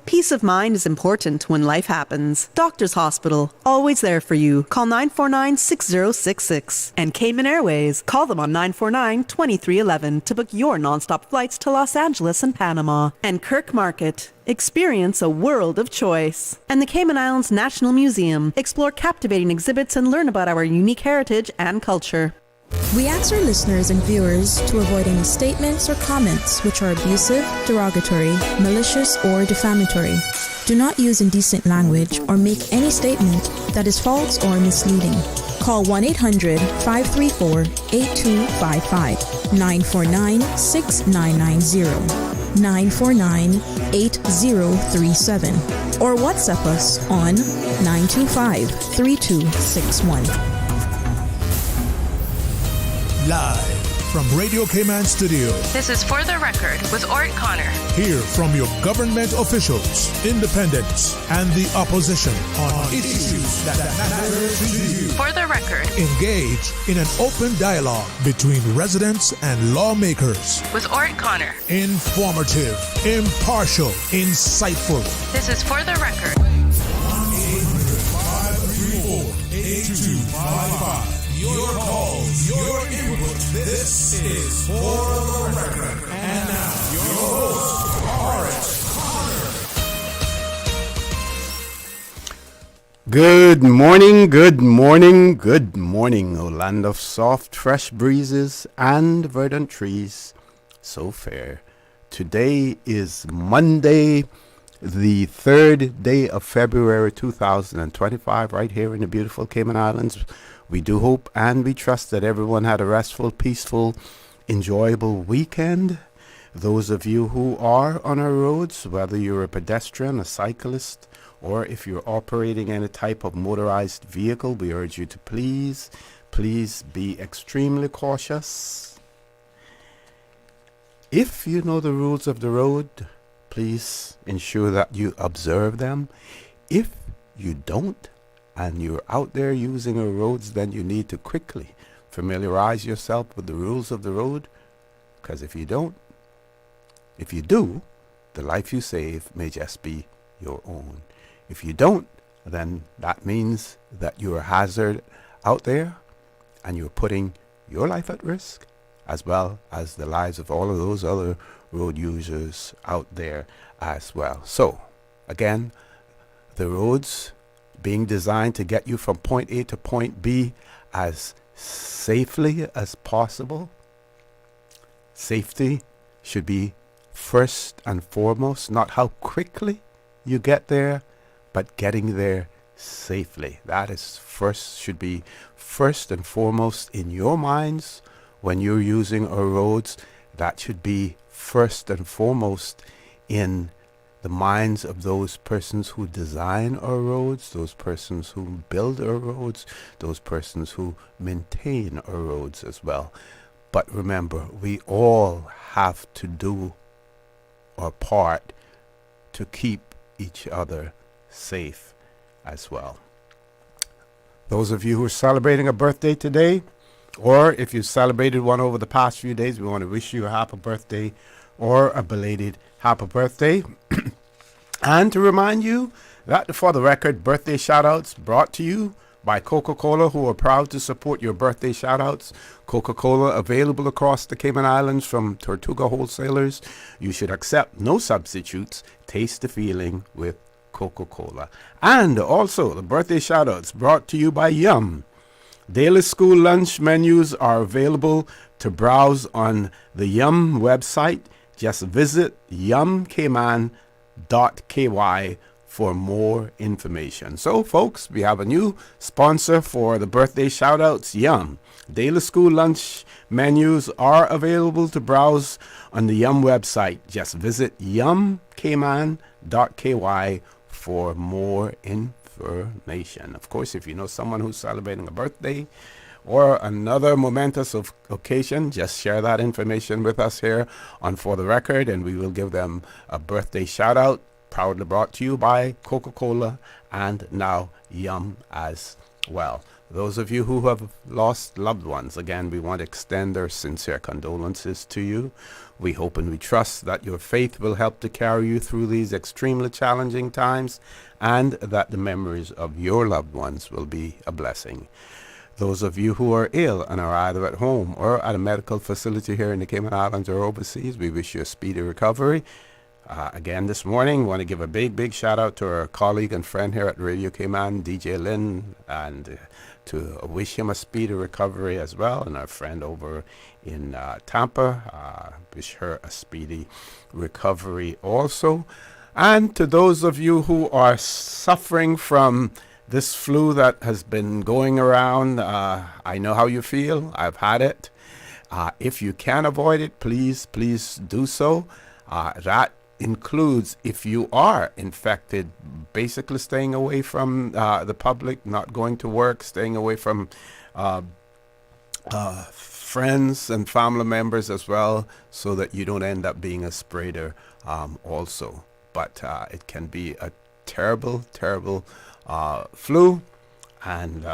Peace of mind is important when life happens. Doctors Hospital, always there for you. Call 949-6066. And Cayman Airways, call them on 949-2311 to book your nonstop flights to Los Angeles and Panama. And Kirk Market, experience a world of choice. And the Cayman Islands National Museum, explore captivating exhibits and learn about our unique heritage and culture. We ask our listeners and viewers to avoid any statements or comments which are abusive, derogatory, malicious, or defamatory. Do not use indecent language or make any statement that is false or misleading. Call 1-800-534-8255, 949-6990, 949-8037, or WhatsApp us on 925-3261. Live from Radio Cayman Studio. This is For the Record with Orrett Connor. Hear from your government officials, independents, and the opposition on issues that matter to you. For the Record. Engage in an open dialogue between residents and lawmakers. With Orrett Connor. Informative, impartial, insightful. This is For the Record. 1-800-534-8255. Your calls, your input. This is For the Record. And now, your host, Orrett Connor. Good morning, good morning, good morning, O land of soft, fresh breezes and verdant trees, so fair. Today is Monday, the 3rd day of February 2025, right here in the beautiful Cayman Islands. We do hope and we trust that everyone had a restful, peaceful, enjoyable weekend. Those of you who are on our roads, whether you're a pedestrian, a cyclist, or if you're operating any type of motorized vehicle, we urge you to please be extremely cautious. If you know the rules of the road, please ensure that you observe them. If you don't, and you're out there using our roads, then you need to quickly familiarize yourself with the rules of the road, because if you do, the life you save may just be your own. If you don't, then that means that you're a hazard out there and you're putting your life at risk as well as the lives of all of those other road users out there as well. So again, the roads being designed to get you from point A to point B as safely as possible. Safety should be first and foremost, not how quickly you get there, but getting there safely. That is should be first and foremost in your minds when you're using our roads. That should be first and foremost in the minds of those persons who design our roads, those persons who build our roads, those persons who maintain our roads as well. But remember, we all have to do our part to keep each other safe as well. Those of you who are celebrating a birthday today, or if you celebrated one over the past few days, we want to wish you a happy birthday or a belated happy birthday. And to remind you that For the Record birthday shoutouts brought to you by Coca-Cola, who are proud to support your birthday shoutouts. Coca-Cola available across the Cayman Islands from Tortuga wholesalers. You should accept no substitutes. Taste the feeling with Coca-Cola. And also the birthday shoutouts brought to you by Yum. Daily school lunch menus are available to browse on the Yum website. Just visit yumcayman.ky for more information. So folks, we have a new sponsor for the birthday shoutouts, Yum. Daily school lunch menus are available to browse on the Yum website. Just visit yumcayman.ky for more information. Of course, if you know someone who's celebrating a birthday or another momentous occasion, just share that information with us here on For the Record, and we will give them a birthday shout out, proudly brought to you by Coca-Cola and now Yum as well. Those of you who have lost loved ones, again, we want to extend our sincere condolences to you. We hope and we trust that your faith will help to carry you through these extremely challenging times, and that the memories of your loved ones will be a blessing. Those of you who are ill and are either at home or at a medical facility here in the Cayman Islands or overseas, we wish you a speedy recovery. Again, this morning, want to give a big shout out to our colleague and friend here at Radio Cayman, DJ Lynn, and to wish him a speedy recovery as well. And our friend over in Tampa, wish her a speedy recovery also. And to those of you who are suffering from this flu that has been going around, I know how you feel. I've had it. If you can avoid it, please do so. That includes, if you are infected, basically staying away from the public, not going to work, staying away from friends and family members as well, so that you don't end up being a spreader also. But it can be a terrible flu, and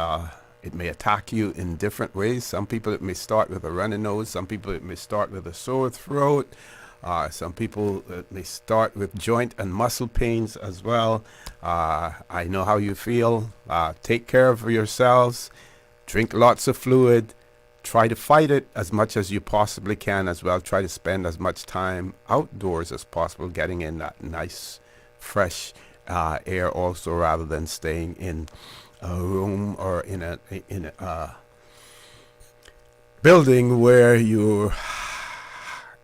it may attack you in different ways. Some people it may start with a runny nose, some people it may start with a sore throat. Some people may start with joint and muscle pains as well. I know how you feel. Take care of yourselves. Drink lots of fluid. Try to fight it as much as you possibly can as well. Try to spend as much time outdoors as possible, getting in that nice, fresh air also, rather than staying in a room or in a building where you're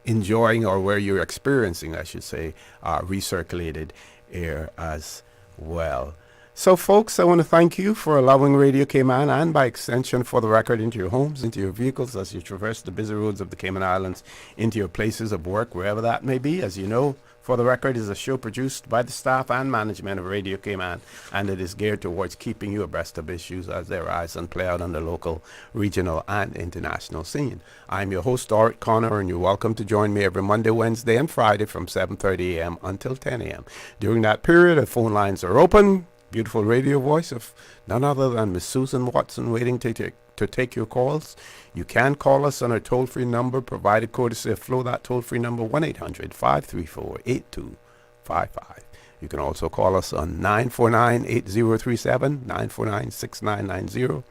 enjoying, or where you're experiencing, I should say, recirculated air as well. So folks, I want to thank you for allowing Radio Cayman, and by extension For the Record, into your homes, into your vehicles as you traverse the busy roads of the Cayman Islands, into your places of work, wherever that may be. As you know, For the Record is a show produced by the staff and management of Radio Cayman, and it is geared towards keeping you abreast of issues as they arise and play out on the local, regional, and international scene. I'm your host, Orrett Connor, and you're welcome to join me every Monday, Wednesday, and Friday from 7:30 a.m. until 10 a.m. During that period, the phone lines are open. Beautiful radio voice of none other than Miss Susan Watson waiting to take your calls. You can call us on our toll-free number provided courtesy of Flow. That toll-free number 1-800-534-8255. You can also call us on 949-8037, 949-6990.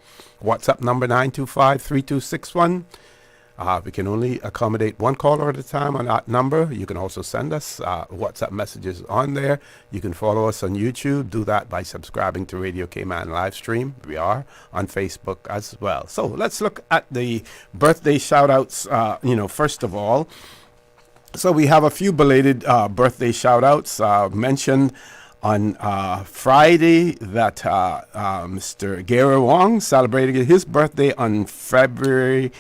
WhatsApp number 925-3261. We can only accommodate one caller at a time on that number. You can also send us WhatsApp messages on there. You can follow us on YouTube. Do that by subscribing to Radio Cayman live stream. We are on Facebook as well. So let's look at the birthday shout-outs, first of all. So we have a few belated birthday shout-outs mentioned on Friday, that Mr. Gary Wong celebrated his birthday on February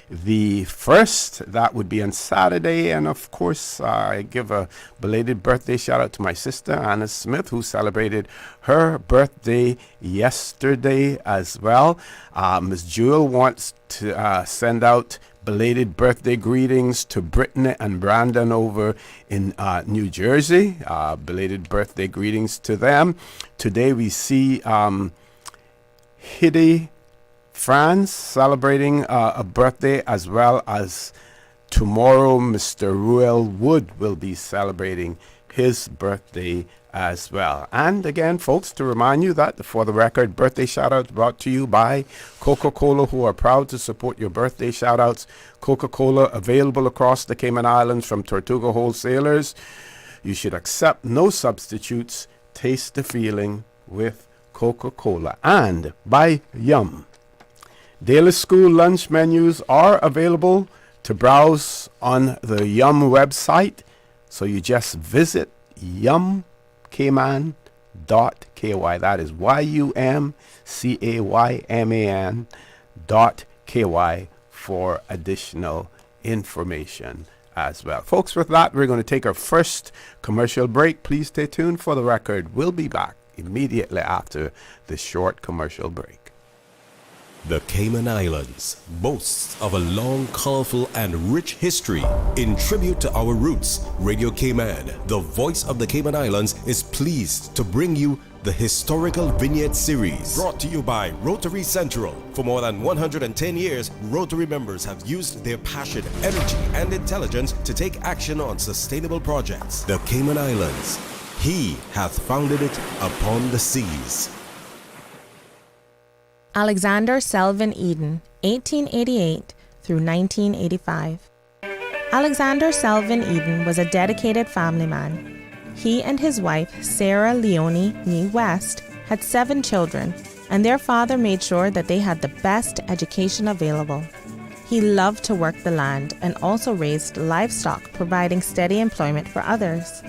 the 1st. That would be on Saturday. And of course, I give a belated birthday shout out to my sister Anna Smith, who celebrated her birthday yesterday as well. Miss Jewel wants to send out belated birthday greetings to Brittany and Brandon over in New Jersey. Belated birthday greetings to them. Today we see Hiddy France celebrating a birthday, as well as tomorrow Mr. Ruel Wood will be celebrating his birthday as well. And again, folks, to remind you that For the Record birthday shout-out brought to you by Coca-Cola, who are proud to support your birthday shout-outs. Coca-Cola available across the Cayman Islands from Tortuga Wholesalers. You should accept no substitutes. Taste the feeling with Coca-Cola. And by Yum. Daily school lunch menus are available to browse on the Yum website. So you just visit yumcayman.ky. That is YUMCAYMAN.ky for additional information as well. Folks, with that, we're going to take our first commercial break. Please stay tuned For the Record. We'll be back immediately after this short commercial break. The Cayman Islands boasts of a long, colorful, and rich history. In tribute to our roots, Radio Cayman, the voice of the Cayman Islands, is pleased to bring you the Historical Vignette Series, brought to you by Rotary Central. For more than 110 years, Rotary members have used their passion, energy, and intelligence to take action on sustainable projects. The Cayman Islands, He hath founded it upon the seas. Alexander Selvin Eden, 1888 through 1985. Alexander Selvin Eden was a dedicated family man. He and his wife, Sarah Leonie Nee West, had 7 children, and their father made sure that they had the best education available. He loved to work the land and also raised livestock, providing steady employment for others.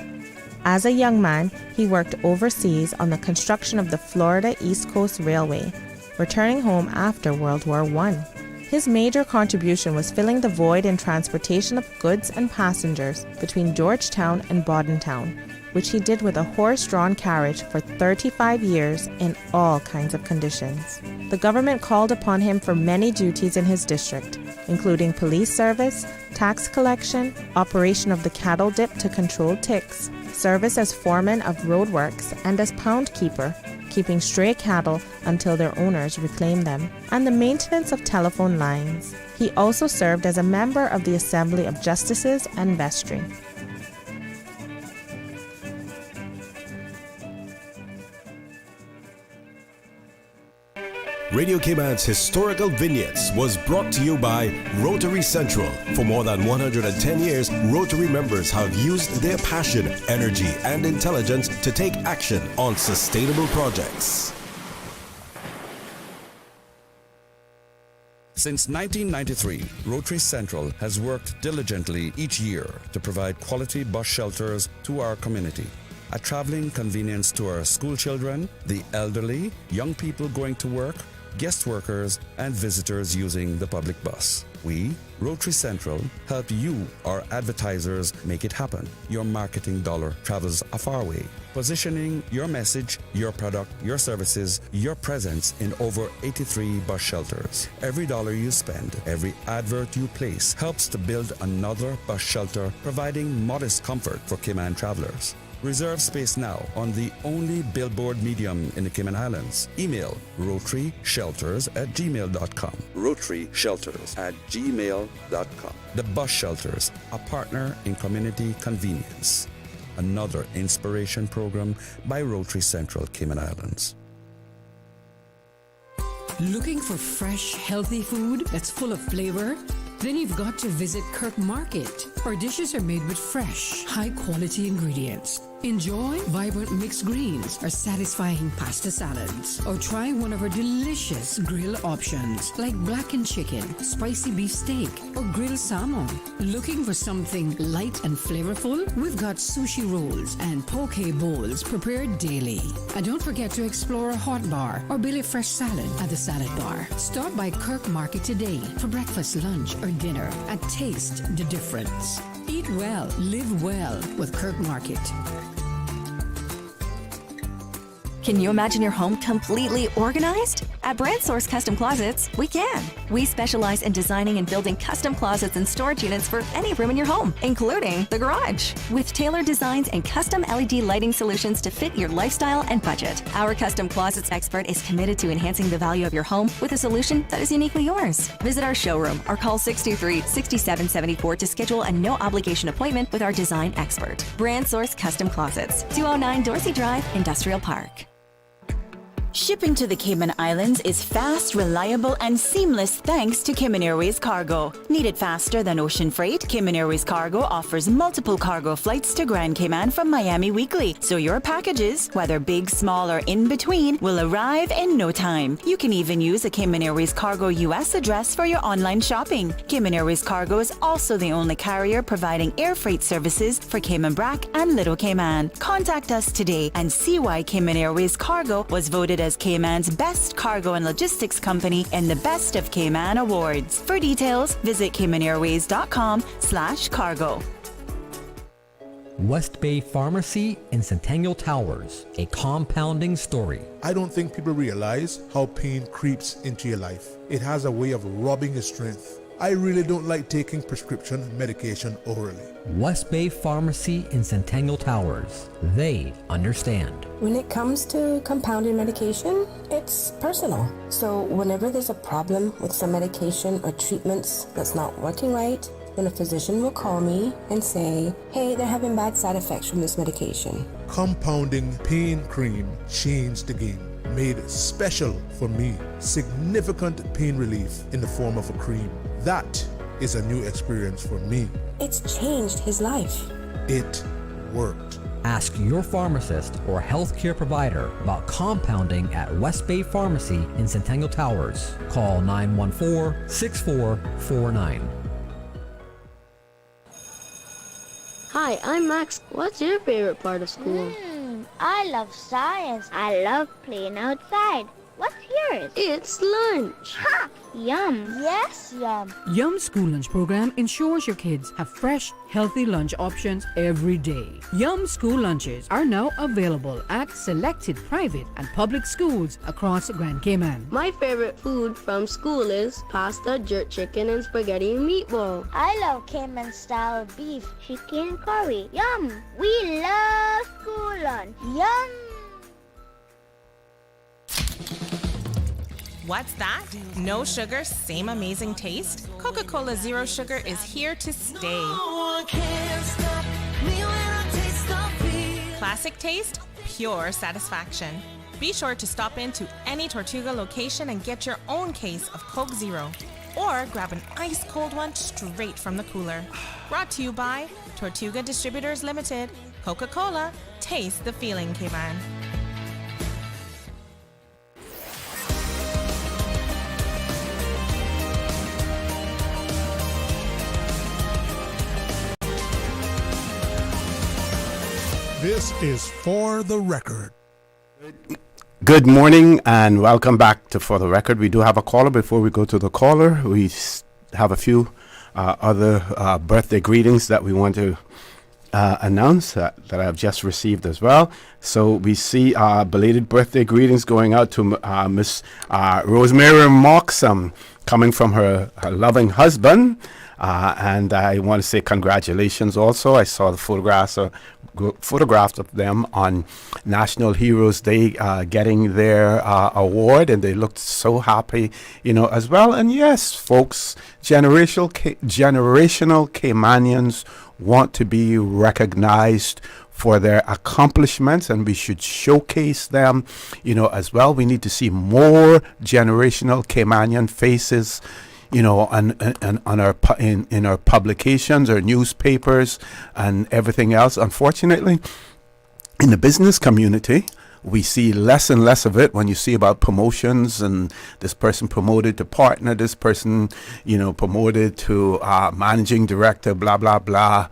As a young man, he worked overseas on the construction of the Florida East Coast Railway, returning home after World War I. His major contribution was filling the void in transportation of goods and passengers between Georgetown and Bordentown, which he did with a horse-drawn carriage for 35 years in all kinds of conditions. The government called upon him for many duties in his district, including police service, tax collection, operation of the cattle dip to control ticks, service as foreman of roadworks, and as pound keeper, keeping stray cattle until their owners reclaimed them, and the maintenance of telephone lines. He also served as a member of the Assembly of Justices and Vestry. Radio Cayman's Historical Vignettes was brought to you by Rotary Central. For more than 110 years, Rotary members have used their passion, energy, and intelligence to take action on sustainable projects. Since 1993, Rotary Central has worked diligently each year to provide quality bus shelters to our community. A traveling convenience to our school children, the elderly, young people going to work, guest workers, and visitors using the public bus. We, Rotary Central, help you, our advertisers, make it happen. Your marketing dollar travels a far way. Positioning your message, your product, your services, your presence in over 83 bus shelters. Every dollar you spend, every advert you place helps to build another bus shelter, providing modest comfort for Cayman travelers. Reserve space now on the only billboard medium in the Cayman Islands. Email rotaryshelters@gmail.com. rotaryshelters@gmail.com. The Bus Shelters, a partner in community convenience. Another inspiration program by Rotary Central Cayman Islands. Looking for fresh, healthy food that's full of flavor? Then you've got to visit Kirk Market. Our dishes are made with fresh, high-quality ingredients. Enjoy vibrant mixed greens or satisfying pasta salads. Or try one of our delicious grill options like blackened chicken, spicy beef steak, or grilled salmon. Looking for something light and flavorful? We've got sushi rolls and poke bowls prepared daily. And don't forget to explore a hot bar or Billy Fresh salad at the salad bar. Stop by Kirk Market today for breakfast, lunch, or dinner and taste the difference. Eat well, live well with Kirk Market. Can you imagine your home completely organized? At Brand Source Custom Closets, we can. We specialize in designing and building custom closets and storage units for any room in your home, including the garage. With tailored designs and custom LED lighting solutions to fit your lifestyle and budget. Our custom closets expert is committed to enhancing the value of your home with a solution that is uniquely yours. Visit our showroom or call 623-6774 to schedule a no-obligation appointment with our design expert. Brand Source Custom Closets, 209 Dorsey Drive, Industrial Park. Shipping to the Cayman Islands is fast, reliable, and seamless thanks to Cayman Airways Cargo. Need it faster than ocean freight? Cayman Airways Cargo offers multiple cargo flights to Grand Cayman from Miami weekly, so your packages, whether big, small, or in between, will arrive in no time. You can even use a Cayman Airways Cargo US address for your online shopping. Cayman Airways Cargo is also the only carrier providing air freight services for Cayman Brac and Little Cayman. Contact us today and see why Cayman Airways Cargo was voted as Cayman's best cargo and logistics company in the Best of Cayman Awards. For details, visit CaymanAirways.com/cargo. West Bay Pharmacy in Centennial Towers, a compounding story. I don't think people realize how pain creeps into your life. It has a way of robbing your strength. I really don't like taking prescription medication orally. West Bay Pharmacy in Centennial Towers. They understand. When it comes to compounded medication, it's personal. So whenever there's a problem with some medication or treatments that's not working right, then a physician will call me and say, hey, they're having bad side effects from this medication. Compounding pain cream changed the game. Made special for me. Significant pain relief in the form of a cream. That is a new experience for me. It's changed his life. It worked. Ask your pharmacist or healthcare provider about compounding at West Bay Pharmacy in Centennial Towers. Call 914-6449. Hi, I'm Max. What's your favorite part of school? I love science. I love playing outside. What's yours? It's lunch. Ha! Yum. Yes, yum. Yum School Lunch Program ensures your kids have fresh, healthy lunch options every day. Yum School Lunches are now available at selected private and public schools across Grand Cayman. My favorite food from school is pasta, jerk chicken, and spaghetti and meatball. I love Cayman-style beef, chicken curry. Yum! We love school lunch. Yum! What's that? No sugar, same amazing taste? Coca-Cola Zero Sugar is here to stay. Classic taste, pure satisfaction. Be sure to stop into any Tortuga location and get your own case of Coke Zero. Or grab an ice-cold one straight from the cooler. Brought to you by Tortuga Distributors Limited. Coca-Cola, taste the feeling, Cayman. This is For the Record. Good morning and welcome back to For the Record. We do have a caller. Before we go to the caller, we have a few other birthday greetings that we want to announce that I've just received as well. So we see belated birthday greetings going out to Miss Rosemary Moxham, coming from her loving husband. And I want to say congratulations also. I saw the photographs of them on National Heroes Day getting their award, and they looked so happy, as well. And yes, folks, generational Caymanians want to be recognized for their accomplishments, and we should showcase them, as well. We need to see more generational Caymanian faces, on our in our publications, our newspapers, and everything else. Unfortunately, in the business community, we see less and less of it. When you see about promotions and this person promoted to partner, this person, promoted to managing director, blah blah blah,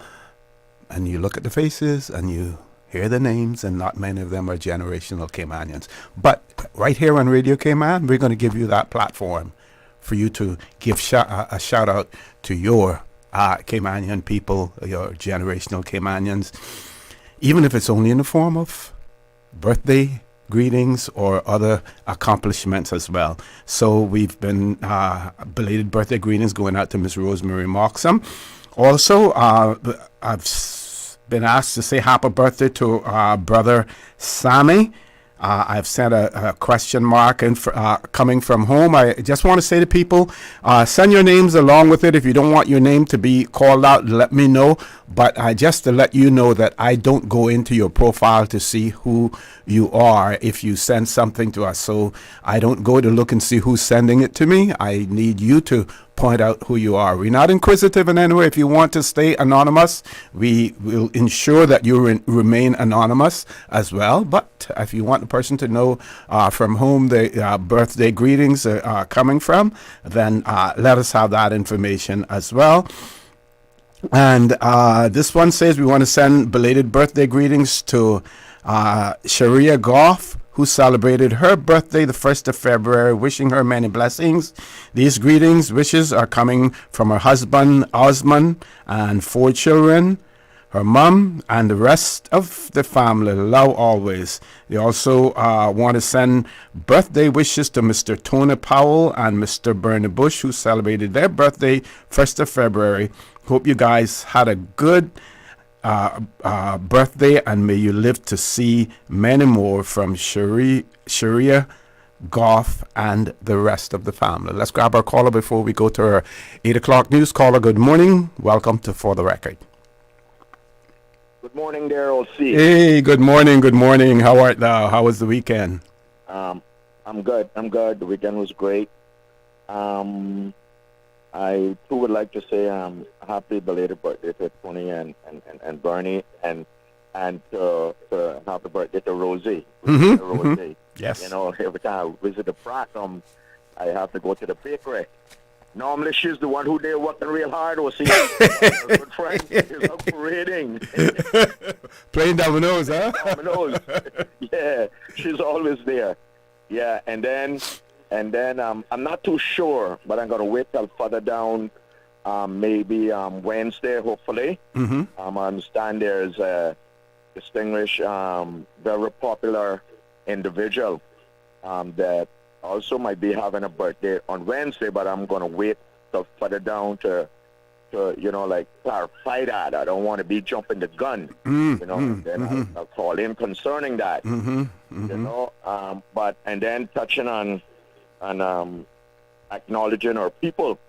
and you look at the faces and you hear the names, and not many of them are generational Caymanians. But right here on Radio Cayman, we're going to give you that platform for you to give a shout out to your Caymanian people, your generational Caymanians, even if it's only in the form of birthday greetings or other accomplishments as well. So we've been belated birthday greetings going out to Miss Rosemary Moxham. Also, I've been asked to say happy birthday to brother Sammy. I've sent a question mark coming from home. I just want to say to people, send your names along with it. If you don't want your name to be called out, let me know. But just to let you know that I don't go into your profile to see who you are if you send something to us. So I don't go to look and see who's sending it to me. I need you to point out who you are. We're not inquisitive in any way. If you want to stay anonymous, we will ensure that you remain anonymous as well. But if you want the person to know from whom the birthday greetings are coming from, then let us have that information as well. And this one says we want to send belated birthday greetings to Sharia Goff, who celebrated her birthday the 1st of February, wishing her many blessings. These wishes are coming from her husband, Osman, and 4 children. her mom, and the rest of the family. Love always. They also want to send birthday wishes to Mr. Tony Powell and Mr. Bernie Bush, who celebrated their birthday 1st of February. Hope you guys had a good birthday, and may you live to see many more, from Sharia, Goff, and the rest of the family. Let's grab our caller before we go to our 8 o'clock news. Caller, good morning. Welcome to For the Record. Good morning there, OC. Hey, good morning, good morning. How art thou? How was the weekend? I'm good. The weekend was great. I too would like to say happy belated birthday to Tony and Bernie, and to happy birthday to Rosie. Rosie. Yes. You know, every time I visit the frat, I have to go to the bakery. Normally, she's the one who they're working real hard. Or see, her good friend is up parading. Playing dominoes, huh? Dominoes. Yeah, she's always there. Yeah, and then I'm not too sure, but I'm gonna wait till further down, maybe Wednesday, hopefully. I understand there's a distinguished, very popular individual that also might be having a birthday on Wednesday, but I'm going to wait till further down to clarify that. I don't want to be jumping the gun, then I'll call in concerning that, you know, and then touching on acknowledging our people.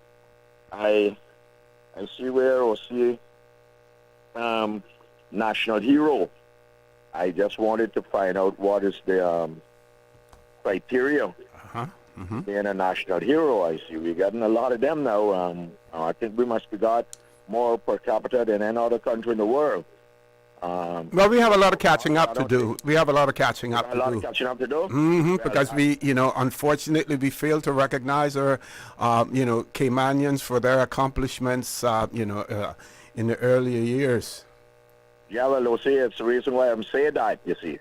I see where or see national hero. I just wanted to find out what is the criteria being a national hero. I see we're getting a lot of them now. I think we must be got more per capita than any other country in the world. Well, we have a lot of catching up to do. We have a lot of catching up to do. Because we, unfortunately, we fail to recognize our, Caymanians for their accomplishments, in the earlier years. Yeah, well, see, it's the reason why I'm saying that, you see.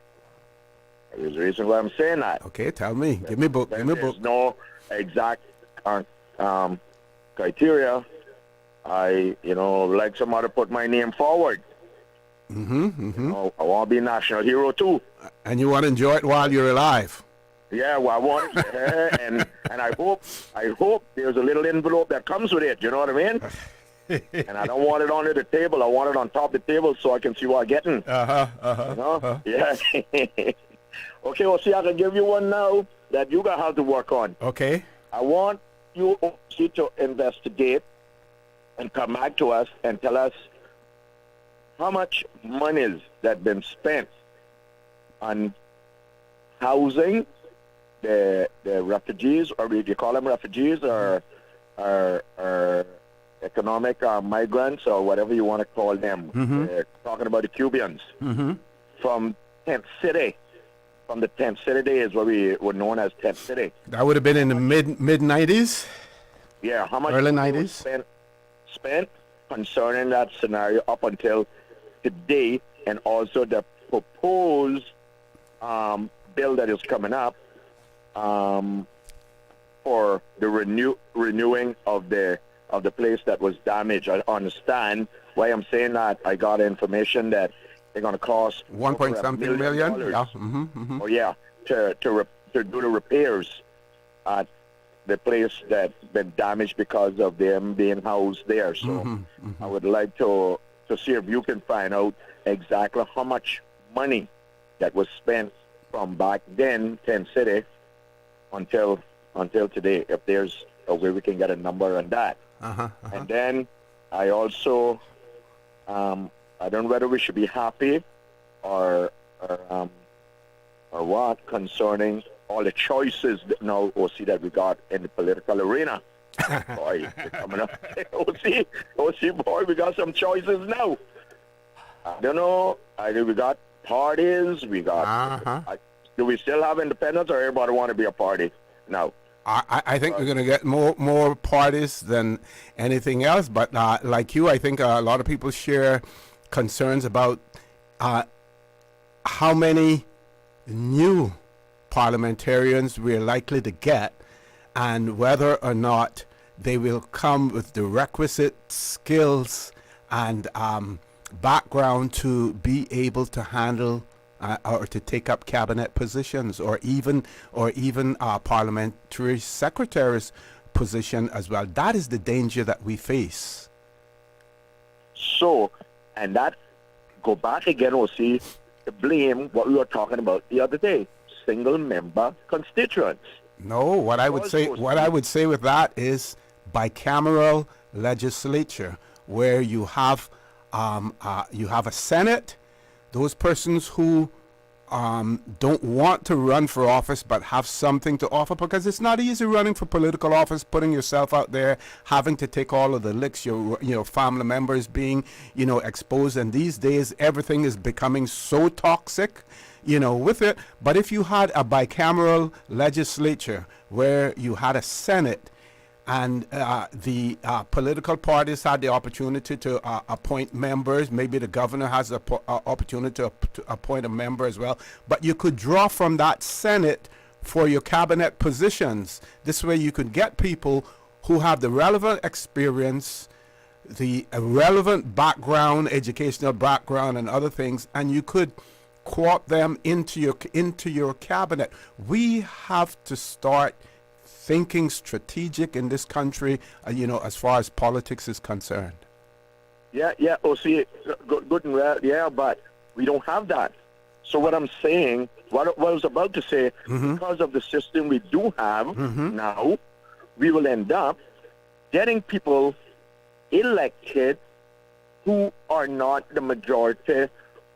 There's a reason why I'm saying that. Okay, tell me. Give me a book. There's no exact criteria. I, like somebody put my name forward. I want to be a national hero too. And you want to enjoy it while you're alive. Yeah, well, I want it, and I hope there's a little envelope that comes with it. You know what I mean? And I don't want it under the table. I want it on top of the table so I can see what I'm getting. Yeah. Okay, well, see, I can give you one now that you're going to have to work on. Okay. I want you to investigate and come back to us and tell us how much money that been spent on housing the refugees, or do you call them refugees, or economic migrants, or whatever you want to call them. We're talking about the Cubans from Tent City. From the Tent City days, where we were known as Tent City. That would have been in the mid 90s. Yeah, how much early 90s spent concerning that scenario up until today, and also the proposed bill that is coming up for the renewing of the place that was damaged. I understand why I'm saying that. I got information that they're going to cost $1.something million. Yeah. Oh yeah, to do the repairs at the place that's been damaged because of them being housed there. So I would like to see if you can find out exactly how much money that was spent from back then, 10 City, until today. If there's a way we can get a number on that. And then I also I don't know whether we should be happy or what concerning all the choices that now OC that we got in the political arena. Boy, coming up. OC boy, we got some choices now. I don't know. We got parties. We got. Do we still have independence, or everybody want to be a party now? I think we're going to get more parties than anything else. But like you, I think a lot of people share concerns about how many new parliamentarians we're likely to get, and whether or not they will come with the requisite skills and background to be able to handle or to take up cabinet positions, or even parliamentary secretaries position as well. That is the danger that we face. So, and that go back again, OC, to blame what we were talking about the other day, single member constituents. No, what I would say with that is bicameral legislature, where you have a Senate, those persons who don't want to run for office but have something to offer, because it's not easy running for political office, putting yourself out there, having to take all of the licks, your family members being exposed, and these days everything is becoming so toxic with it. But if you had a bicameral legislature where you had a Senate, and the political parties had the opportunity to appoint members. Maybe the governor has the opportunity to appoint a member as well. But you could draw from that Senate for your cabinet positions. This way you could get people who have the relevant experience, the relevant background, educational background and other things, and you could co-opt them into your cabinet. We have to start thinking strategic in this country, as far as politics is concerned. Yeah, OC, good and well, yeah, but we don't have that. So what I'm saying, what I was about to say, because of the system we do have now, we will end up getting people elected who are not the majority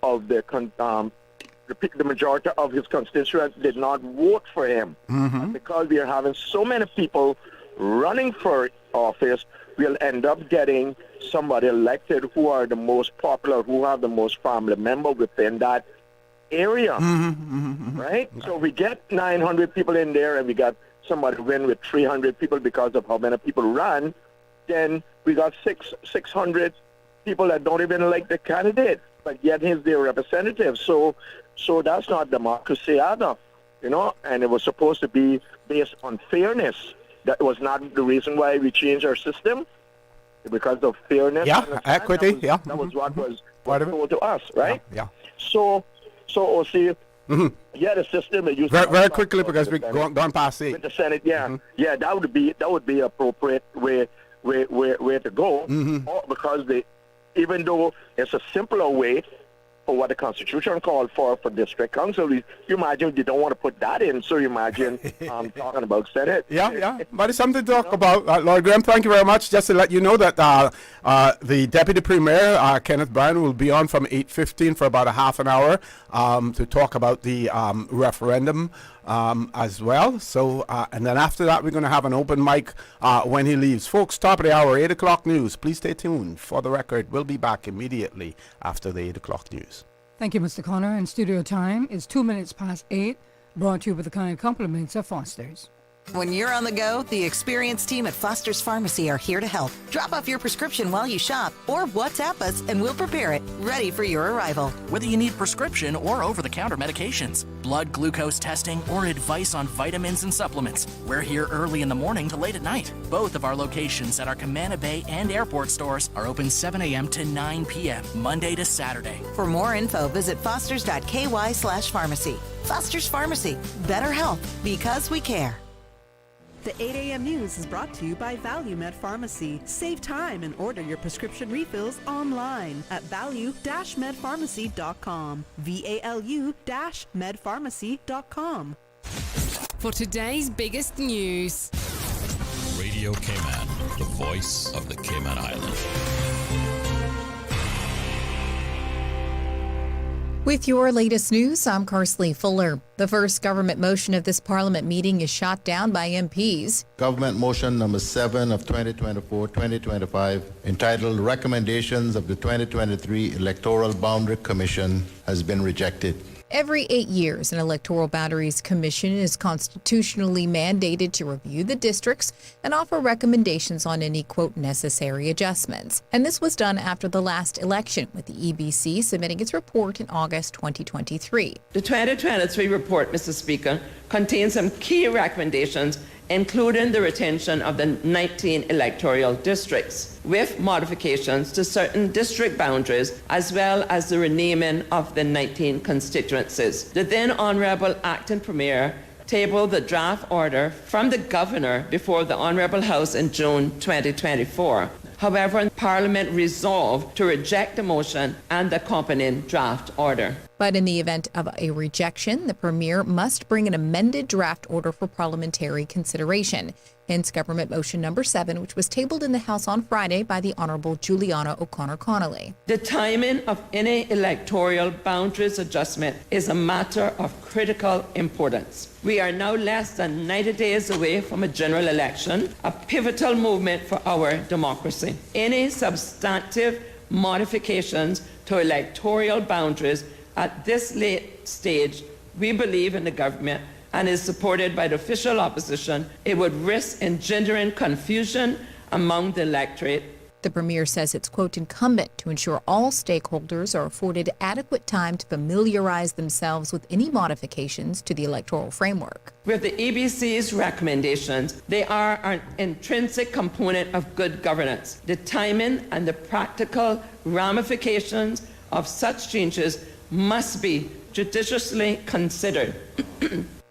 of the majority of his constituents did not vote for him. Because we are having so many people running for office, we'll end up getting somebody elected who are the most popular, who have the most family member within that area. Right? So we get 900 people in there and we got somebody win with 300 people because of how many people run, then we got 600 people that don't even like the candidate, but yet he's their representative. So that's not democracy either, and it was supposed to be based on fairness. That was not the reason why we changed our system, because of fairness. Yeah, equity, that was what was told to us, right? Yeah. So OC, the system that used very quickly, because we've gone past 8. With the Senate, that would be appropriate way to go, because even though it's a simpler way for what the Constitution called for district council, you imagine you don't want to put that in, so you imagine talking about Senate. Yeah, but it's something to talk about. Lord Graham, thank you very much. Just to let you know that the Deputy Premier, Kenneth Bryan, will be on from 8:15 for about a half an hour to talk about the referendum as well. So, and then after that, we're going to have an open mic when he leaves. Folks, top of the hour, 8 o'clock news. Please stay tuned. For the record, we'll be back immediately after the 8 o'clock news. Thank you, Mr. Connor. And studio time is 2 minutes past 8, brought to you with the kind compliments of Foster's. When you're on the go, the experienced team at Foster's Pharmacy are here to help. Drop off your prescription while you shop, or WhatsApp us and we'll prepare it, ready for your arrival. Whether you need prescription or over-the-counter medications, blood glucose testing, or advice on vitamins and supplements, we're here early in the morning to late at night. Both of our locations at our Camana Bay and airport stores are open 7 a.m. to 9 p.m., Monday to Saturday. For more info, visit fosters.ky/pharmacy. Foster's Pharmacy. Better health, because we care. The 8 a.m. news is brought to you by ValueMed Pharmacy. Save time and order your prescription refills online at value-medpharmacy.com. VALU-medpharmacy.com. For today's biggest news. Radio Cayman, the voice of the Cayman Islands. With your latest news, I'm Carsley Fuller. The first government motion of this Parliament meeting is shot down by MPs. Government motion number 7 of 2024-2025, entitled Recommendations of the 2023 Electoral Boundary Commission, has been rejected. Every 8 years, an Electoral Boundaries Commission is constitutionally mandated to review the districts and offer recommendations on any, quote, necessary adjustments. And this was done after the last election, with the EBC submitting its report in August 2023. The 2023 report, Mr. Speaker, contains some key recommendations, including the retention of the 19 electoral districts. with modifications to certain district boundaries, as well as the renaming of the 19 constituencies. The then Honourable Acting Premier tabled the draft order from the Governor before the Honourable House in June 2024. However, Parliament resolved to reject the motion and the accompanying draft order. But in the event of a rejection, the Premier must bring an amended draft order for parliamentary consideration. Hence Government Motion Number 7, which was tabled in the House on Friday by the Honourable Juliana O'Connor-Connolly. The timing of any electoral boundaries adjustment is a matter of critical importance. We are now less than 90 days away from a general election, a pivotal movement for our democracy. Any substantive modifications to electoral boundaries at this late stage, we believe in the government, and is supported by the official opposition, it would risk engendering confusion among the electorate. The Premier says it's, quote, incumbent to ensure all stakeholders are afforded adequate time to familiarize themselves with any modifications to the electoral framework. With the EBC's recommendations, they are an intrinsic component of good governance. The timing and the practical ramifications of such changes must be judiciously considered.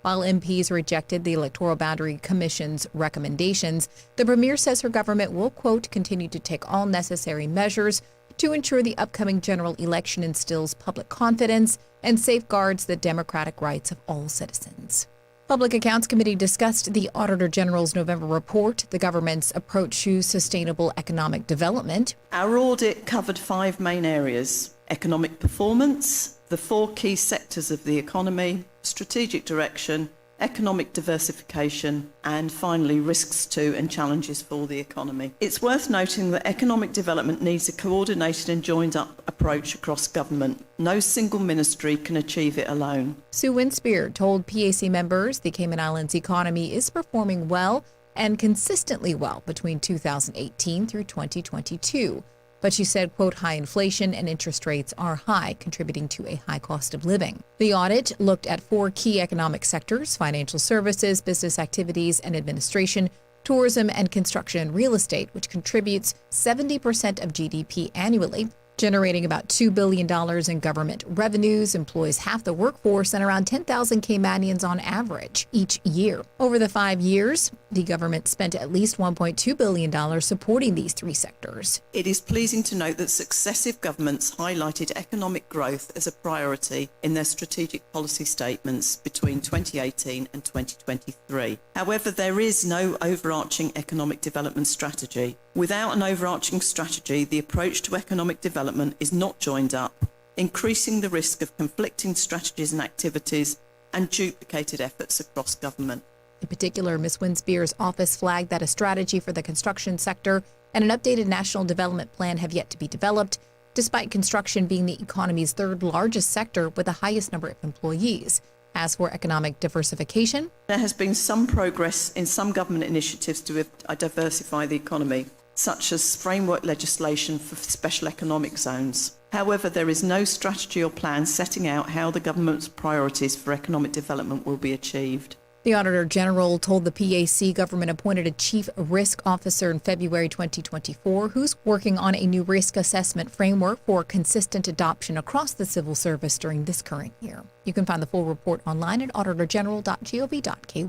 While MPs rejected the Electoral Boundary Commission's recommendations, the Premier says her government will, quote, continue to take all necessary measures to ensure the upcoming general election instills public confidence and safeguards the democratic rights of all citizens. Public Accounts Committee discussed the Auditor General's November report, the government's approach to sustainable economic development. Our audit covered 5 main areas: economic performance, the 4 key sectors of the economy, strategic direction, economic diversification, and finally risks to and challenges for the economy. It's worth noting that economic development needs a coordinated and joined up approach across government. No single ministry can achieve it alone. Sue Winspear told PAC members the Cayman Islands economy is performing well and consistently well between 2018 through 2022. But she said, quote, high inflation and interest rates are high, contributing to a high cost of living. The audit looked at 4 key economic sectors: financial services, business activities and administration, tourism and construction and real estate, which contributes 70% of GDP annually, generating about $2 billion in government revenues, employs half the workforce, and around 10,000 Caymanians on average each year. Over the 5 years, the government spent at least $1.2 billion supporting these 3 sectors. It is pleasing to note that successive governments highlighted economic growth as a priority in their strategic policy statements between 2018 and 2023. However, there is no overarching economic development strategy. Without an overarching strategy, the approach to economic development is not joined up, increasing the risk of conflicting strategies and activities and duplicated efforts across government. In particular, Ms. Winspear's office flagged that a strategy for the construction sector and an updated national development plan have yet to be developed, despite construction being the economy's 3rd largest sector with the highest number of employees. As for economic diversification, there has been some progress in some government initiatives to diversify the economy, such as framework legislation for special economic zones. However, there is no strategy or plan setting out how the government's priorities for economic development will be achieved. The Auditor General told the PAC government appointed a chief risk officer in February 2024 who's working on a new risk assessment framework for consistent adoption across the civil service during this current year. You can find the full report online at auditorgeneral.gov.ky.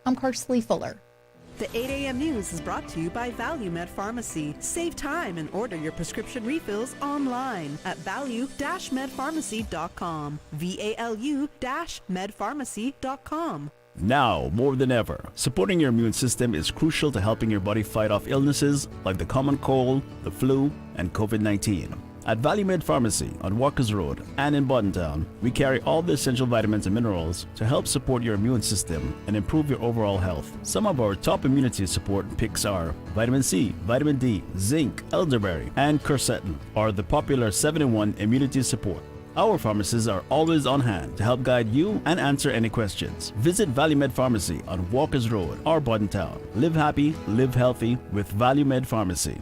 I'm Karsley Fuller. The 8 a.m. news is brought to you by ValueMed Pharmacy. Save time and order your prescription refills online at value-medpharmacy.com. VALU-medpharmacy.com. Now, more than ever, supporting your immune system is crucial to helping your body fight off illnesses like the common cold, the flu, and COVID-19. At ValueMed Pharmacy on Walkers Road and in Boddentown, we carry all the essential vitamins and minerals to help support your immune system and improve your overall health. Some of our top immunity support picks are vitamin C, vitamin D, zinc, elderberry, and quercetin are the popular 7-in-1 immunity support. Our pharmacists are always on hand to help guide you and answer any questions. Visit ValueMed Pharmacy on Walkers Road or Boddentown. Live happy, live healthy with ValueMed Pharmacy.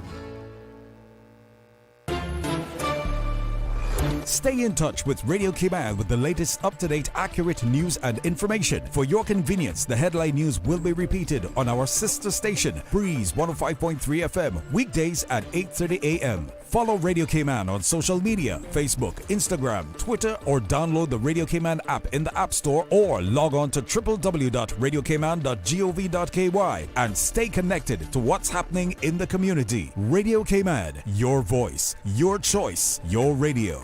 Stay in touch with Radio Cayman with the latest up-to-date, accurate news and information. For your convenience, the headline news will be repeated on our sister station, Breeze 105.3 FM, weekdays at 8:30 a.m. Follow Radio Cayman on social media, Facebook, Instagram, Twitter, or download the Radio Cayman app in the App Store or log on to www.radiocayman.gov.ky and stay connected to what's happening in the community. Radio Cayman, your voice, your choice, your radio.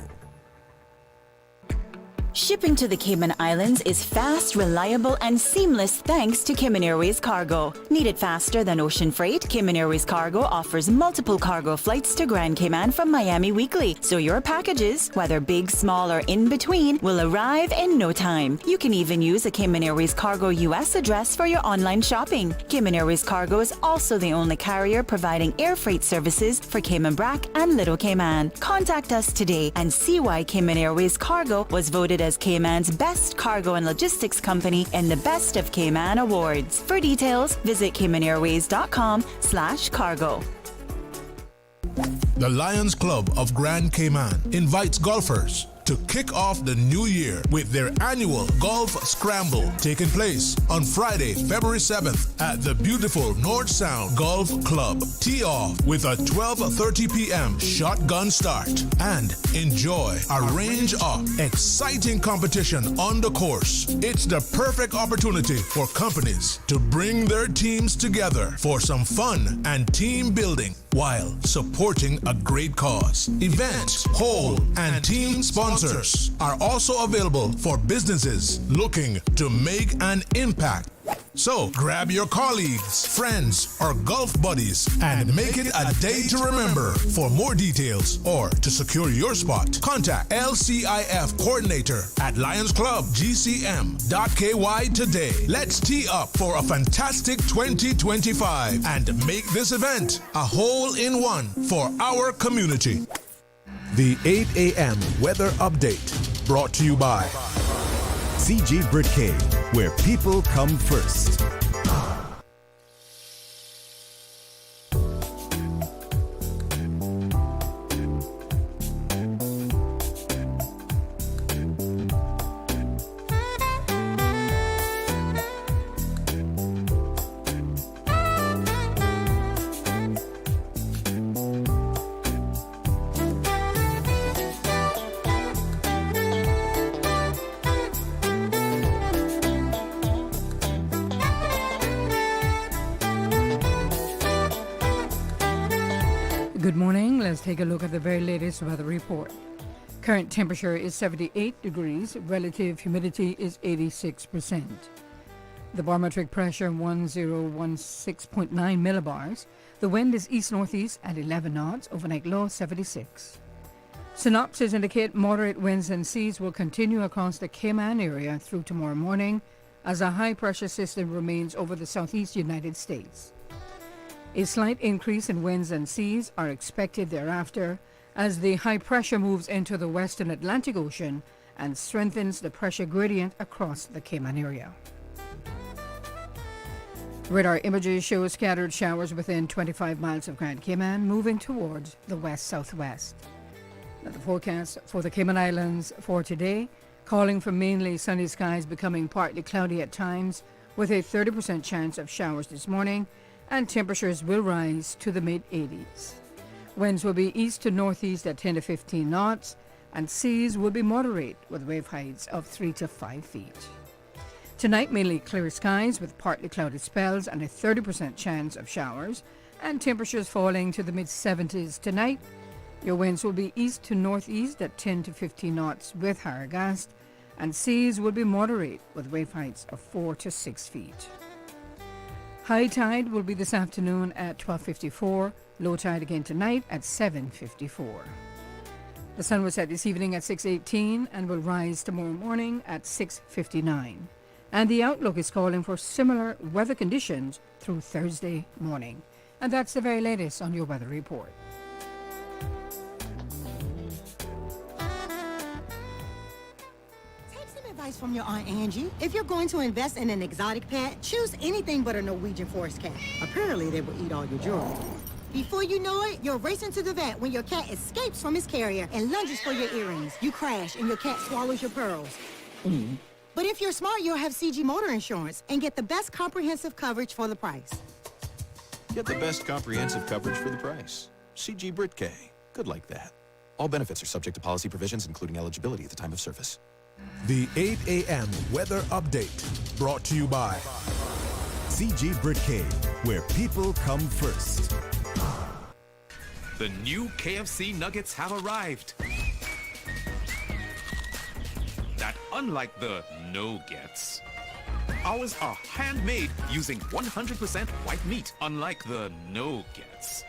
Shipping to the Cayman Islands is fast, reliable, and seamless thanks to Cayman Airways Cargo. Need it faster than ocean freight? Cayman Airways Cargo offers multiple cargo flights to Grand Cayman from Miami weekly, so your packages, whether big, small, or in between, will arrive in no time. You can even use a Cayman Airways Cargo US address for your online shopping. Cayman Airways Cargo is also the only carrier providing air freight services for Cayman Brac and Little Cayman. Contact us today and see why Cayman Airways Cargo was voted as Cayman's best cargo and logistics company in the Best of Cayman Awards. For details, visit caymanairways.com/cargo. The Lions Club of Grand Cayman invites golfers to kick off the new year with their annual Golf Scramble taking place on Friday, February 7th at the beautiful North Sound Golf Club. Tee off with a 12:30 p.m. shotgun start and enjoy a range of exciting competition on the course. It's the perfect opportunity for companies to bring their teams together for some fun and team building while supporting a great cause. Event, hole, and team sponsors are also available for businesses looking to make an impact. So grab your colleagues, friends, or golf buddies and make it a day to remember. For more details or to secure your spot, contact LCIF coordinator at lionsclubgcm.ky today. Let's tee up for a fantastic 2025 and make this event a hole-in-one for our community. The 8 a.m. weather update brought to you by CG Bridcade, where people come first. Good morning. Let's take a look at the very latest weather report. Current temperature is 78 degrees. Relative humidity is 86%. The barometric pressure 1016.9 millibars. The wind is east-northeast at 11 knots. Overnight low 76. Synopsis indicate moderate winds and seas will continue across the Cayman area through tomorrow morning as a high-pressure system remains over the southeast United States. A slight increase in winds and seas are expected thereafter as the high pressure moves into the western Atlantic Ocean and strengthens the pressure gradient across the Cayman area. Radar images show scattered showers within 25 miles of Grand Cayman moving towards the west-southwest. Now the forecast for the Cayman Islands for today, calling for mainly sunny skies becoming partly cloudy at times with a 30% chance of showers this morning, and temperatures will rise to the mid-80s. Winds will be east to northeast at 10 to 15 knots, and seas will be moderate with wave heights of 3 to 5 feet. Tonight, mainly clear skies with partly cloudy spells and a 30% chance of showers, and temperatures falling to the mid-70s tonight. Your winds will be east to northeast at 10 to 15 knots with higher gusts, and seas will be moderate with wave heights of 4 to 6 feet. High tide will be this afternoon at 12:54, low tide again tonight at 7:54. The sun will set this evening at 6:18 and will rise tomorrow morning at 6:59. And the outlook is calling for similar weather conditions through Thursday morning. And that's the very latest on your weather report. From your Aunt Angie. If you're going to invest in an exotic pet, choose anything but a Norwegian forest cat. Apparently, they will eat all your jewelry. Before you know it, you're racing to the vet when your cat escapes from his carrier and lunges for your earrings. You crash and your cat swallows your pearls. But if you're smart, you'll have CG Motor Insurance and get the best comprehensive coverage for the price. Get the best comprehensive coverage for the price. CG Brit-K. Good like that. All benefits are subject to policy provisions, including eligibility at the time of service. The 8 a.m. weather update brought to you by CG Brit-K, where people come first. The new KFC nuggets have arrived. That unlike the no-gets, ours are handmade using 100% white meat, unlike the no-gets.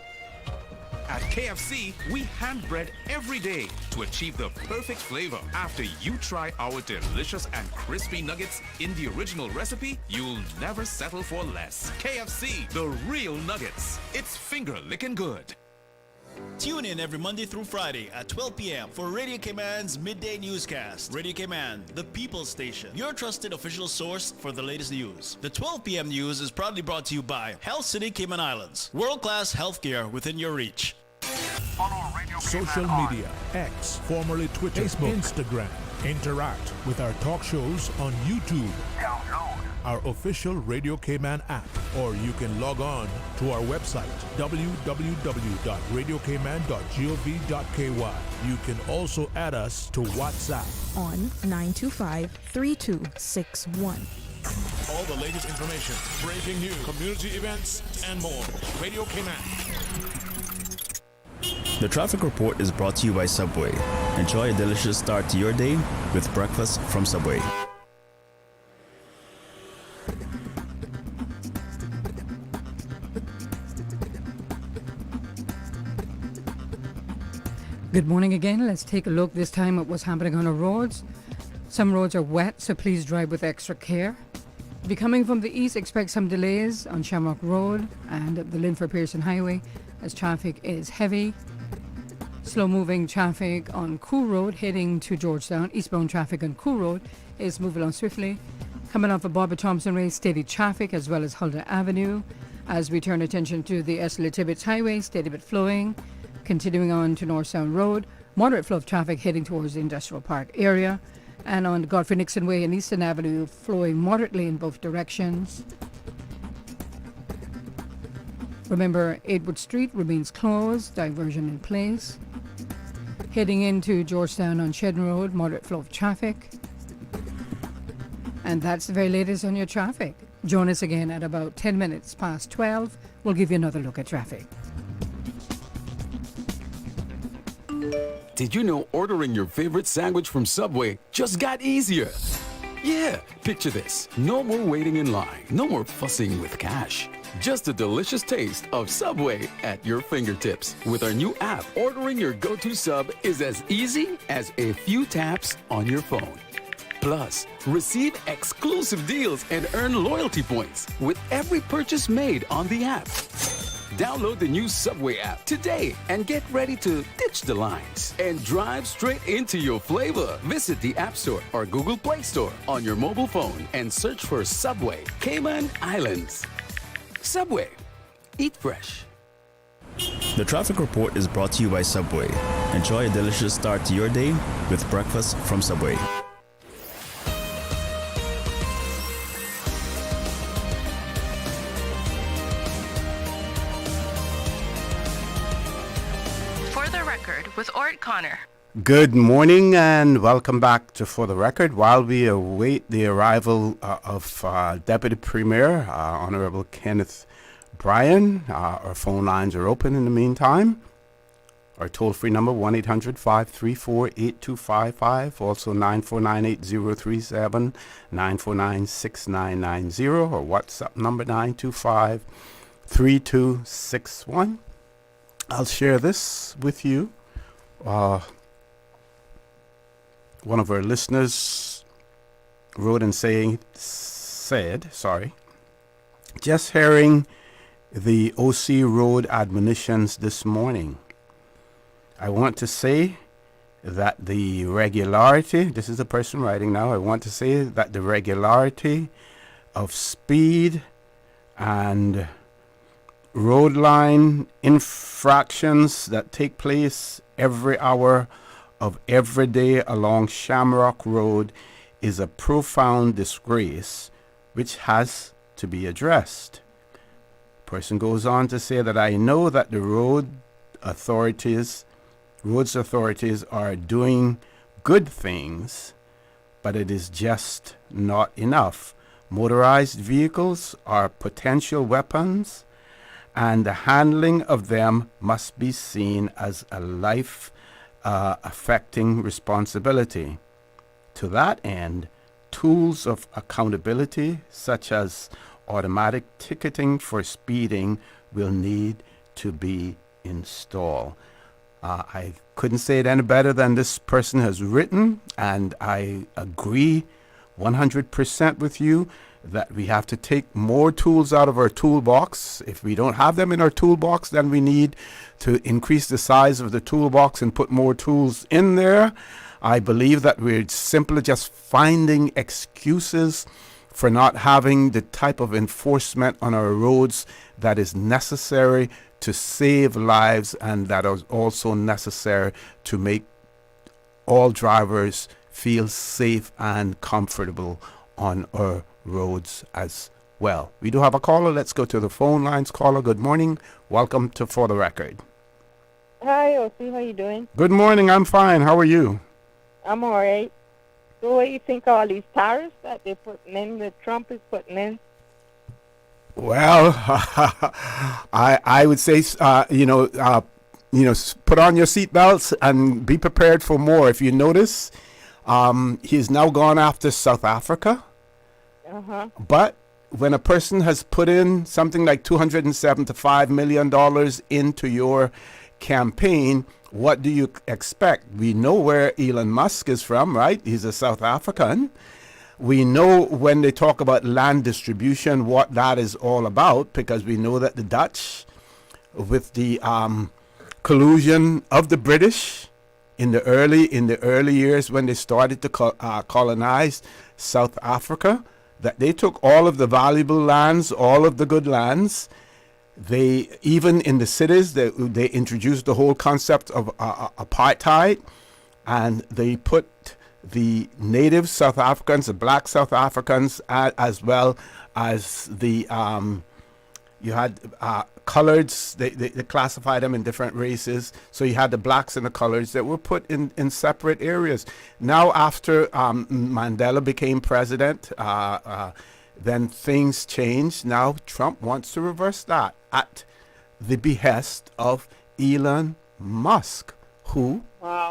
At KFC, we hand-bread every day to achieve the perfect flavor. After you try our delicious and crispy nuggets in the original recipe, you'll never settle for less. KFC, the real nuggets. It's finger-licking good. Tune in every Monday through Friday at 12 p.m. for Radio Cayman's Midday Newscast. Radio Cayman, the People's Station, your trusted official source for the latest news. The 12 p.m. news is proudly brought to you by Health City Cayman Islands. World-class healthcare within your reach. social media, X, formerly Twitter, Facebook, Instagram. Interact with our talk shows on YouTube. Download our official Radio Cayman app, or you can log on to our website, www.radiocayman.gov.ky. You can also add us to WhatsApp on 925-3261. All the latest information, breaking news, community events, and more. Radio Cayman. The traffic report is brought to you by Subway. Enjoy a delicious start to your day with breakfast from Subway. Good morning again. Let's take a look this time at what's happening on our roads. Some roads are wet, so please drive with extra care. If you're coming from the east, expect some delays on Shamrock Road and the Linford Pearson Highway as traffic is heavy. Slow-moving traffic on Cool Road heading to Georgetown. Eastbound traffic on Cool Road is moving on swiftly. Coming off of Bobby Thompson Way, steady traffic as well as Huldah Avenue. As we turn attention to the Esleigh Tibbetts Highway, steady but flowing. Continuing on to North Sound Road, moderate flow of traffic heading towards the Industrial Park area. And on Godfrey Nixon Way and Eastern Avenue, flowing moderately in both directions. Remember, Edward Street remains closed, diversion in place. Heading into Georgetown on Shedden Road, moderate flow of traffic. And that's the very latest on your traffic. Join us again at about 10 minutes past 12. We'll give you another look at traffic. Did you know ordering your favorite sandwich from Subway just got easier? Yeah, picture this. No more waiting in line. No more fussing with cash. Just a delicious taste of Subway at your fingertips. With our new app, ordering your go-to sub is as easy as a few taps on your phone. Plus, receive exclusive deals and earn loyalty points with every purchase made on the app. Download the new Subway app today and get ready to ditch the lines and drive straight into your flavor. Visit the App Store or Google Play Store on your mobile phone and search for Subway Cayman Islands. Subway. Eat fresh. The traffic report is brought to you by Subway. Enjoy a delicious start to your day with breakfast from Subway. With Orrett Connor. Good morning and welcome back to For the Record. While we await the arrival of Deputy Premier, Honorable Kenneth Bryan, our phone lines are open in the meantime. Our toll-free number, 1-800-534-8255, also 949-8037, 949-6990, or WhatsApp number 925-3261. I'll share this with you. One of our listeners wrote and said, just hearing the OC Road admonitions this morning, I want to say that the regularity, this is the person writing now, I want to say that the regularity of speed and road line infractions that take place every hour of every day along Shamrock Road is a profound disgrace which has to be addressed. Person goes on to say that I know that the roads authorities are doing good things, but it is just not enough. Motorized vehicles are potential weapons, and the handling of them must be seen as a life affecting responsibility. To that end, tools of accountability, such as automatic ticketing for speeding, will need to be installed. I couldn't say it any better than this person has written, and I agree 100% with you that we have to take more tools out of our toolbox. If we don't have them in our toolbox, then we need to increase the size of the toolbox and put more tools in there. I believe that we're simply just finding excuses for not having the type of enforcement on our roads that is necessary to save lives, and that is also necessary to make all drivers feel safe and comfortable on our roads as well. We do have a caller. Let's go to the phone lines. Caller, good morning. Welcome to For the Record. Hi, Osi. How you doing? Good morning. I'm fine. How are you? I'm all right. So what do you think of all these tariffs that they're putting in, that Trump is putting in? Well, I would say, put on your seatbelts and be prepared for more. If you notice, he's now gone after South Africa. But when a person has put in something like $275 million into your campaign, what do you expect? We know where Elon Musk is from, right? He's a South African. We know when they talk about land distribution what that is all about, because we know that the Dutch, with the collusion of the British in the early years when they started to colonize South Africa, that they took all of the valuable lands, all of the good lands. They, even in the cities, they introduced the whole concept of apartheid, and they put the native South Africans, the black South Africans, as well as the you had coloreds. They classified them in different races. So you had the blacks and the coloreds that were put in separate areas. Now, after Mandela became president, then things changed. Now Trump wants to reverse that at the behest of Elon Musk, who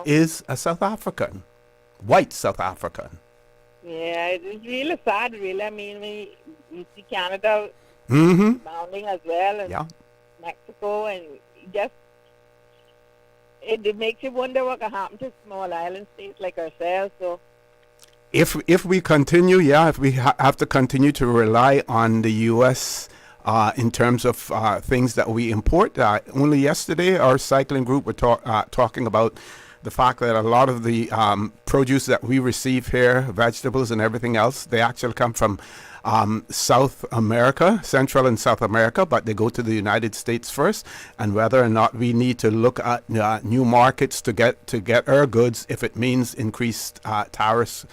is a South African. White South African. Yeah, it's really sad, really. I mean, we see Canada bounding as well, and Mexico, and it makes you wonder what can happen to small island states like ourselves. So, if we continue, if we have to continue to rely on the U.S. In terms of things that we import, only yesterday our cycling group were talking about the fact that a lot of the produce that we receive here, vegetables and everything else, they actually come from South America, Central and South America, but they go to the United States first. And whether or not we need to look at new markets to get our goods, if it means increased tariffs,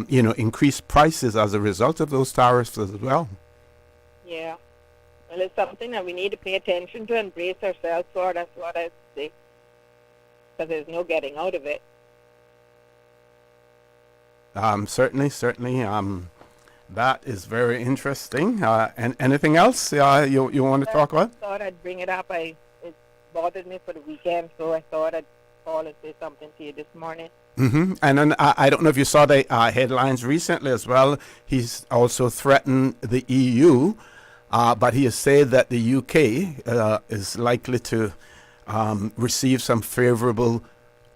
increased prices as a result of those tariffs as well. Yeah, well, it's something that we need to pay attention to and brace ourselves for. That's what I say. Because there's no getting out of it. Certainly. That is very interesting. And anything else you want to talk about? I thought I'd bring it up. It bothered me for the weekend, so I thought I'd call and say something to you this morning. And then I don't know if you saw the headlines recently as well. He's also threatened the EU, but he has said that the UK is likely to receive some favorable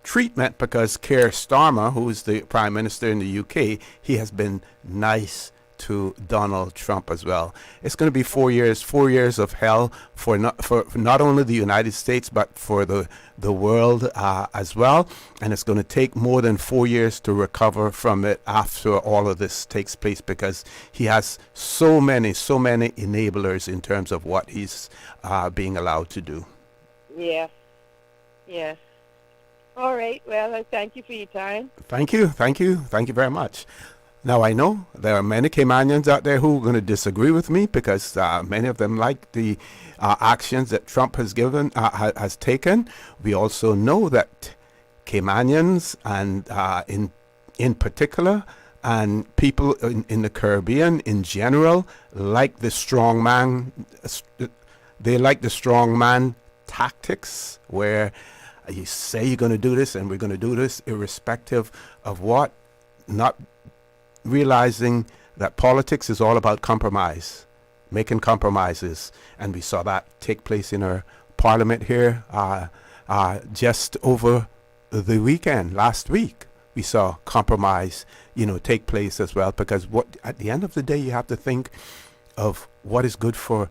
treatment because Keir Starmer, who is the Prime Minister in the UK, he has been nice to Donald Trump as well. It's going to be 4 years of hell for not only the United States but for the world as well. And it's going to take more than 4 years to recover from it after all of this takes place, because he has so many enablers in terms of what he's being allowed to do. Yes. Yes. All right. Well, I thank you for your time. Thank you very much. Now, I know there are many Caymanians out there who are going to disagree with me, because many of them like the actions that Trump has taken. We also know that Caymanians, and in particular, and people in the Caribbean in general, like the strongman. They like the strongman tactics, where you say you're going to do this and we're going to do this irrespective of what, not realizing that politics is all about compromise, making compromises. And we saw that take place in our parliament here just over the weekend. Last week we saw compromise take place as well, because at the end of the day you have to think of what is good for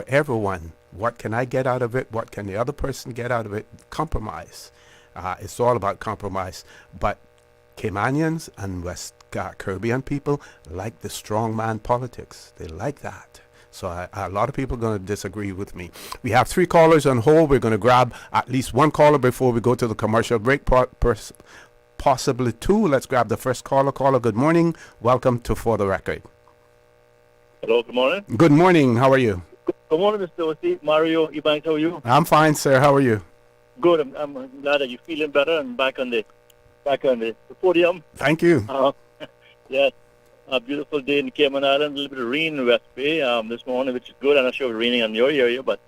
everyone. What can I get out of it? What can the other person get out of it? Compromise. It's all about compromise. But Caymanians and West Caribbean people like the strongman politics. They like that. So a lot of people are going to disagree with me. We have 3 callers on hold. We're going to grab at least 1 caller before we go to the commercial break. Possibly 2. Let's grab the first caller. Caller, good morning. Welcome to For the Record. Hello, good morning. Good morning. How are you? Good morning, Mr. Osi. Mario, Ibanks, how are you? I'm fine, sir. How are you? Good. I'm glad that you're feeling better and back on the podium. Thank you. Yes, a beautiful day in the Cayman Islands. A little bit of rain in West Bay this morning, which is good. I'm not sure if it's raining in your area, but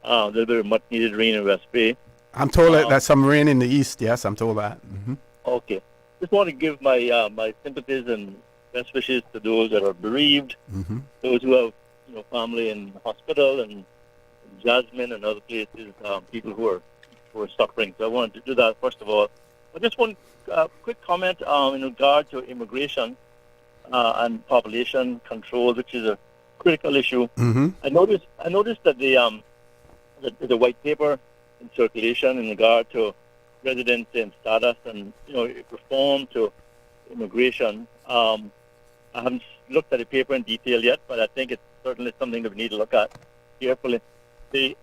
a little bit of much needed rain in West Bay. I'm told that there's some rain in the east. Yes, I'm told that. Mm-hmm. Okay. Just want to give my my sympathies and best wishes to those that are bereaved, those who have family in hospital, and Jasmine and other places, people who are suffering. So I wanted to do that first of all. But just one quick comment in regard to immigration and population control, which is a critical issue. I noticed that the white paper in circulation in regard to residency and status and reform to immigration. I haven't looked at the paper in detail yet, but I think it's certainly something that we need to look at carefully. The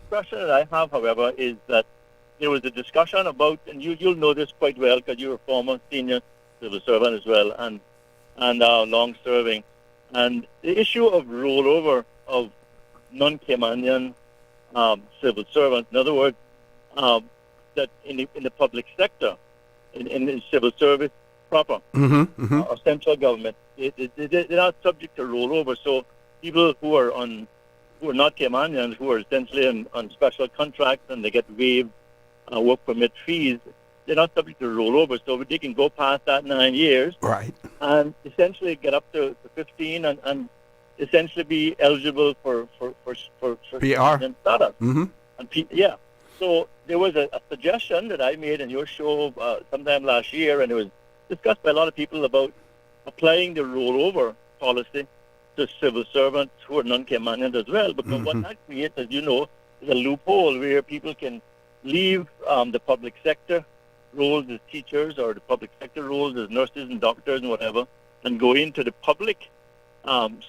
question that I have, however, is that there was a discussion about, and you'll know this quite well because you're a former senior civil servant as well, and long-serving, and the issue of rollover of non-Caymanian civil servants. In other words, that in the public sector, in the civil service proper, or central government, they're not subject to rollover. So people who are not Caymanians, who are essentially on special contracts and they get waived work permit fees, they're not subject to rollover. So they can go past that 9 years, right, and essentially get up to 15 and essentially be eligible for PR status. And so there was a suggestion that I made in your show sometime last year, and it was discussed by a lot of people about applying the rollover policy to civil servants who are non-Caymanians as well, because what that creates, as you know, is a loophole where people can leave the public sector roles as teachers or the public sector roles as nurses and doctors and whatever, and go into the public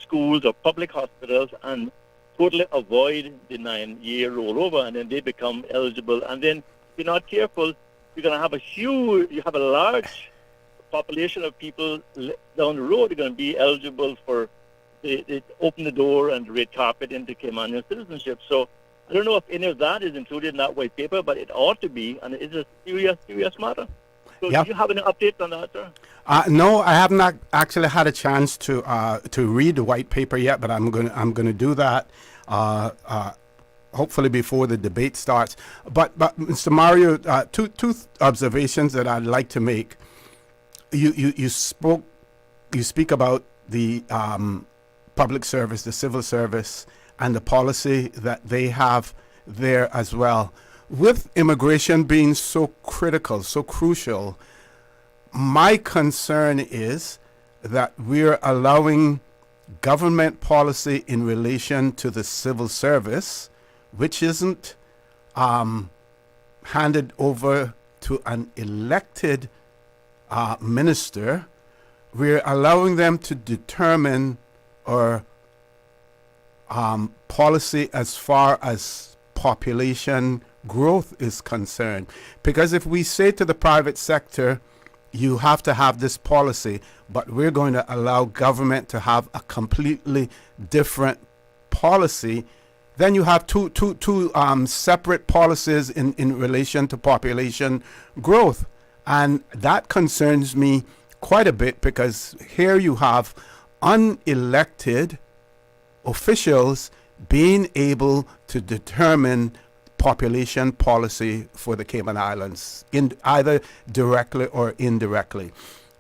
schools or public hospitals and totally avoid the 9-year rollover, and then they become eligible. And then if you're not careful, you're going to have a large population of people down the road are going to be eligible for they open the door and red carpet into Caymanian citizenship. So I don't know if any of that is included in that white paper, but it ought to be, and it's a serious matter. So do you have any updates on that, sir? No, I have not actually had a chance to read the white paper yet, but I'm gonna do that hopefully before the debate starts. But Mr. Mario, two observations that I'd like to make. You speak about the public service, the civil service, and the policy that they have there as well. With immigration being so critical, so crucial, my concern is that we're allowing government policy in relation to the civil service, which isn't handed over to an elected minister. We're allowing them to determine our policy as far as population growth is concerned. Because if we say to the private sector, you have to have this policy, but we're going to allow government to have a completely different policy, then you have two separate policies in relation to population growth. And that concerns me quite a bit, because here you have unelected officials being able to determine population policy for the Cayman Islands, in either directly or indirectly.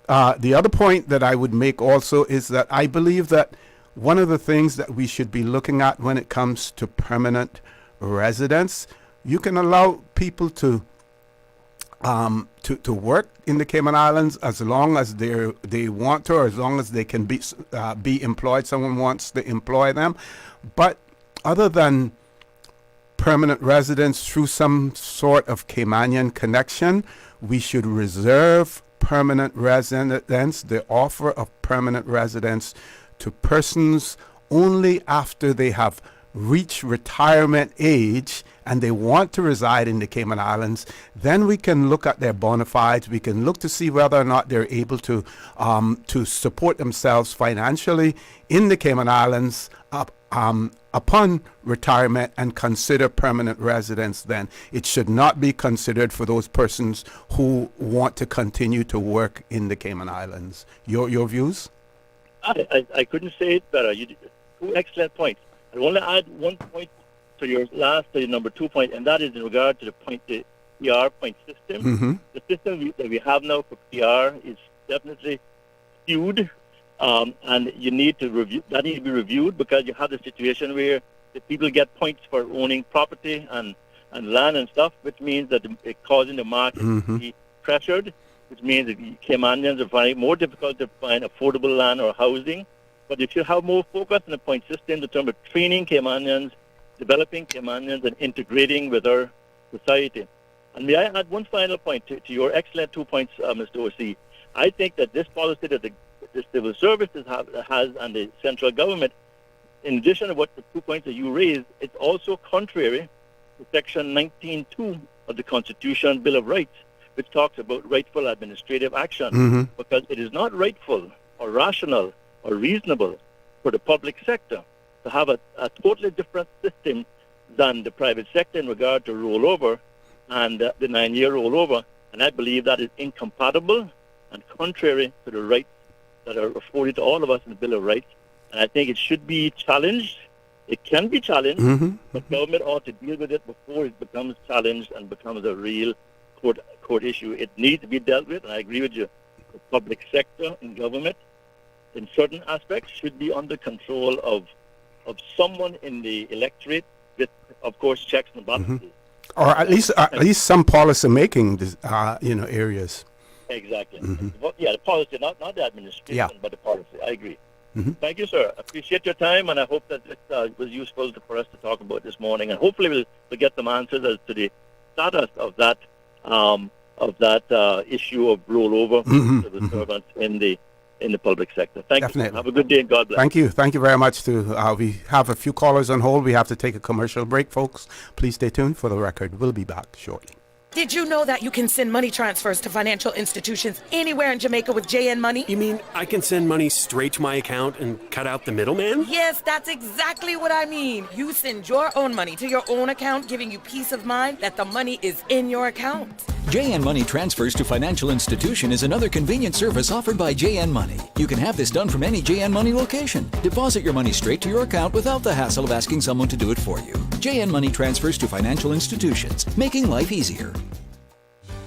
The other point that I would make also is that I believe that one of the things that we should be looking at when it comes to permanent residence, you can allow people to work in the Cayman Islands as long as they want to, or as long as they can be employed. Someone wants to employ them, but other than permanent residence through some sort of Caymanian connection, we should reserve permanent residence, the offer of permanent residence, to persons only after they have reached retirement age and they want to reside in the Cayman Islands. Then we can look at their bona fides. We can look to see whether or not they're able to support themselves financially in the Cayman Islands upon retirement, and consider permanent residence then. It should not be considered for those persons who want to continue to work in the Cayman Islands. Your views? I couldn't say it better. You did two excellent points. I want to add one point to your number 2 point, and that is in regard to the PR point system. Mm-hmm. The system that we have now for PR is definitely skewed. And you need to review that. Needs to be reviewed, because you have the situation where the people get points for owning property and land and stuff, which means that it's causing the market to be pressured, which means that Caymanians are finding it more difficult to find affordable land or housing. But if you have more focus on the point system in terms of training Caymanians, developing Caymanians, and integrating with our society. And may I add one final point to your excellent 2 points, Mr. O.C. I think that this policy that the civil services has and the central government, in addition to what the 2 points that you raised, it's also contrary to Section 19.2 of the Constitution Bill of Rights, which talks about rightful administrative action, because it is not rightful or rational or reasonable for the public sector to have a totally different system than the private sector in regard to rollover and the 9-year rollover. And I believe that is incompatible and contrary to the rights that are afforded to all of us in the Bill of Rights. And I think it should be challenged. It can be challenged, but government ought to deal with it before it becomes challenged and becomes a real court issue. It needs to be dealt with, and I agree with you. The public sector and government, in certain aspects, should be under control of someone in the electorate with, of course, checks and balances. Or at least some policy making, areas. Exactly. Yeah, the policy, not the administration, but the policy. I agree. Thank you, sir. I appreciate your time, and I hope that it was useful for us to talk about this morning. And hopefully we'll get some answers as to the status of that issue of rollover to the servants in the public sector. Thank you. Have a good day, and God bless. Thank you. Thank you very much. We have a few callers on hold. We have to take a commercial break, folks. Please stay tuned for the record. We'll be back shortly. Did you know that you can send money transfers to financial institutions anywhere in Jamaica with JN Money? You mean I can send money straight to my account and cut out the middleman? Yes, that's exactly what I mean. You send your own money to your own account, giving you peace of mind that the money is in your account. JN Money Transfers to Financial Institution is another convenient service offered by JN Money. You can have this done from any JN Money location. Deposit your money straight to your account without the hassle of asking someone to do it for you. JN Money Transfers to Financial Institutions, making life easier.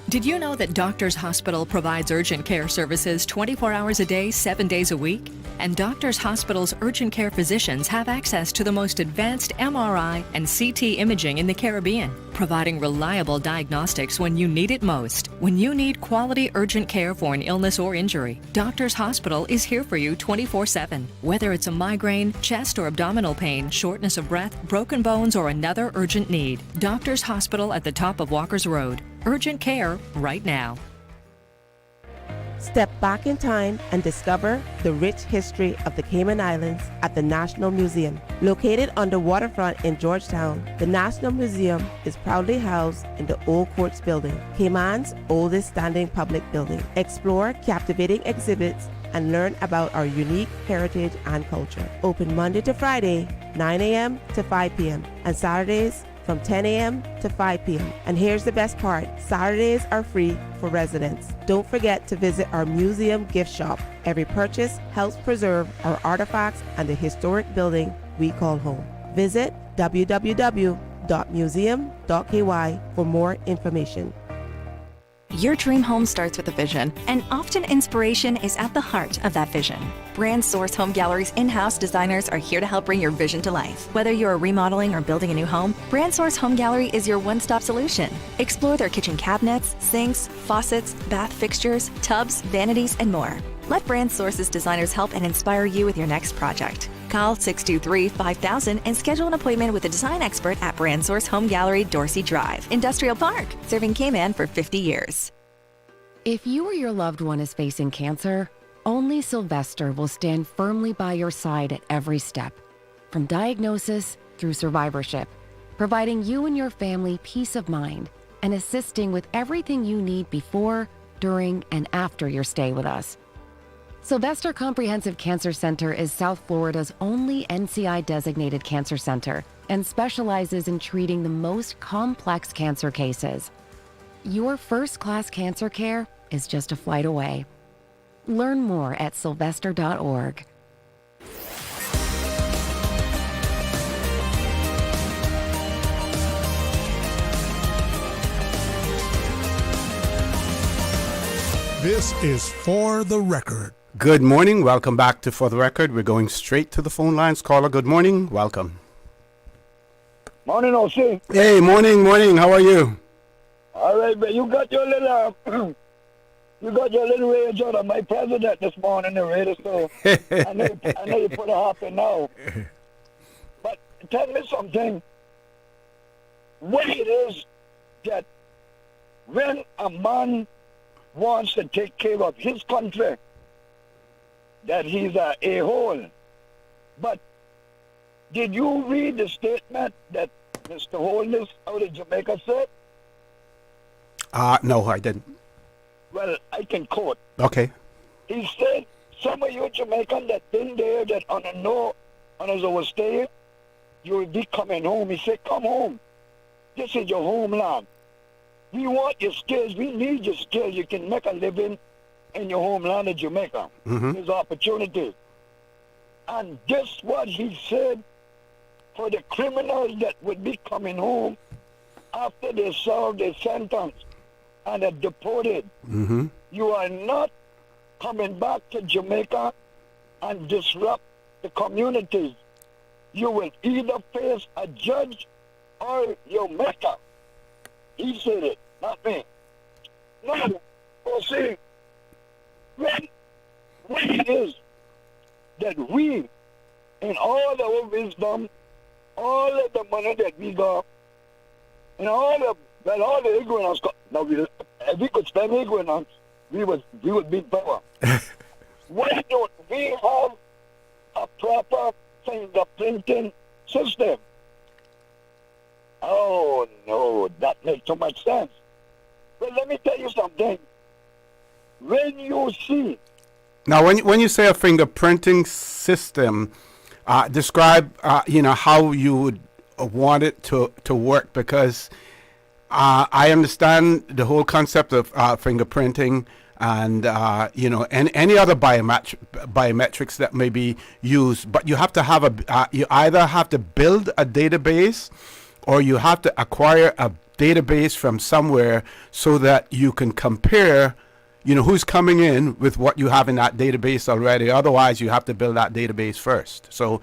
Did you know that Doctors Hospital provides urgent care services 24 hours a day, 7 days a week? And Doctors Hospital's urgent care physicians have access to the most advanced MRI and CT imaging in the Caribbean, providing reliable diagnostics when you need it most. When you need quality urgent care for an illness or injury, Doctors Hospital is here for you 24/7. Whether it's a migraine, chest or abdominal pain, shortness of breath, broken bones, or another urgent need, Doctors Hospital at the top of Walker's Road. Urgent care right now. Step back in time and discover the rich history of the Cayman Islands at the National Museum. Located on the waterfront in Georgetown, the National Museum is proudly housed in the Old Courts Building, Cayman's oldest standing public building. Explore captivating exhibits and learn about our unique heritage and culture. Open Monday to Friday, 9 a.m. to 5 p.m. and Saturdays from 10 a.m. to 5 p.m. And here's the best part, Saturdays are free for residents. Don't forget to visit our museum gift shop. Every purchase helps preserve our artifacts and the historic building we call home. Visit www.museum.ky for more information. Your dream home starts with a vision, and often inspiration is at the heart of that vision. Brand Source Home Gallery's in-house designers are here to help bring your vision to life. Whether you're remodeling or building a new home, Brand Source Home Gallery is your one-stop solution. Explore their kitchen cabinets, sinks, faucets, bath fixtures, tubs, vanities, and more. Let Brand Source's designers help and inspire you with your next project. Call 623-5000 and schedule an appointment with a design expert at Brand Source Home Gallery, Dorsey Drive, Industrial Park, serving Cayman for 50 years. If you or your loved one is facing cancer, only Sylvester will stand firmly by your side at every step, from diagnosis through survivorship, providing you and your family peace of mind and assisting with everything you need before, during, and after your stay with us. Sylvester Comprehensive Cancer Center is South Florida's only NCI-designated cancer center and specializes in treating the most complex cancer cases. Your first-class cancer care is just a flight away. Learn more at sylvester.org. This is For the Record. Good morning. Welcome back to For the Record. We're going straight to the phone lines. Caller, good morning. Welcome. Morning, OC. Hey, morning. How are you? All right, but you got your little rage out of my president this morning, the radio. So I know you put a hop in now. But tell me something. What it is that when a man wants to take care of his country, that he's a a-hole. But did you read the statement that Mr. Holness out of Jamaica said? No, I didn't. Well, I can quote. Okay. He said, some of you Jamaicans that been there, that on as I was staying, you will be coming home. He said, come home. This is your homeland. We want your skills. We need your skills. You can make a living in your homeland of Jamaica. Mm-hmm. There's opportunity. And this what he said for the criminals that would be coming home after they serve their sentence and are deported. Mm-hmm. You are not coming back to Jamaica and disrupt the communities. You will either face a judge or your maker. He said it, not me. No, see, when it is that we, in all our wisdom, all of the money that we got, and all the ignorance, now if we could spend ignorance, we would be power. Why don't we have a proper fingerprinting system? Oh, no, that makes so much sense. But let me tell you something. When you see... Now, when you say a fingerprinting system, describe, how you would want it to work, because I understand the whole concept of fingerprinting and, any other biometrics that may be used, but you have to have you either have to build a database or you have to acquire a database from somewhere so that you can compare who's coming in with what you have in that database already. Otherwise, you have to build that database first. So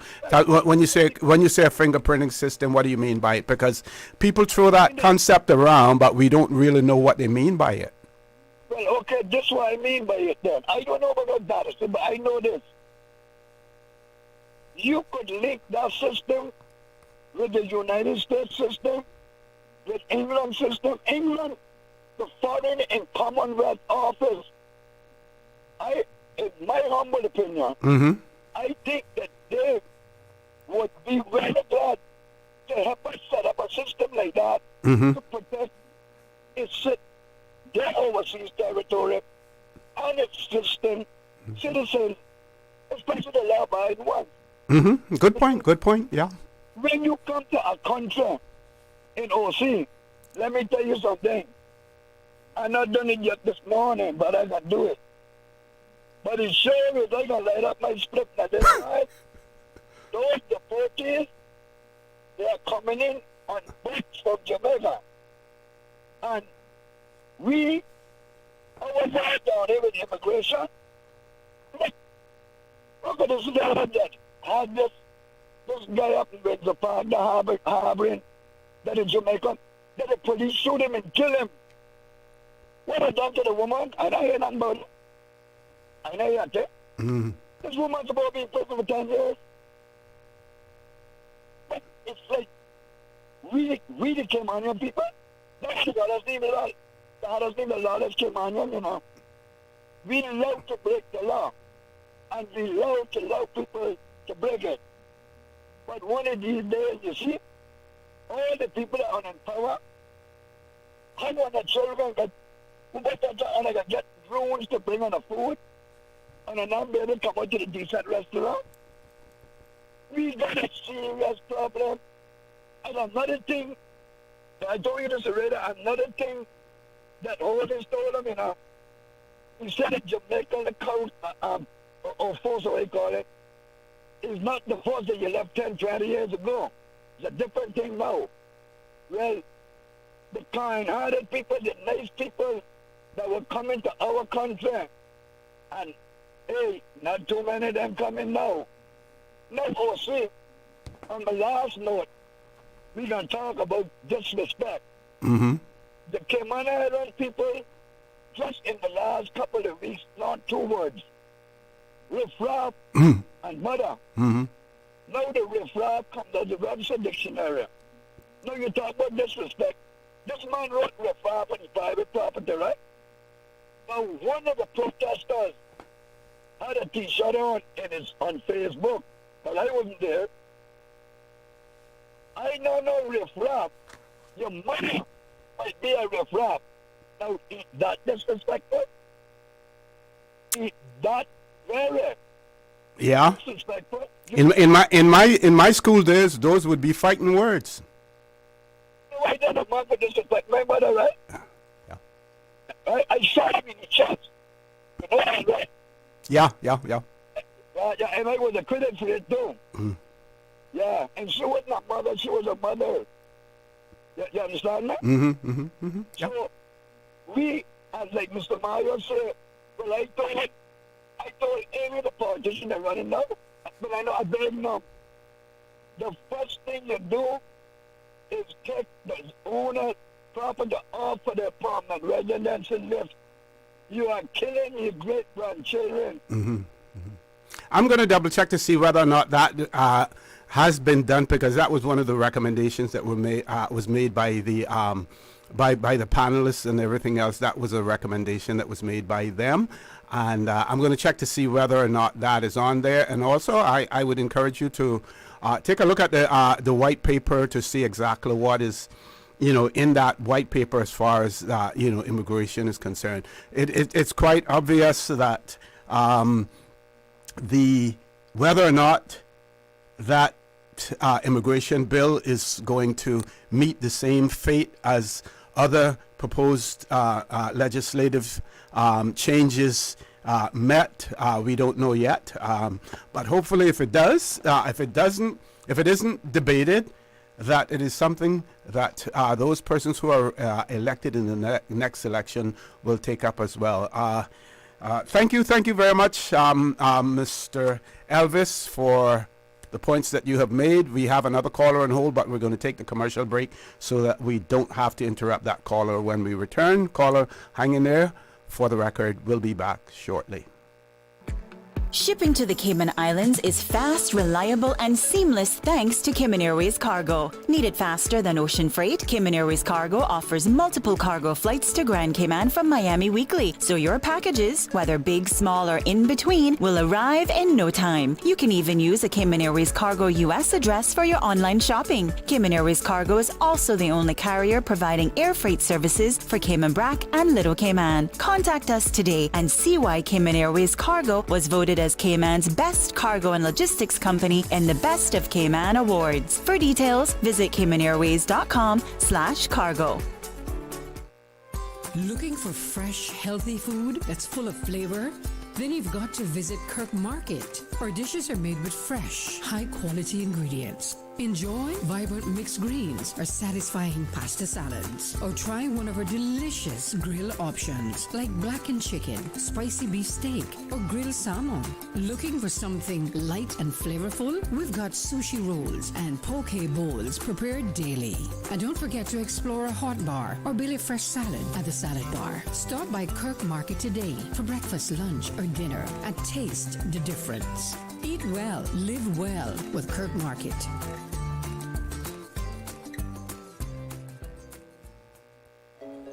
when you say a fingerprinting system, what do you mean by it? Because people throw that concept around, but we don't really know what they mean by it. Well, okay, this is what I mean by it then. I don't know about that, but I know this. You could link that system with the United States system, with England system. England, the Foreign and Commonwealth Office, in my humble opinion, I think that they would be really glad to help us set up a system like that to protect their overseas territory and its citizens, especially the law-abiding ones. Good point, yeah. When you come to a country in OC, let me tell you something. I'm not done it yet this morning, but I can do it. But it sure is I can light up my split at this time. Those deportees, they are coming in on boats from Jamaica. And our guy down here with immigration, look at this guy that had this guy up in Windsor Park, the harboring, that in Jamaica, that the police shoot him and kill him. What I done to the woman? I don't hear nothing about it. I know you hear it. This woman's supposed to be in prison for 10 years. But it's like, we the Caymanian people, that's the God name of the God name of the law that's Caymanian, We love to break the law. And we love to allow people to break it. But one of these days, you see, all the people that are in power, I want the children and I can get drones to bring on the food, and I'm not able to come out to the decent restaurant. We got a serious problem. And another thing, I told you this already, another thing that Holdings told them, he said that Jamaica, the coast, or force, what they call it, is not the force that you left 10, 20 years ago. It's a different thing now. Well, the kind-hearted people, the nice people that were coming to our country, and hey, not too many of them coming now. No, see, on the last note, we gonna talk about disrespect. The Cayman Island people, just in the last couple of weeks, learned 2 words: riff-raff and mother. Now the riff-raff comes out of the Webster Dictionary. Now you talk about disrespect. This man wrote riff-raff on his private property, right? Now one of the protesters had a t-shirt on on Facebook, but I wasn't there. I don't know riff-raff. Your mother might be a riff-raff. Now, is that disrespectful? Is that very Yeah. disrespectful? In my school days, those would be fighting words. I don't know for disrespect my mother, right? Yeah. I shot him in the chest. You know that, right? Yeah. Yeah, and I was a critic for it too. Yeah, and she was not mother, she was a mother. You understand that? So, we, as like Mr. Mario said, well, I told any of the politicians that running now, but I know I beg them, the first thing you do is take the owner property off of their permanent residence and list. You are killing your great-grandchildren. I'm going to double check to see whether or not that has been done, because that was one of the recommendations that were made was made by the by the panelists and everything else. That was a recommendation that was made by them, and I'm going to check to see whether or not that is on there. And also, I would encourage you to take a look at the white paper to see exactly what is, in that white paper as far as immigration is concerned. It's quite obvious that whether or not that immigration bill is going to meet the same fate as other proposed legislative changes met, we don't know yet. But hopefully, if it does, if it isn't debated, that it is something that those persons who are elected in the next election will take up as well. Thank you very much, Mr. Elvis, for the points that you have made. We have another caller on hold, but we're going to take the commercial break so that we don't have to interrupt that caller when we return. Caller, hang in there. For the record, we'll be back shortly. Shipping to the Cayman Islands is fast, reliable, and seamless thanks to Cayman Airways Cargo. Need it faster than ocean freight? Cayman Airways Cargo offers multiple cargo flights to Grand Cayman from Miami weekly, so your packages, whether big, small, or in between, will arrive in no time. You can even use a Cayman Airways Cargo US address for your online shopping. Cayman Airways Cargo is also the only carrier providing air freight services for Cayman Brac and Little Cayman. Contact us today and see why Cayman Airways Cargo was voted as Cayman's best cargo and logistics company in the Best of Cayman Awards. For details, visit caymanairways.com/cargo. Looking for fresh, healthy food that's full of flavor? Then you've got to visit Kirk Market. Our dishes are made with fresh, high-quality ingredients. Enjoy vibrant mixed greens or satisfying pasta salads. Or try one of our delicious grill options like blackened chicken, spicy beef steak, or grilled salmon. Looking for something light and flavorful? We've got sushi rolls and poke bowls prepared daily. And don't forget to explore a hot bar or Billy Fresh salad at the salad bar. Stop by Kirk Market today for breakfast, lunch, or dinner and taste the difference. Eat well, live well with Kirk Market.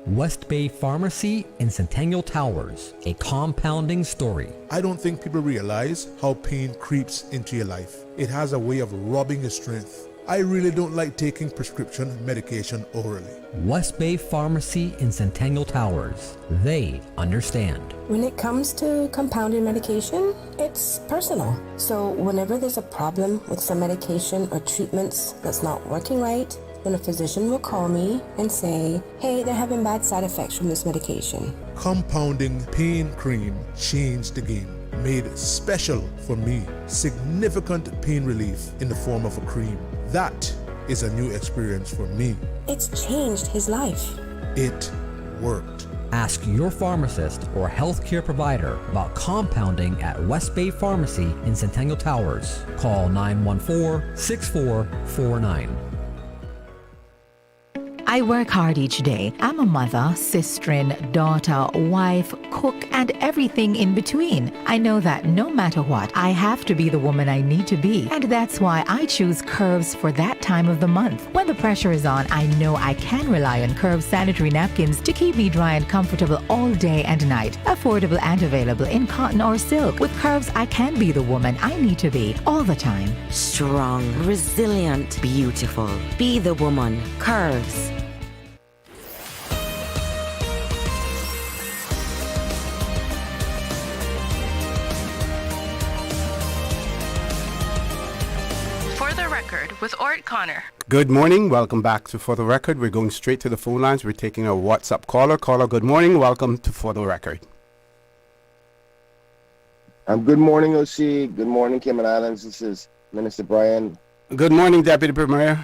West Bay Pharmacy in Centennial Towers, a compounding story. I don't think people realize how pain creeps into your life. It has a way of robbing your strength. I really don't like taking prescription medication orally. West Bay Pharmacy in Centennial Towers. They understand. When it comes to compounded medication, it's personal. So whenever there's a problem with some medication or treatments that's not working right, then a physician will call me and say, hey, they're having bad side effects from this medication. Compounding pain cream changed the game. Made special for me. Significant pain relief in the form of a cream. That is a new experience for me. It's changed his life. It worked. Ask your pharmacist or healthcare provider about compounding at West Bay Pharmacy in Centennial Towers. Call 914-6449. I work hard each day. I'm a mother, sister-in, daughter, wife, cook, and everything in between. I know that no matter what, I have to be the woman I need to be. And that's why I choose Curves for that time of the month. When the pressure is on, I know I can rely on Curves sanitary napkins to keep me dry and comfortable all day and night. Affordable and available in cotton or silk. With Curves, I can be the woman I need to be all the time. Strong, resilient, beautiful. Be the woman. Curves. With Orrett Connor. Good morning. Welcome back to For the Record. We're going straight to the phone lines. We're taking a WhatsApp caller. Caller, good morning. Welcome to For the Record. Good morning, OC. Good morning, Cayman Islands. This is Minister Bryan. Good morning, Deputy Premier.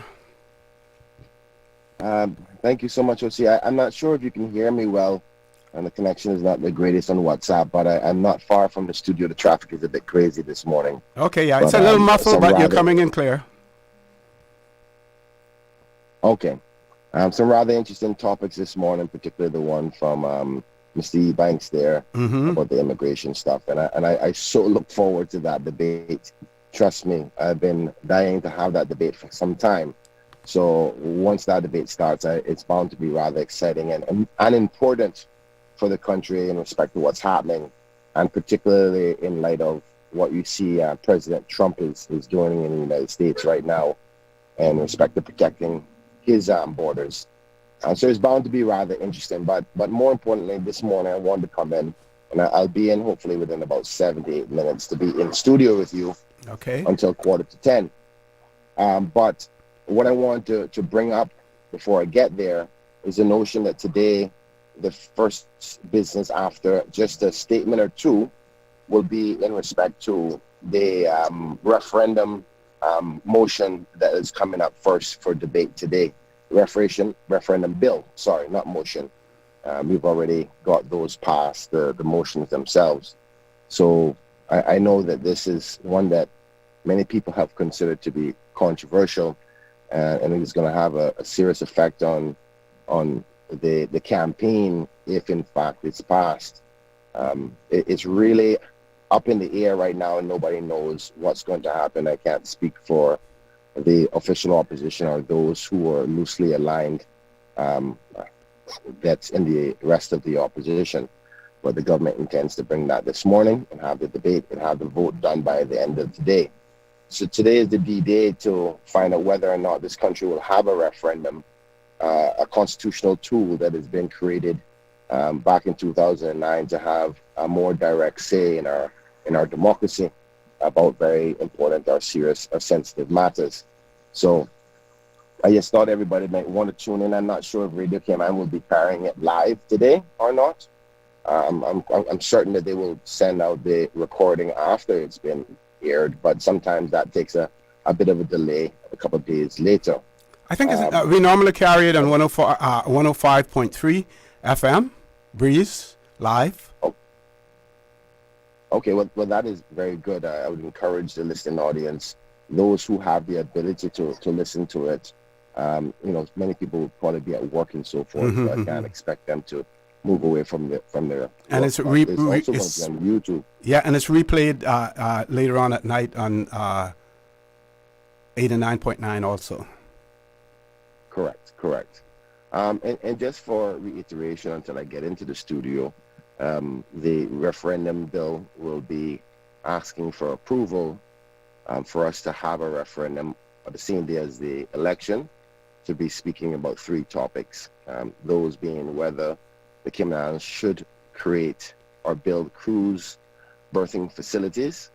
Thank you so much, OC. I'm not sure if you can hear me well, and the connection is not the greatest on WhatsApp, but I'm not far from the studio. The traffic is a bit crazy this morning. Okay, yeah, it's a little muffled, but you're coming in clear. Okay. Some rather interesting topics this morning, particularly the one from Mr. Banks there about the immigration stuff. And I so look forward to that debate. Trust me, I've been dying to have that debate for some time. So once that debate starts, it's bound to be rather exciting and important for the country in respect to what's happening, and particularly in light of what you see President Trump is doing in the United States right now in respect to protecting his borders. So it's bound to be rather interesting. But more importantly, this morning I wanted to come in, and I'll be in hopefully within about 7 to 8 minutes to be in studio with you until 9:45. But what I want to bring up before I get there is the notion that today, the first business after just a statement or two will be in respect to the referendum motion that is coming up first for debate today. Referendum bill, sorry, not motion. We've already got those passed, the motions themselves. So I know that this is one that many people have considered to be controversial, and it's going to have a serious effect on the campaign if in fact it's passed. It's really up in the air right now, and nobody knows what's going to happen. I can't speak for the official opposition or those who are loosely aligned that's in the rest of the opposition. But the government intends to bring that this morning and have the debate and have the vote done by the end of the day. So today is the D-Day to find out whether or not this country will have a referendum, a constitutional tool that has been created back in 2009 to have a more direct say in our democracy about very important or serious or sensitive matters. So I just thought everybody might want to tune in. I'm not sure if Radio Cayman will be carrying it live today or not. I'm certain that they will send out the recording after it's been aired, but sometimes that takes a bit of a delay, a couple of days later. I think we normally carry it on 105.3 FM, Breeze, live. Oh. Okay, well, that is very good. I would encourage the listening audience, those who have the ability to listen to it. Many people will probably be at work and so forth, so I can't expect them to move away from their. And it's also going to be on YouTube. Yeah, and it's replayed later on at night on 89.9 also. Correct. And just for reiteration, until I get into the studio, the referendum bill will be asking for approval for us to have a referendum on the same day as the election, to be speaking about three topics, those being whether the Cayman Islands should create or build cruise berthing facilities.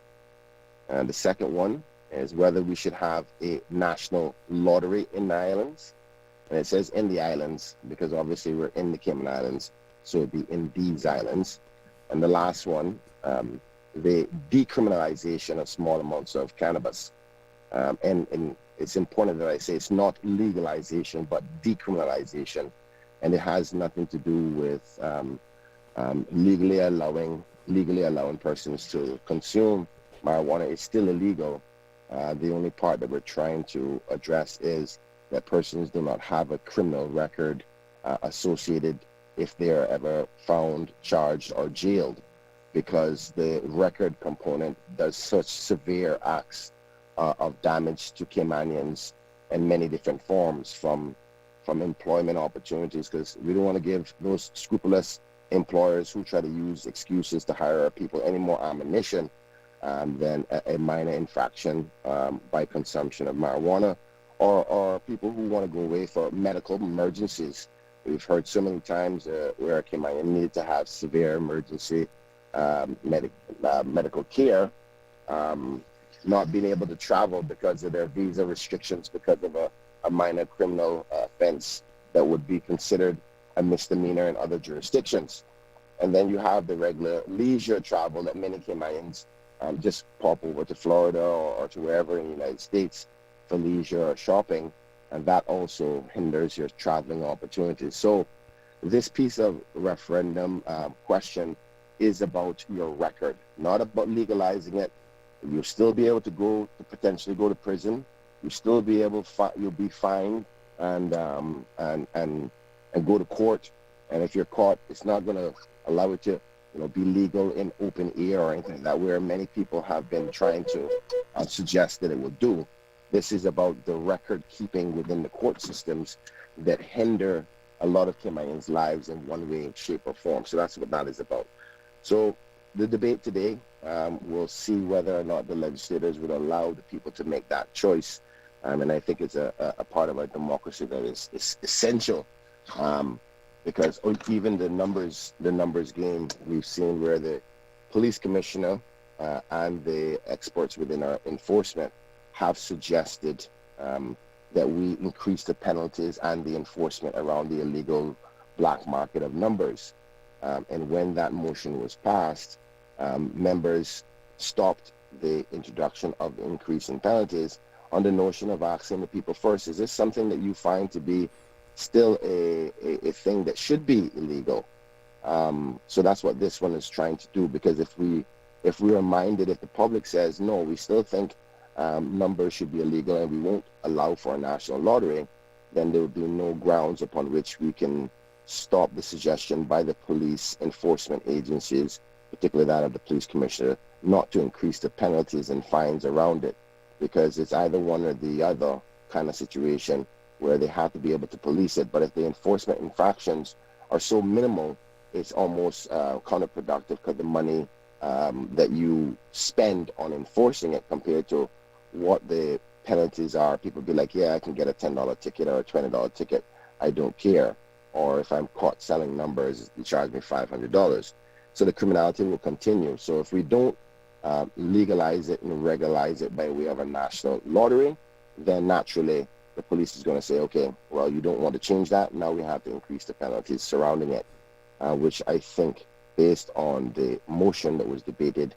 And the second one is whether we should have a national lottery in the islands. And it says in the islands because obviously we're in the Cayman Islands, so it'd be in these islands. And the last one, the decriminalization of small amounts of cannabis. And it's important that I say it's not legalization, but decriminalization. And it has nothing to do with legally allowing persons to consume marijuana. It's still illegal. The only part that we're trying to address is that persons do not have a criminal record associated if they are ever found, charged, or jailed, because the record component does such severe acts of damage to Caymanians in many different forms, from employment opportunities, because we don't want to give those scrupulous employers who try to use excuses to hire people any more ammunition than a minor infraction by consumption of marijuana, or people who want to go away for medical emergencies. We've heard so many times where a Caymanian needed to have severe emergency medical care, not being able to travel because of their visa restrictions, because of a minor criminal offense that would be considered a misdemeanor in other jurisdictions. And then you have the regular leisure travel that many Caymanians just pop over to Florida or to wherever in the United States for leisure or shopping, and that also hinders your traveling opportunities. So this piece of referendum question is about your record, not about legalizing it. You'll still be able to potentially go to prison. You'll still be able you'll be fined and go to court. And if you're caught, it's not going to allow it to be legal in open air or anything like that, where many people have been trying to suggest that it will do. This is about the record keeping within the court systems that hinder a lot of Caymanians' lives in one way, shape, or form. So that's what that is about. So the debate today, we'll see whether or not the legislators would allow the people to make that choice. And I think it's a part of our democracy that is essential, because even the numbers game, we've seen where the police commissioner and the experts within our enforcement have suggested that we increase the penalties and the enforcement around the illegal black market of numbers. And when that motion was passed, members stopped the introduction of the increase in penalties on the notion of asking the people first, is this something that you find to be still a thing that should be illegal? So that's what this one is trying to do, because if we are minded, if the public says, no, we still think numbers should be illegal and we won't allow for a national lottery, then there will be no grounds upon which we can stop the suggestion by the police enforcement agencies, particularly that of the police commissioner, not to increase the penalties and fines around it, because it's either one or the other kind of situation where they have to be able to police it. But if the enforcement infractions are so minimal, it's almost counterproductive, because the money that you spend on enforcing it compared to what the penalties are, people be like, yeah, I can get a $10 ticket or a $20 ticket, I don't care. Or if I'm caught selling numbers, they charge me $500. So the criminality will continue. So if we don't legalize it and regularize it by way of a national lottery, then naturally the police is going to say, okay, well, you don't want to change that, now we have to increase the penalties surrounding it, which I think, based on the motion that was debated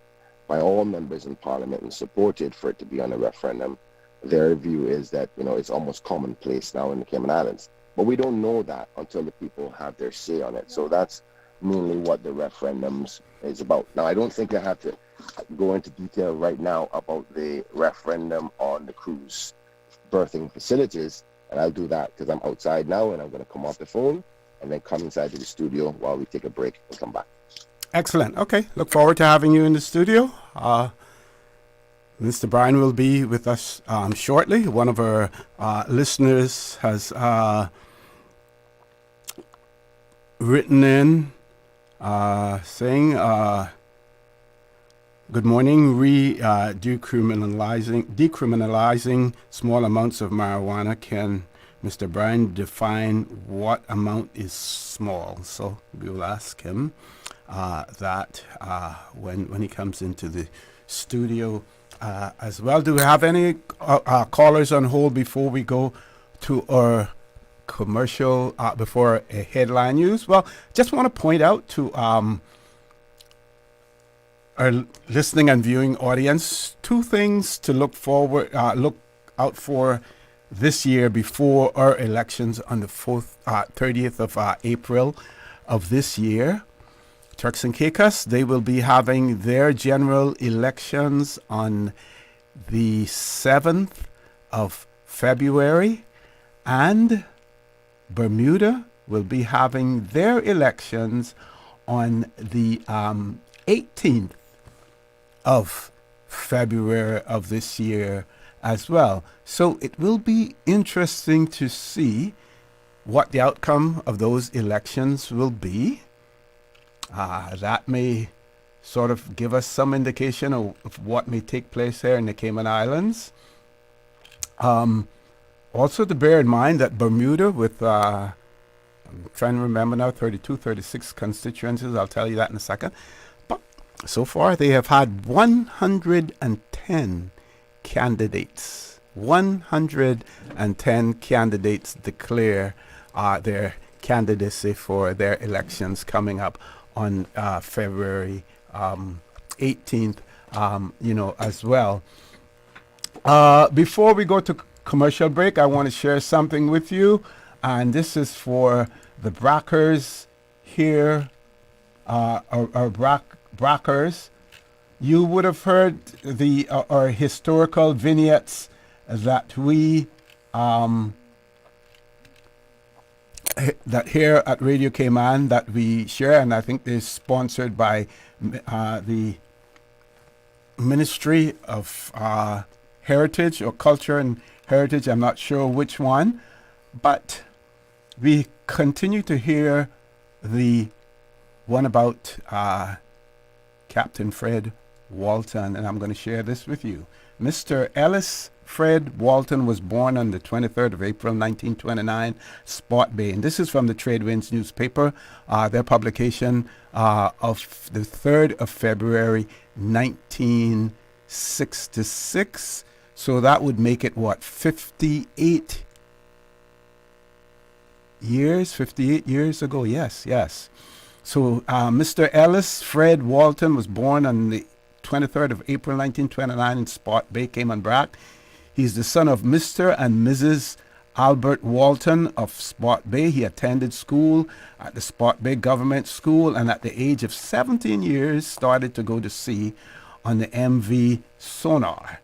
by all members in Parliament and supported for it to be on a referendum, their view is that, it's almost commonplace now in the Cayman Islands. But we don't know that until the people have their say on it. So that's mainly what the referendums is about. Now, I don't think I have to go into detail right now about the referendum on the cruise birthing facilities, and I'll do that because I'm outside now, and I'm going to come off the phone and then come inside to the studio while we take a break and come back. Excellent. Okay. Look forward to having you in the studio. Mr. Bryan will be with us shortly. One of our listeners has written in saying, good morning. Decriminalizing small amounts of marijuana. Can Mr. Bryan define what amount is small? So we will ask him that when he comes into the studio as well. Do we have any callers on hold before we go to our commercial, before a headline news? Well, just want to point out to our listening and viewing audience, two things to look out for this year before our elections on the 30th of April of this year. Turks and Caicos, they will be having their general elections on the 7th of February, and Bermuda will be having their elections on the 18th of February of this year as well. So it will be interesting to see what the outcome of those elections will be. That may sort of give us some indication of what may take place there in the Cayman Islands. Also to bear in mind that Bermuda, with, I'm trying to remember now, 32, 36 constituencies, I'll tell you that in a second. But so far they have had 110 candidates. 110 candidates declare their candidacy for their elections coming up on February 18th, as well. Before we go to commercial break, I want to share something with you, and this is for the Brackers here, our Brackers. You would have heard our historical vignettes that we that here at Radio Cayman that we share, and I think they're sponsored by the Ministry of Heritage or Culture and Heritage. I'm not sure which one, but we continue to hear the one about Captain Fred Walton, and I'm going to share this with you. Mr. Ellis Fred Walton was born on the 23rd of April, 1929, Spot Bay. And this is from the Trade Winds newspaper, their publication of the 3rd of February, 1966. So that would make it, 58 years? 58 years ago, yes. So Mr. Ellis Fred Walton was born on the 23rd of April, 1929 in Spot Bay, Cayman Brac. He's the son of Mr. and Mrs. Albert Walton of Spot Bay. He attended school at the Spot Bay Government School and at the age of 17 years started to go to sea on the MV Sonar.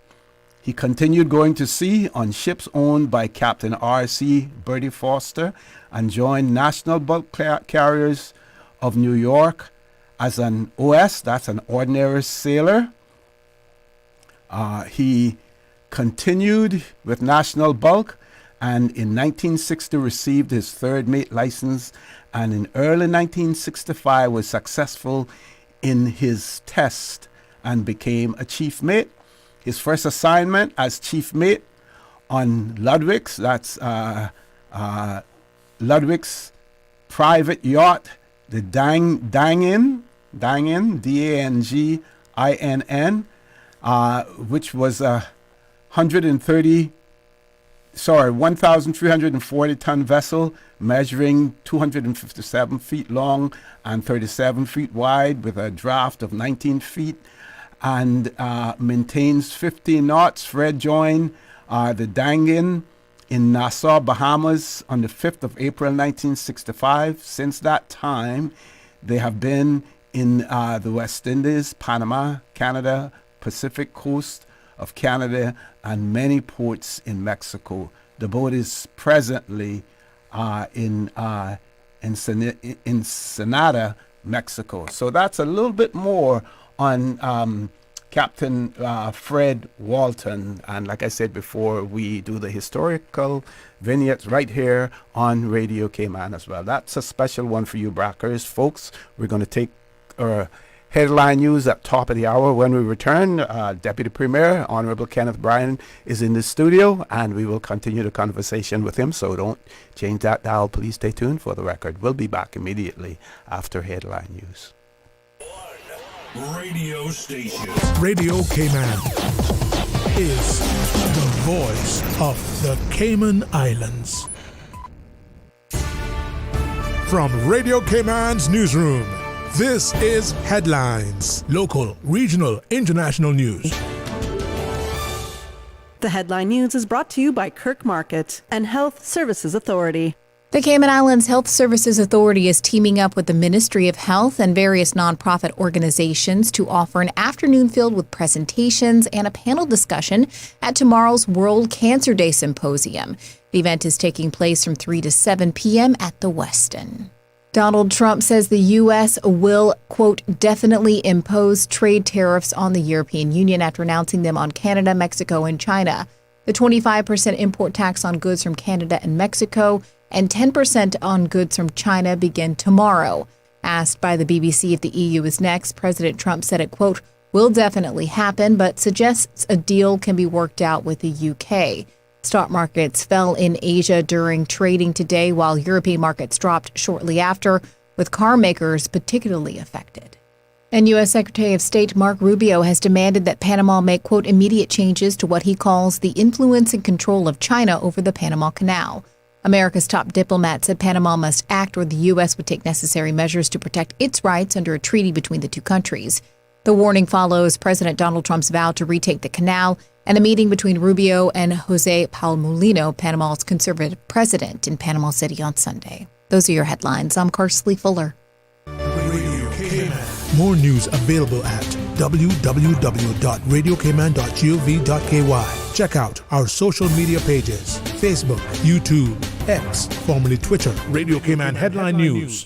He continued going to sea on ships owned by Captain R.C. Bertie Foster and joined National Bulk Carriers of New York as an OS, that's an ordinary sailor. He continued with National Bulk and in 1960 received his third mate license, and in early 1965 was successful in his test and became a chief mate. His first assignment as chief mate on Ludwig's, that's Ludwig's private yacht, the Dangin, D-A-N-G-I-N-N, which was a 1,340 ton vessel measuring 257 feet long and 37 feet wide with a draft of 19 feet and maintains 15 knots. Fred joined the Dangin in Nassau, Bahamas on the 5th of April 1965. Since that time, they have been in the West Indies, Panama, Canada, Pacific coast of Canada, and many ports in Mexico. The boat is presently in Ensenada, Mexico. So that's a little bit more on Captain Fred Walton. And like I said before, we do the historical vignettes right here on Radio Cayman as well. That's a special one for you Brackers, folks. We're going to take our headline news at top of the hour. When we return, Deputy Premier, Honorable Kenneth Bryan, is in the studio, and we will continue the conversation with him, so don't change that dial. Please stay tuned for the record. We'll be back immediately after headline news. Radio station. Radio Cayman is the voice of the Cayman Islands. From Radio Cayman's newsroom, this is Headlines. Local, regional, international news. The Headline News is brought to you by Kirk Market and Health Services Authority. The Cayman Islands Health Services Authority is teaming up with the Ministry of Health and various nonprofit organizations to offer an afternoon filled with presentations and a panel discussion at tomorrow's World Cancer Day Symposium. The event is taking place from 3 to 7 p.m. at the Westin. Donald Trump says the U.S. will, quote, definitely impose trade tariffs on the European Union after announcing them on Canada, Mexico, and China. The 25% import tax on goods from Canada and Mexico and 10% on goods from China begin tomorrow. Asked by the BBC if the EU is next, President Trump said it, quote, will definitely happen, but suggests a deal can be worked out with the UK. Stock markets fell in Asia during trading today, while European markets dropped shortly after, with car makers particularly affected. And U.S. Secretary of State Marco Rubio has demanded that Panama make, quote, immediate changes to what he calls the influence and control of China over the Panama Canal. America's top diplomat said Panama must act or the U.S. would take necessary measures to protect its rights under a treaty between the two countries. The warning follows President Donald Trump's vow to retake the canal and a meeting between Rubio and Jose Paul Mulino, Panama's conservative president, in Panama City on Sunday. Those are your headlines. I'm Karsley Fuller. Radio Cayman. More news available at www.radiocayman.gov.ky. Check out our social media pages: Facebook, YouTube, X, formerly Twitter. Radio Cayman Headline News.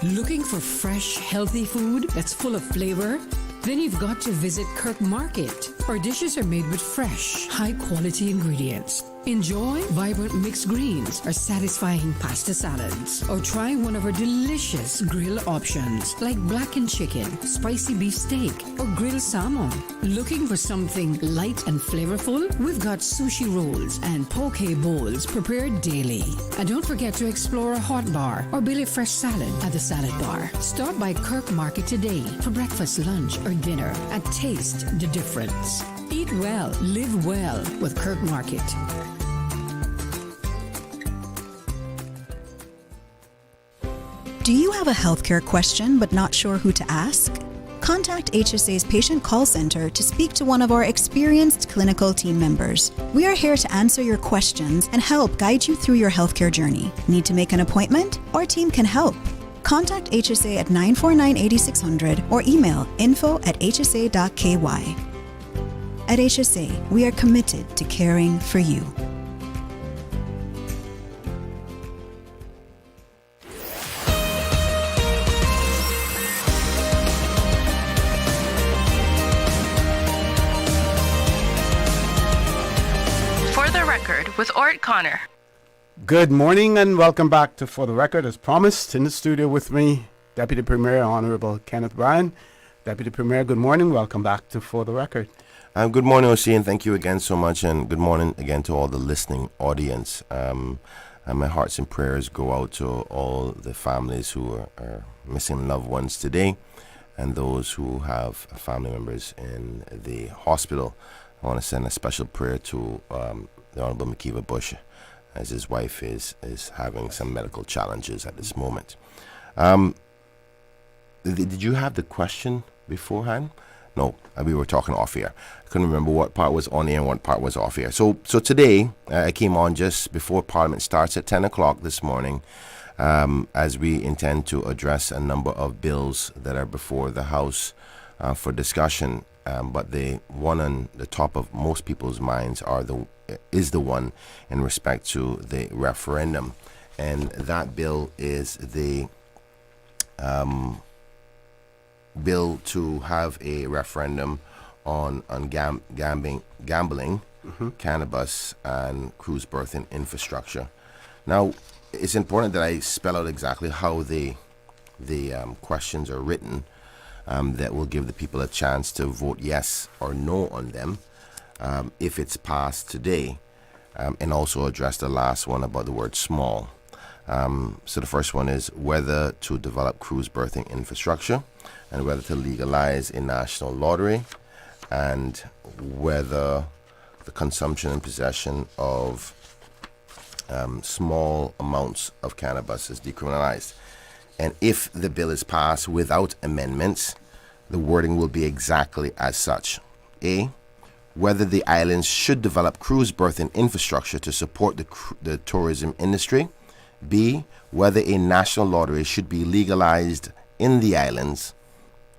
Looking for fresh, healthy food that's full of flavor? Then you've got to visit Kirk Market. Our dishes are made with fresh, high-quality ingredients. Enjoy vibrant mixed greens or satisfying pasta salads. Or try one of our delicious grill options like blackened chicken, spicy beef steak, or grilled salmon. Looking for something light and flavorful? We've got sushi rolls and poke bowls prepared daily. And don't forget to explore a hot bar or Billy Fresh salad at the salad bar. Stop by Kirk Market today for breakfast, lunch, or dinner and taste the difference. Eat well, live well with Kirk Market. Do you have a healthcare question but not sure who to ask? Contact HSA's Patient Call Center to speak to one of our experienced clinical team members. We are here to answer your questions and help guide you through your healthcare journey. Need to make an appointment? Our team can help. Contact HSA at 949-8600 or email info@hsa.ky. At HSA, we are committed to caring for you. For the Record with Orrett Connor. Good morning and welcome back to For the Record. As promised, in the studio with me, Deputy Premier Honorable Kenneth Bryan. Deputy Premier, good morning. Welcome back to For the Record. Good morning, OC, and thank you again so much, and good morning again to all the listening audience. And my hearts and prayers go out to all the families who are missing loved ones today, and those who have family members in the hospital. I want to send a special prayer to the Honorable McKeeva Bush, as his wife is having some medical challenges at this moment. Did you have the question beforehand? No, we were talking off air. I couldn't remember what part was on air and what part was off air. So today, I came on just before Parliament starts at 10 o'clock this morning, as we intend to address a number of bills that are before the House for discussion. But the one on the top of most people's minds is the one in respect to the referendum. And that bill is the bill to have a referendum on gambling, cannabis, and cruise berthing infrastructure. Now, it's important that I spell out exactly how the questions are written, that will give the people a chance to vote yes or no on them if it's passed today, and also address the last one about the word small. So the first one is whether to develop cruise berthing infrastructure, and whether to legalize a national lottery, and whether the consumption and possession of small amounts of cannabis is decriminalized. And if the bill is passed without amendments, the wording will be exactly as such. A, whether the islands should develop cruise berthing infrastructure to support the tourism industry. B, whether a national lottery should be legalized in the islands.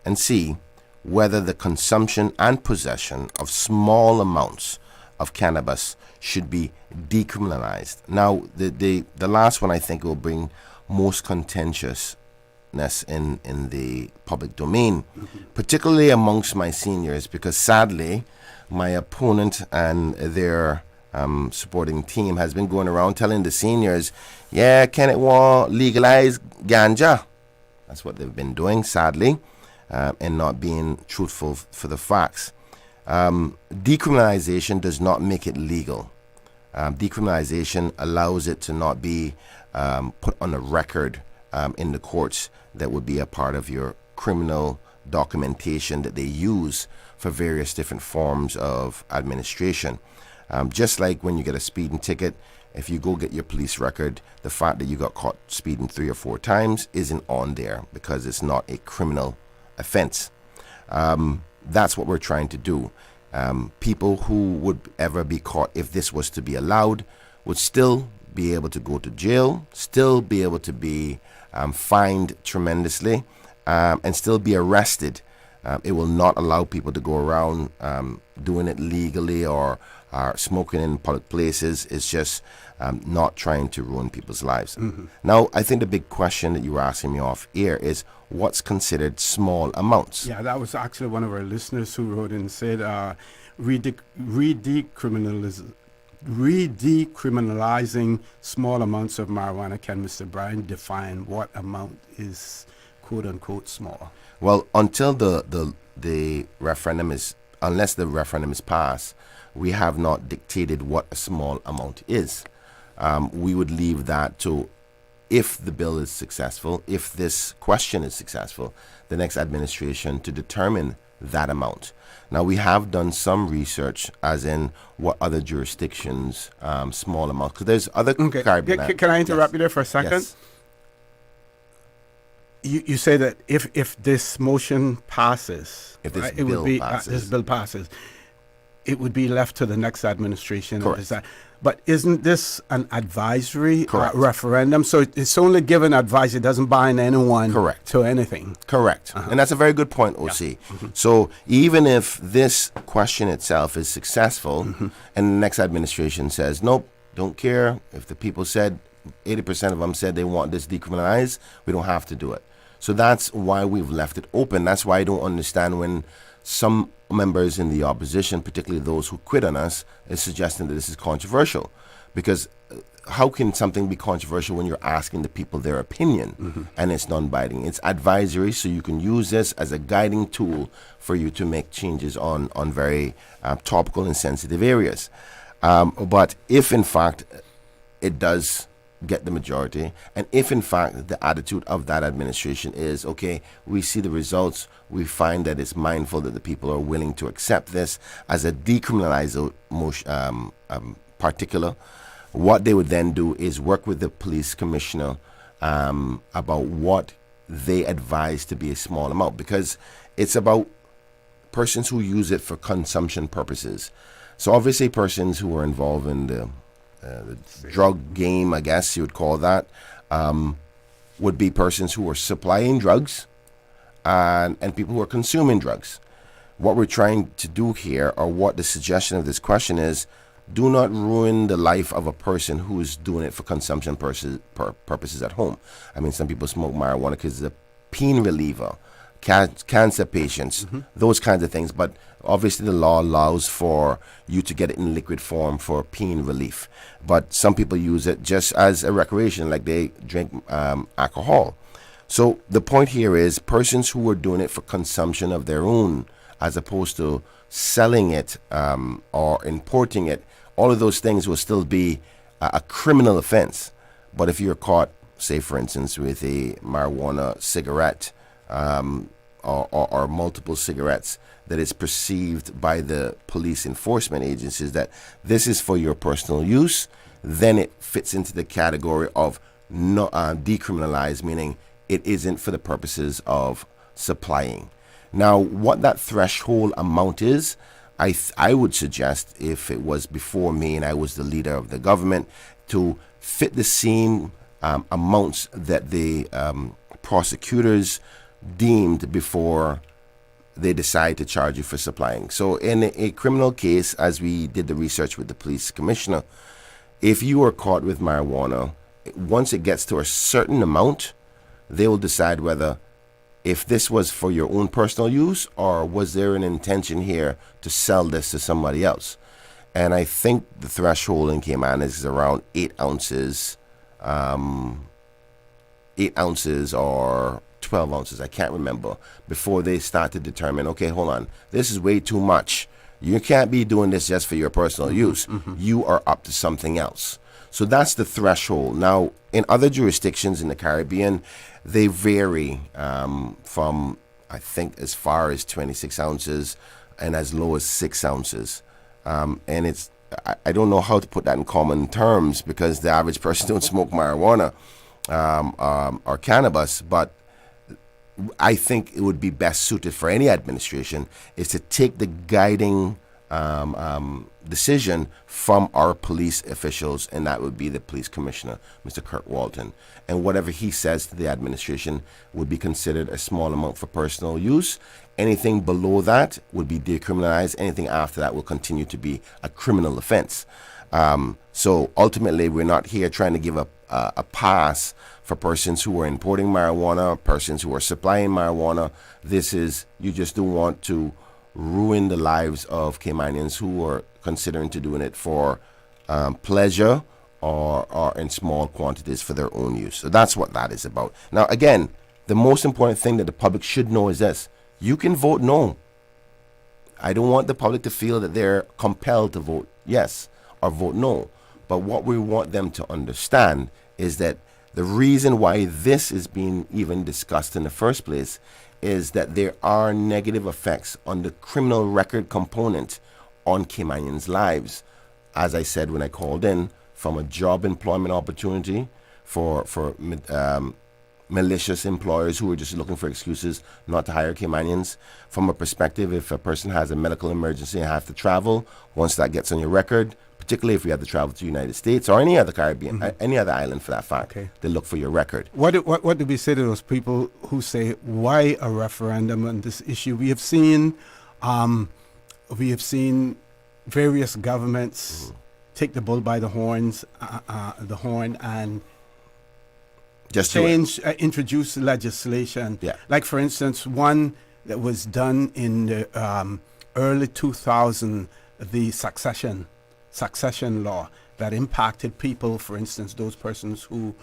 And C, whether the consumption and possession of small amounts of cannabis should be decriminalized. Now, the last one I think will bring most contentiousness in the public domain, particularly amongst my seniors, because sadly, my opponent and their supporting team has been going around telling the seniors, yeah, Kenneth want legalize ganja. That's what they've been doing, sadly, and not being truthful for the facts. Decriminalization does not make it legal. Decriminalization allows it to not be put on a record in the courts that would be a part of your criminal documentation that they use for various different forms of administration. Just like when you get a speeding ticket, if you go get your police record, the fact that you got caught speeding 3 or 4 times isn't on there because it's not a criminal offense. That's what we're trying to do. People who would ever be caught, if this was to be allowed, would still be able to go to jail, still be able to be fined tremendously, and still be arrested. It will not allow people to go around doing it legally or smoking in public places. It's just not trying to ruin people's lives. Now, I think the big question that you were asking me off air is what's considered small amounts? Yeah, that was actually one of our listeners who wrote in and said re-decriminalizing small amounts of marijuana. Can Mr. Bryan define what amount is quote-unquote small? Well, until the referendum is, unless the referendum is passed, we have not dictated what a small amount is. We would leave that to, if the bill is successful, if this question is successful, the next administration to determine that amount. Now, we have done some research, as in what other jurisdictions, small amounts, because there's other Caribbean. Can I interrupt you there for a second? Yes. You say that if this motion passes, if this right, bill passes, this bill passes, it would be left to the next administration. Correct. But isn't this an advisory referendum? So it's only given advice. It doesn't bind anyone to anything. Correct. And that's a very good point, OC. Yeah. So even if this question itself is successful and the next administration says, nope, don't care. If the people said, 80% of them said they want this decriminalized, we don't have to do it. So that's why we've left it open. That's why I don't understand when some members in the opposition, particularly those who quit on us, is suggesting that this is controversial. Because how can something be controversial when you're asking the people their opinion and it's non-binding? It's advisory, so you can use this as a guiding tool for you to make changes on very topical and sensitive areas. But if in fact it does get the majority, and if in fact the attitude of that administration is, okay, we see the results, we find that it's mindful that the people are willing to accept this as a decriminalized particular, what they would then do is work with the police commissioner about what they advise to be a small amount, because it's about persons who use it for consumption purposes. So obviously persons who are involved in the drug game, I guess you would call that, would be persons who are supplying drugs and people who are consuming drugs. What we're trying to do here, or what the suggestion of this question is, do not ruin the life of a person who is doing it for consumption purposes at home. I mean, some people smoke marijuana because it's a pain reliever, cancer patients, those kinds of things. But obviously the law allows for you to get it in liquid form for pain relief. But some people use it just as a recreation, like they drink alcohol. So the point here is persons who are doing it for consumption of their own, as opposed to selling it or importing it, all of those things will still be a criminal offense. But if you're caught, say for instance, with a marijuana cigarette or multiple cigarettes, that is perceived by the police enforcement agencies that this is for your personal use, then it fits into the category of decriminalized, meaning it isn't for the purposes of supplying. Now, what that threshold amount is, I would suggest, if it was before me and I was the leader of the government, to fit the same amounts that the prosecutors deemed before they decide to charge you for supplying. So in a criminal case, as we did the research with the police commissioner, if you are caught with marijuana, once it gets to a certain amount, they will decide whether if this was for your own personal use or was there an intention here to sell this to somebody else. And I think the threshold in Cayman is around 8 ounces, 8 ounces or 12 ounces, I can't remember, before they start to determine, okay, hold on, this is way too much. You can't be doing this just for your personal use. You are up to something else. So that's the threshold. Now, in other jurisdictions in the Caribbean, they vary from, I think, as far as 26 ounces and as low as 6 ounces. And it's, I don't know how to put that in common terms, because the average person don't smoke marijuana or cannabis, but I think it would be best suited for any administration is to take the guiding decision from our police officials, and that would be the police commissioner, Mr. Kirk Walton. And whatever he says to the administration would be considered a small amount for personal use. Anything below that would be decriminalized. Anything after that will continue to be a criminal offense. So ultimately, we're not here trying to give a pass for persons who are importing marijuana, persons who are supplying marijuana. This is, you just don't want to ruin the lives of Caymanians who are considering to doing it for pleasure or in small quantities for their own use. So that's what that is about. Now, again, the most important thing that the public should know is this. You can vote no. I don't want the public to feel that they're compelled to vote yes or vote no. But what we want them to understand is that the reason why this is being even discussed in the first place is that there are negative effects on the criminal record component on Caymanians' lives. As I said when I called in, from a job employment opportunity for malicious employers who are just looking for excuses not to hire Caymanians. From a perspective, if a person has a medical emergency and have to travel, once that gets on your record, particularly if you have to travel to the United States or any other Caribbean, any other island for that fact, they look for your record. What do we say to those people who say, why a referendum on this issue? We have seen various governments take the bull by the horn and just introduce legislation. Yeah. Like, for instance, one that was done in the early 2000s, the succession law that impacted people, for instance, those persons who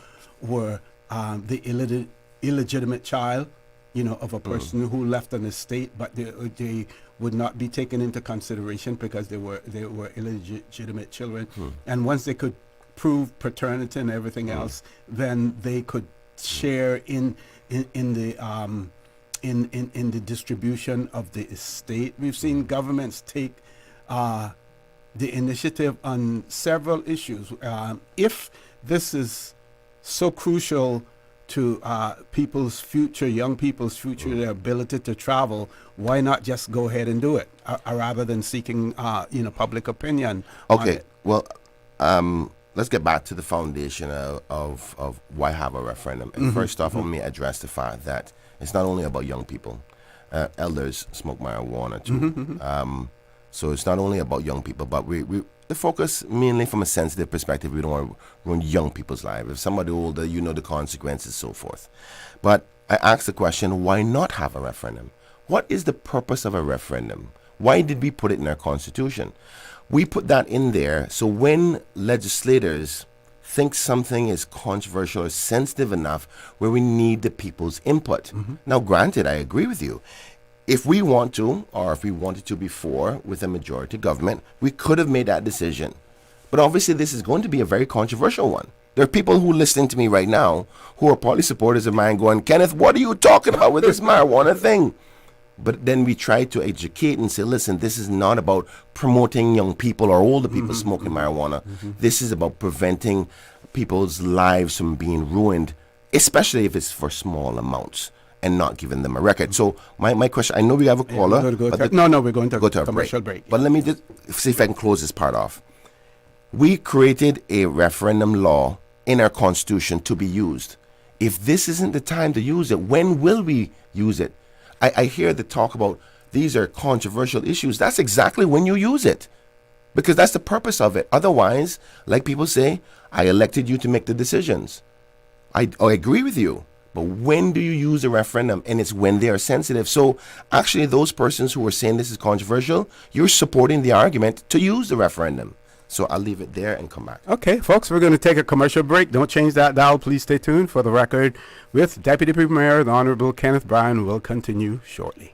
were the illegitimate child, of a person who left an estate, but they would not be taken into consideration because they were illegitimate children. And once they could prove paternity and everything else, then they could share in the distribution of the estate. We've seen governments take the initiative on several issues. If this is so crucial to people's future, young people's future, their ability to travel, why not just go ahead and do it rather than seeking public opinion on it? Well, let's get back to the foundation of why have a referendum. And first off, let me address the fact that it's not only about young people. Elders smoke marijuana too. So it's not only about young people, but the focus mainly from a sensitive perspective. We don't want to ruin young people's lives. If somebody older, the consequences, so forth. But I asked the question, why not have a referendum? What is the purpose of a referendum? Why did we put it in our Constitution? We put that in there so when legislators think something is controversial or sensitive enough where we need the people's input. Now, granted, I agree with you. If we want to, or if we wanted to before with a majority government, we could have made that decision. But obviously, this is going to be a very controversial one. There are people who are listening to me right now who are probably supporters of mine going, Kenneth, what are you talking about with this marijuana thing? But then we try to educate and say, listen, this is not about promoting young people or older people smoking marijuana. This is about preventing people's lives from being ruined, especially if it's for small amounts and not giving them a record. So my question, I know we have a caller. We're going to go to a commercial break. But let me just see if I can close this part off. We created a referendum law in our Constitution to be used. If this isn't the time to use it, when will we use it? I hear the talk about these are controversial issues. That's exactly when you use it, because that's the purpose of it. Otherwise, like people say, I elected you to make the decisions. I agree with you, but when do you use a referendum? And it's when they are sensitive. So actually, those persons who are saying this is controversial, you're supporting the argument to use the referendum. So I'll leave it there and come back. Okay, folks, we're going to take a commercial break. Don't change that dial. Please stay tuned. For the record, with Deputy Premier, the Honorable Kenneth Bryan, will continue shortly.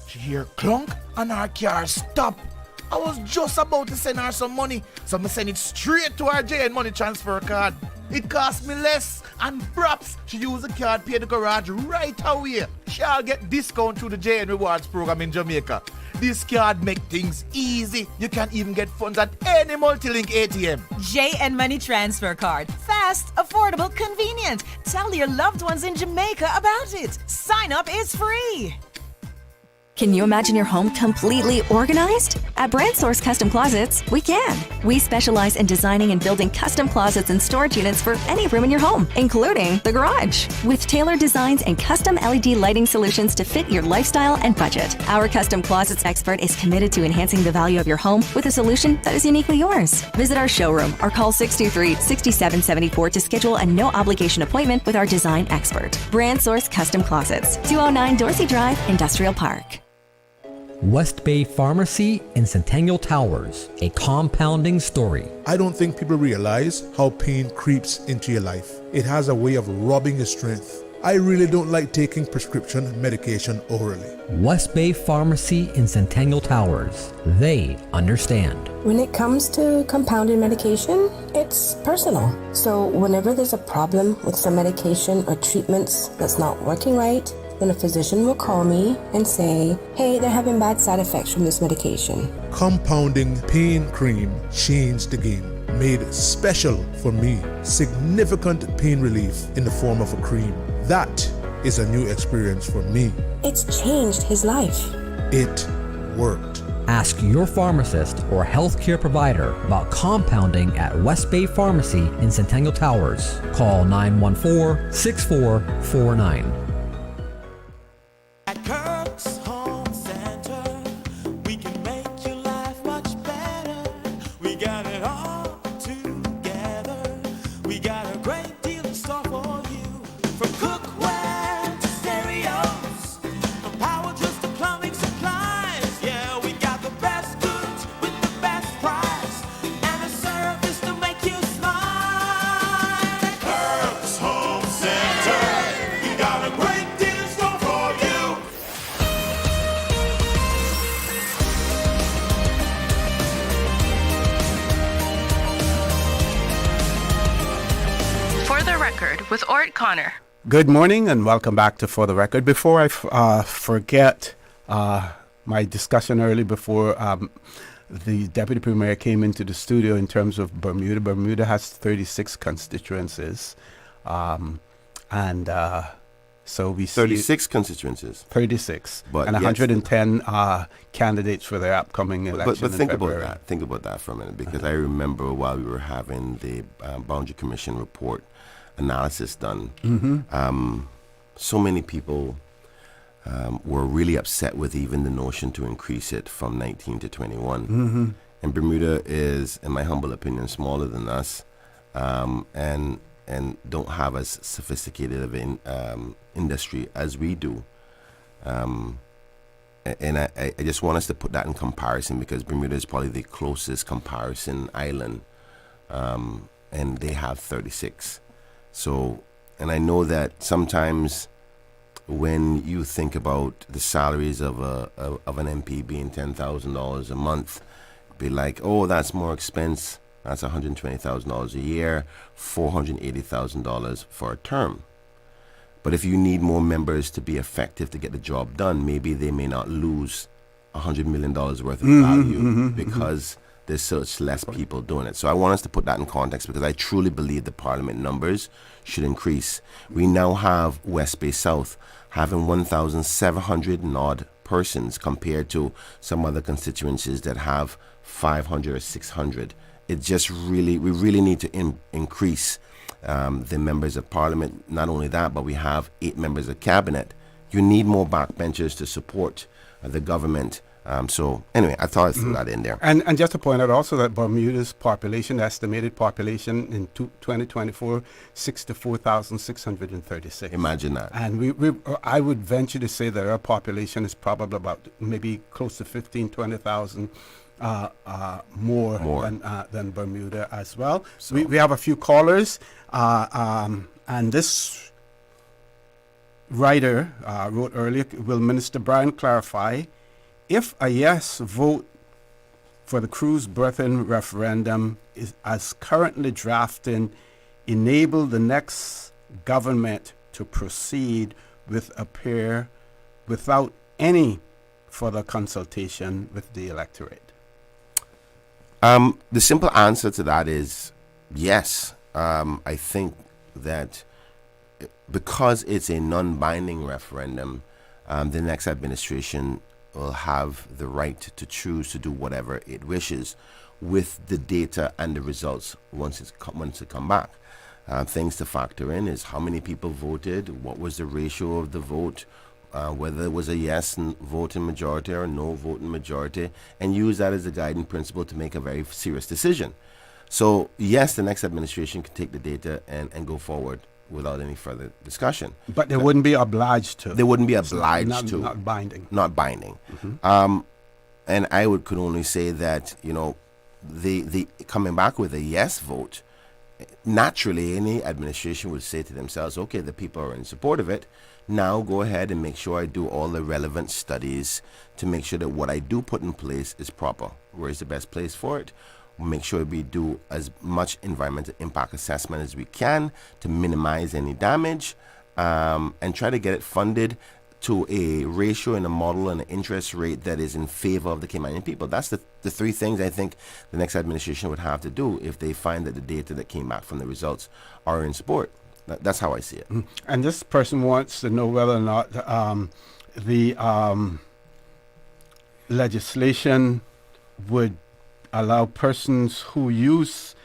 She hear clunk and her car stop. I was just about to send her some money, so I send it straight to her JN Money transfer card. It cost me less, and perhaps she use the card, pay the garage right away. She'll get discount through the JN Rewards program in Jamaica. This card make things easy. You can even get funds at any multi-link ATM. JN Money Transfer Card. Fast, affordable, convenient. Tell your loved ones in Jamaica about it. Sign up is free. Can you imagine your home completely organized? At Brand Source Custom Closets, we can. We specialize in designing and building custom closets and storage units for any room in your home, including the garage. With tailored designs and custom LED lighting solutions to fit your lifestyle and budget. Our custom closets expert is committed to enhancing the value of your home with a solution that is uniquely yours. Visit our showroom or call 623-6774 to schedule a no-obligation appointment with our design expert. Brand Source Custom Closets, 209 Dorsey Drive, Industrial Park. West Bay Pharmacy in Centennial Towers, a compounding story. I don't think people realize how pain creeps into your life. It has a way of robbing your strength. I really don't like taking prescription medication orally. West Bay Pharmacy in Centennial Towers. They understand. When it comes to compounded medication, it's personal. So whenever there's a problem with some medication or treatments that's not working right, then a physician will call me and say, hey, they're having bad side effects from this medication. Compounding pain cream changed the game. made special for me significant pain relief in the form of a cream. That is a new experience for me. It's changed his life. It worked. Ask your pharmacist or healthcare provider about compounding at West Bay Pharmacy in Centennial Towers. Call 914-6449. At Kirk's Home Center, we can make your life much better. We got it all together. We got a great deal in store for you. From cookware to stereos, from power tools to plumbing supplies. Yeah, we got the best goods with the best price and a service to make you smile. Kirk's Home Center, we got a great deal in store for you. For the Record with Orrett Connor. Good morning and welcome back to For the Record. Before I forget my discussion early before the Deputy Premier came into the studio in terms of Bermuda. Bermuda has 36 constituencies. So we see 36 constituencies. 36. But and yet- 110 candidates for their upcoming election But think in February. about that. Think about that for a minute, because I remember while we were having the Boundary Commission report analysis done, so many people were really upset with even the notion to increase it from 19 to 21. And Bermuda is, in my humble opinion, smaller than us, and don't have as sophisticated of an industry as we do. And I just want us to put that in comparison, because Bermuda is probably the closest comparison island, and they have 36. So, and I know that sometimes when you think about the salaries of an MP being $10,000 a month, be like, oh, that's more expense. That's $120,000 a year, $480,000 for a term. But if you need more members to be effective to get the job done, maybe they may not lose $100 million worth of value because there's such less people doing it. So I want us to put that in context, because I truly believe the parliament numbers should increase. We now have West Bay South having 1,700 and odd persons compared to some other constituencies that have 500 or 600. It just really, we really need to increase the members of parliament. Not only that, but we have 8 members of cabinet. You need more backbenchers to support the government. So anyway, I thought I'd throw that in there. And just to point out also that Bermuda's population, estimated population in 2024, 64,636. Imagine that. And I would venture to say that our population is probably about maybe close to 20,000 more than Bermuda as well. So we have a few callers, and this writer wrote earlier, will Minister Bryan clarify if a yes vote for the cruise berthing referendum is as currently drafted enable the next government to proceed with a pair without any further consultation with the electorate? The simple answer to that is yes. I think that because it's a non-binding referendum, the next administration will have the right to choose to do whatever it wishes with the data and the results once it come back. Things to factor in is how many people voted, what was the ratio of the vote, whether it was a yes vote in majority or a no vote in majority, and use that as a guiding principle to make a very serious decision. So yes, the next administration can take the data and go forward without any further discussion. But they wouldn't be obliged to. They wouldn't be obliged to. Not binding. Not binding. And I could only say that, the coming back with a yes vote, naturally any administration would say to themselves, okay, the people are in support of it. Now go ahead and make sure I do all the relevant studies to make sure that what I do put in place is proper. Where is the best place for it? Make sure we do as much environmental impact assessment as we can to minimize any damage, and try to get it funded to a ratio and a model and an interest rate that is in favor of the Caymanian people. That's the three things I think the next administration would have to do if they find that the data that came back from the results are in support. That's how I see it. And this person wants to know whether or not the legislation would allow persons who use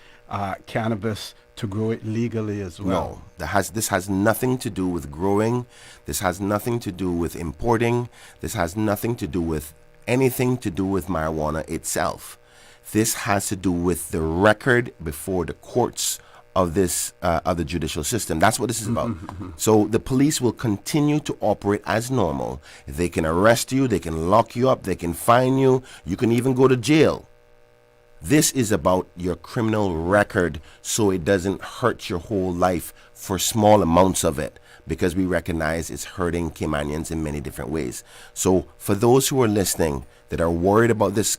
cannabis to grow it legally as well. No, this has nothing to do with growing. This has nothing to do with importing. This has nothing to do with anything to do with marijuana itself. This has to do with the record before the courts of this of the judicial system. That's what this is about. So the police will continue to operate as normal. They can arrest you, they can lock you up, they can fine you, you can even go to jail. This is about your criminal record so it doesn't hurt your whole life for small amounts of it, because we recognize it's hurting Caymanians in many different ways. So for those who are listening that are worried about this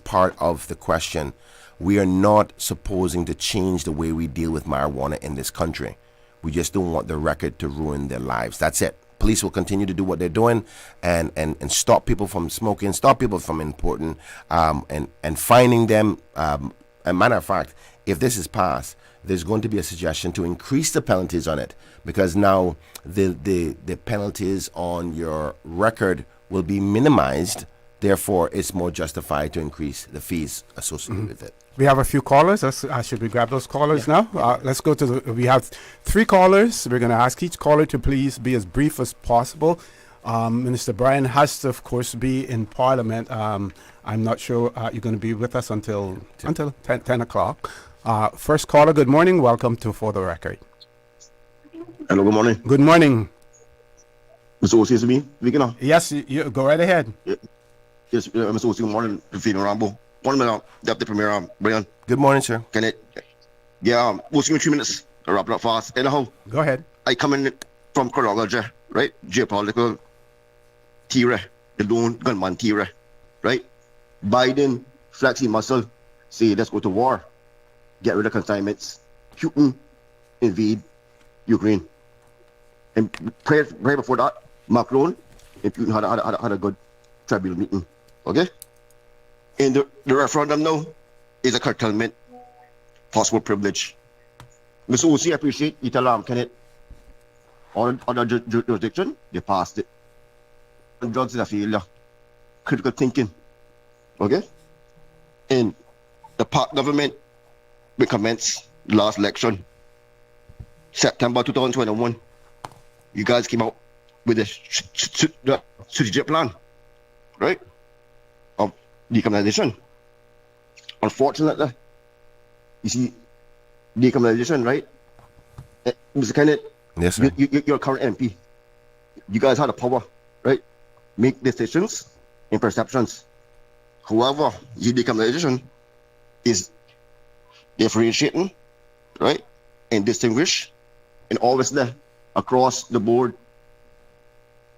part of the question, we are not supposing to change the way we deal with marijuana in this country. We just don't want the record to ruin their lives. That's it. Police will continue to do what they're doing and stop people from smoking, stop people from importing, and finding them. A matter of fact, if this is passed, there's going to be a suggestion to increase the penalties on it, because now the penalties on your record will be minimized. Therefore, it's more justified to increase the fees associated with it. We have a few callers. Should we grab those callers now? Let's go to we have 3 callers. We're going to ask each caller to please be as brief as possible. Minister Bryan has to, of course, be in Parliament. I'm not sure you're going to be with us until 10 o'clock. First caller, good morning. Welcome to For the Record. Hello, good morning. Good morning. Mr. O.C. is me speaking now? Yes, you go right ahead. Yes, Mr. O.C., good morning. Feeling Rambo. Morning, Deputy Premier Bryan. Good morning, sir. Kenneth. Yeah, we'll see you in 3 minutes. I'll wrap it up fast. Anyhow, go ahead. I come in from Cordoga, right? Geopolitical theory, the lone gunman theory, right? Biden, flexing muscle, say let's go to war, get rid of consignments. Putin invade Ukraine. And right before that, Macron and Putin had a good tribunal meeting. Okay? And the referendum now is a curtailment, possible privilege. Mr. O.C., I appreciate you tell Kenneth, all other jurisdiction, they passed it. And drugs is a failure. Critical thinking. Okay? And the Park government will commence the last election, September 2021. You guys came out with a strategic plan, right? Of decriminalization. Unfortunately, you see, decriminalization, right? Mr. Kenneth, yes, sir. You're a current MP. You guys have the power, right? Make decisions and perceptions. However, your decriminalization is differentiating, right? And distinguish, and obviously across the board,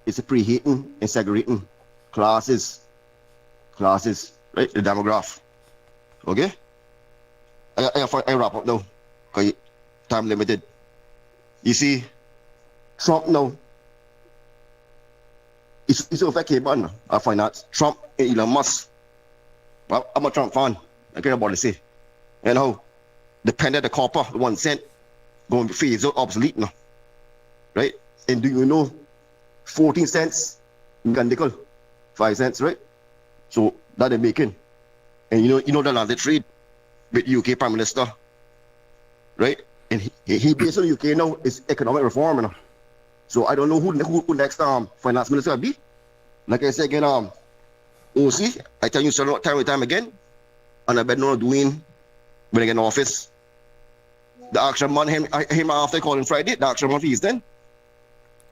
it's a pre-hating and segregating classes, right? The demograph. Okay? I wrap up now, because time limited. You see, Trump now, it's affect K-Bun, I find that. Trump and Elon Musk. Well, I'm a Trump fan, I care about to say. You know, the penny of the copper, the 1 cent, going to phase out, obsolete now. Right? And do you know 14 cents you can nickel, 5 cents, right? So that they're making. And you know the land trade with UK Prime Minister, right? And he based on UK now is economic reform, you know. So I don't know who next finance minister will be. Like I said again, OC, I tell you so time and time again, and I bet no doing when I get in office. The action man him after calling Friday, the action man fees then.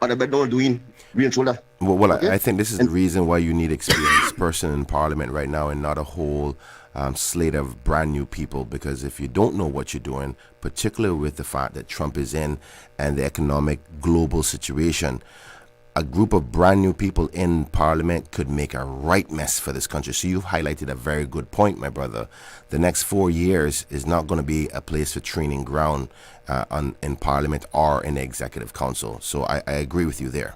And I bet no doing real shoulder. Well, okay? I think this is the reason why you need experienced person in Parliament right now and not a whole slate of brand new people, because if you don't know what you're doing, particularly with the fact that Trump is in and the economic global situation, a group of brand new people in Parliament could make a right mess for this country. So you've highlighted a very good point, my brother. The next 4 years is not going to be a place for training ground in Parliament or in the Executive Council. So I agree with you there.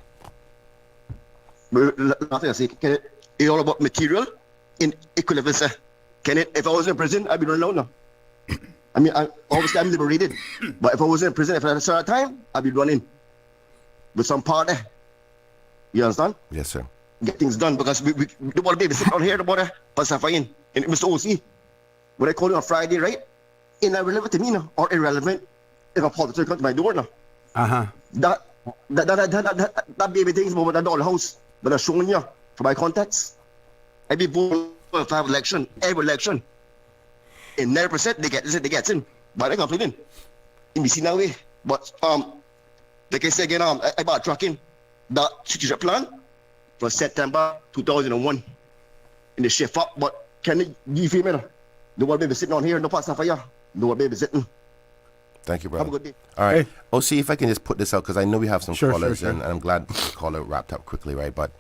Nothing I say, Kenneth, it's all about material in equivalence. Kenneth, if I was in prison, I'd be running out now. I mean, obviously I'm liberated, but if I was in prison, if I had a certain time, I'd be running with some part there. You understand? Yes, sir. Get things done, because we don't want to be sitting on here about pacifying. And Mr. OC, when I call you on Friday, right? Irrelevant to me now, or irrelevant if a politician comes to my door now. That baby things about that dollhouse that I'm showing you for my contacts. Every vote if I have election, every election, in 9% they get in, but I complaining. In BC now way, but like I said again, I bought tracking that strategic plan for September 2001 in the shift up. But can you feel me now? No one be sitting on here, no pass for you. No one be sitting. Thank you, brother. Have a good day. All right. Oh, see if I can just put this out, because I know we have some callers, sure. And I'm glad the caller wrapped up quickly, right? But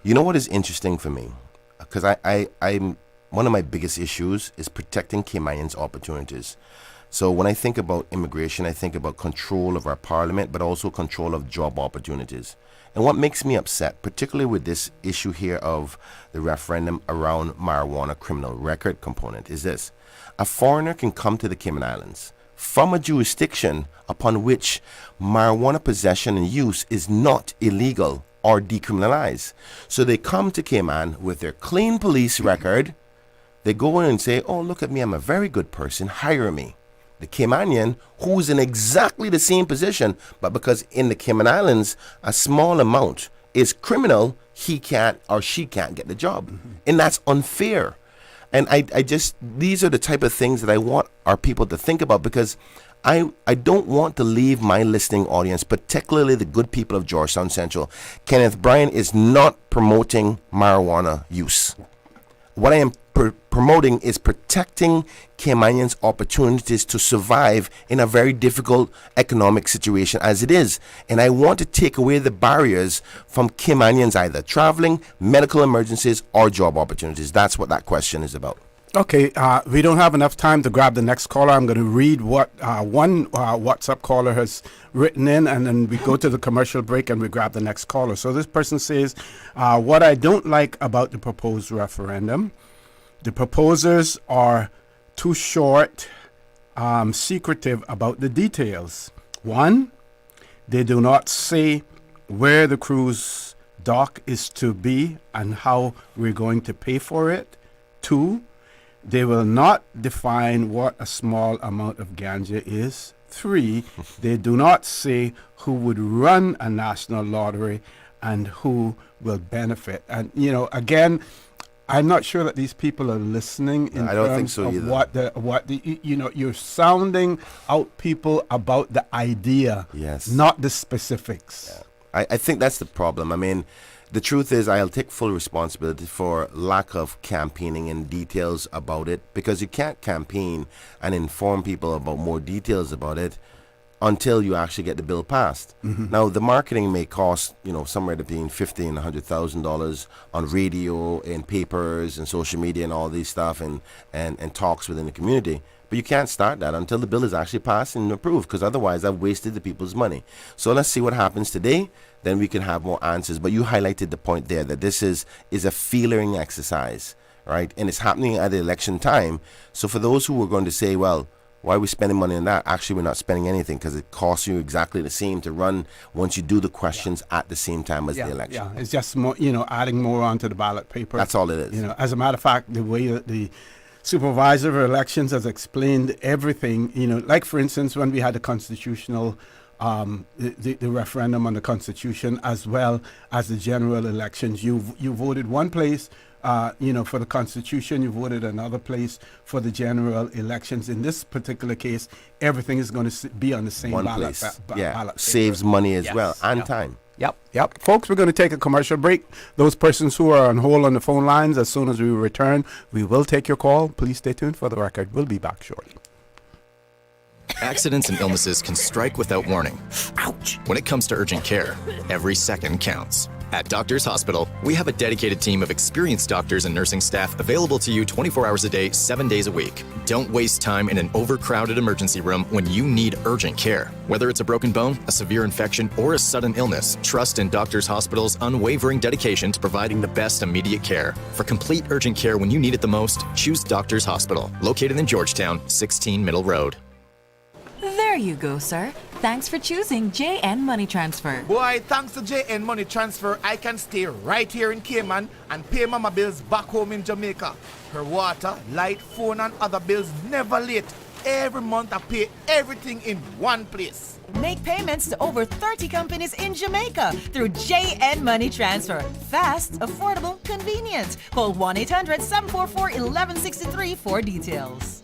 you know what is interesting for me? Because I'm one of my biggest issues is protecting Caymanians' opportunities. So when I think about immigration, I think about control of our parliament, but also control of job opportunities. And what makes me upset, particularly with this issue here of the referendum around marijuana criminal record component, is this. A foreigner can come to the Cayman Islands from a jurisdiction upon which marijuana possession and use is not illegal or decriminalized. So they come to Cayman with their clean police record. They go in and say, oh, look at me, I'm a very good person, hire me. The Caymanian, who's in exactly the same position, but because in the Cayman Islands, a small amount is criminal, he can't or she can't get the job. And that's unfair. And I just, these are the type of things that I want our people to think about, because I don't want to leave my listening audience, particularly the good people of Georgetown Central. Kenneth, Bryan is not promoting marijuana use. What I am promoting is protecting Caymanians' opportunities to survive in a very difficult economic situation as it is. And I want to take away the barriers from Caymanians either traveling, medical emergencies, or job opportunities. That's what that question is about. Okay, we don't have enough time to grab the next caller. I'm going to read what one WhatsApp caller has written in, and then we go to the commercial break and we grab the next caller. So this person says, what I don't like about the proposed referendum, the proposers are too short, secretive about the details. One, they do not say where the cruise dock is to be and how we're going to pay for it. Two, they will not define what a small amount of ganja is. Three, they do not say who would run a national lottery and who will benefit. And, you know, again, I'm not sure that these people are listening in I don't terms think so of either. what the you know, you're sounding out people about the idea, yes, not the specifics. Yeah. I think that's the problem. I mean, the truth is I'll take full responsibility for lack of campaigning and details about it, because you can't campaign and inform people about more details about it until you actually get the bill passed. Now, the marketing may cost, you know, somewhere between $50,000 and $100,000 on radio and papers and social media and all these stuff and talks within the community. But you can't start that until the bill is actually passed and approved, because otherwise I've wasted the people's money. So let's see what happens today. Then we can have more answers. But you highlighted the point there that this is a feelering exercise, right? And it's happening at the election time. So for those who are going to say, well, why are we spending money on that? Actually, we're not spending anything, because it costs you exactly the same to run once you do the questions at the same time as the election. Yeah, it's just more, you know, adding more onto the ballot paper. That's all it is. You know, as a matter of fact, the way that the supervisor of elections has explained everything, you know, like for instance, when we had the constitutional, the referendum on the Constitution, as well as the general elections, you voted one place, you know, for the Constitution, you voted another place for the general elections. In this particular case, everything is going to be on the same one ballot. place. Ballot Saves paper. money as Yes. well, and time. Yep. Folks, we're going to take a commercial break. Those persons who are on hold on the phone lines, as soon as we return, we will take your call. Please stay tuned for the record. We'll be back shortly. Accidents and illnesses can strike without warning. Ouch! When it comes to urgent care, every second counts. At Doctors Hospital, we have a dedicated team of experienced doctors and nursing staff available to you 24 hours a day, 7 days a week. Don't waste time in an overcrowded emergency room when you need urgent care. Whether it's a broken bone, a severe infection, or a sudden illness, trust in Doctors Hospital's unwavering dedication to providing the best immediate care. For complete urgent care when you need it the most, choose Doctors Hospital, located in Georgetown, 16 Middle Road. There you go, sir. Thanks for choosing JN Money Transfer. Boy, thanks to JN Money Transfer, I can stay right here in Cayman and pay mama bills back home in Jamaica. Her water, light, phone and other bills never late. Every month I pay everything in one place. Make payments to over 30 companies in Jamaica through JN Money Transfer. Fast, affordable, convenient. Call 1-800-744-1163 for details.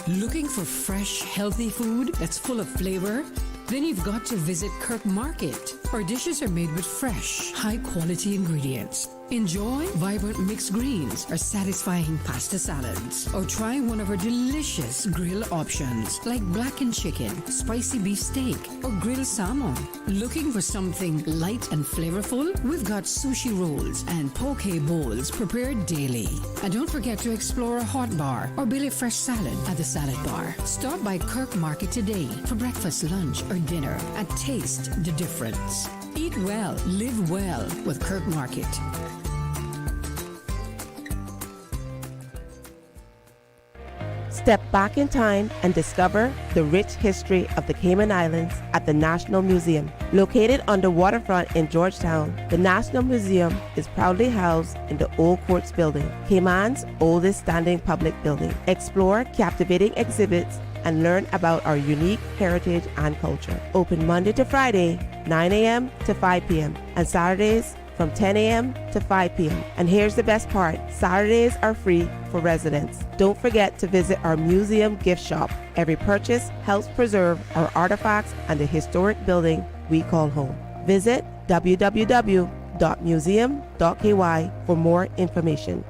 Looking for fresh, healthy food that's full of flavor? Then you've got to visit Kirk Market. Our dishes are made with fresh, high-quality ingredients. Enjoy vibrant mixed greens or satisfying pasta salads. Or try one of our delicious grill options like blackened chicken, spicy beef steak, or grilled salmon. Looking for something light and flavorful? We've got sushi rolls and poke bowls prepared daily. And don't forget to explore a hot bar or Billy Fresh salad at the salad bar. Stop by Kirk Market today for breakfast, lunch, or dinner and taste the difference. Eat well, live well with Kirk Market. Step back in time and discover the rich history of the Cayman Islands at the National Museum. Located on the waterfront in Georgetown, the National Museum is proudly housed in the Old Courts Building, Cayman's oldest standing public building. Explore captivating exhibits and learn about our unique heritage and culture. Open Monday to Friday, 9 a.m. to 5 p.m. and Saturdays from 10 a.m. to 5 p.m. And here's the best part, Saturdays are free for residents. Don't forget to visit our museum gift shop. Every purchase helps preserve our artifacts and the historic building we call home. Visit www.museum.ky for more information.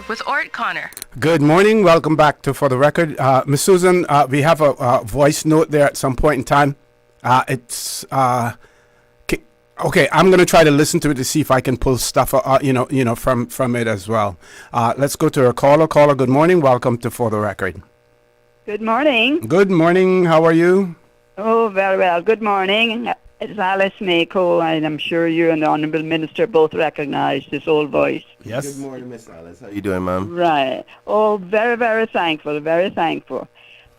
With Orrett Connor. Good morning. Welcome back to For the Record. Miss Susan, we have a voice note there at some point in time. Okay, I'm going to try to listen to it to see if I can pull stuff, from it as well. Let's go to our caller. Caller, good morning. Welcome to For the Record. Good morning. Good morning. How are you? Oh, very well. Good morning. It's Alice Mako, and I'm sure you and the Honourable Minister both recognise this old voice. Yes. Good morning, Miss Alice. How you doing, ma'am? Right. Oh, very, very thankful. Very thankful.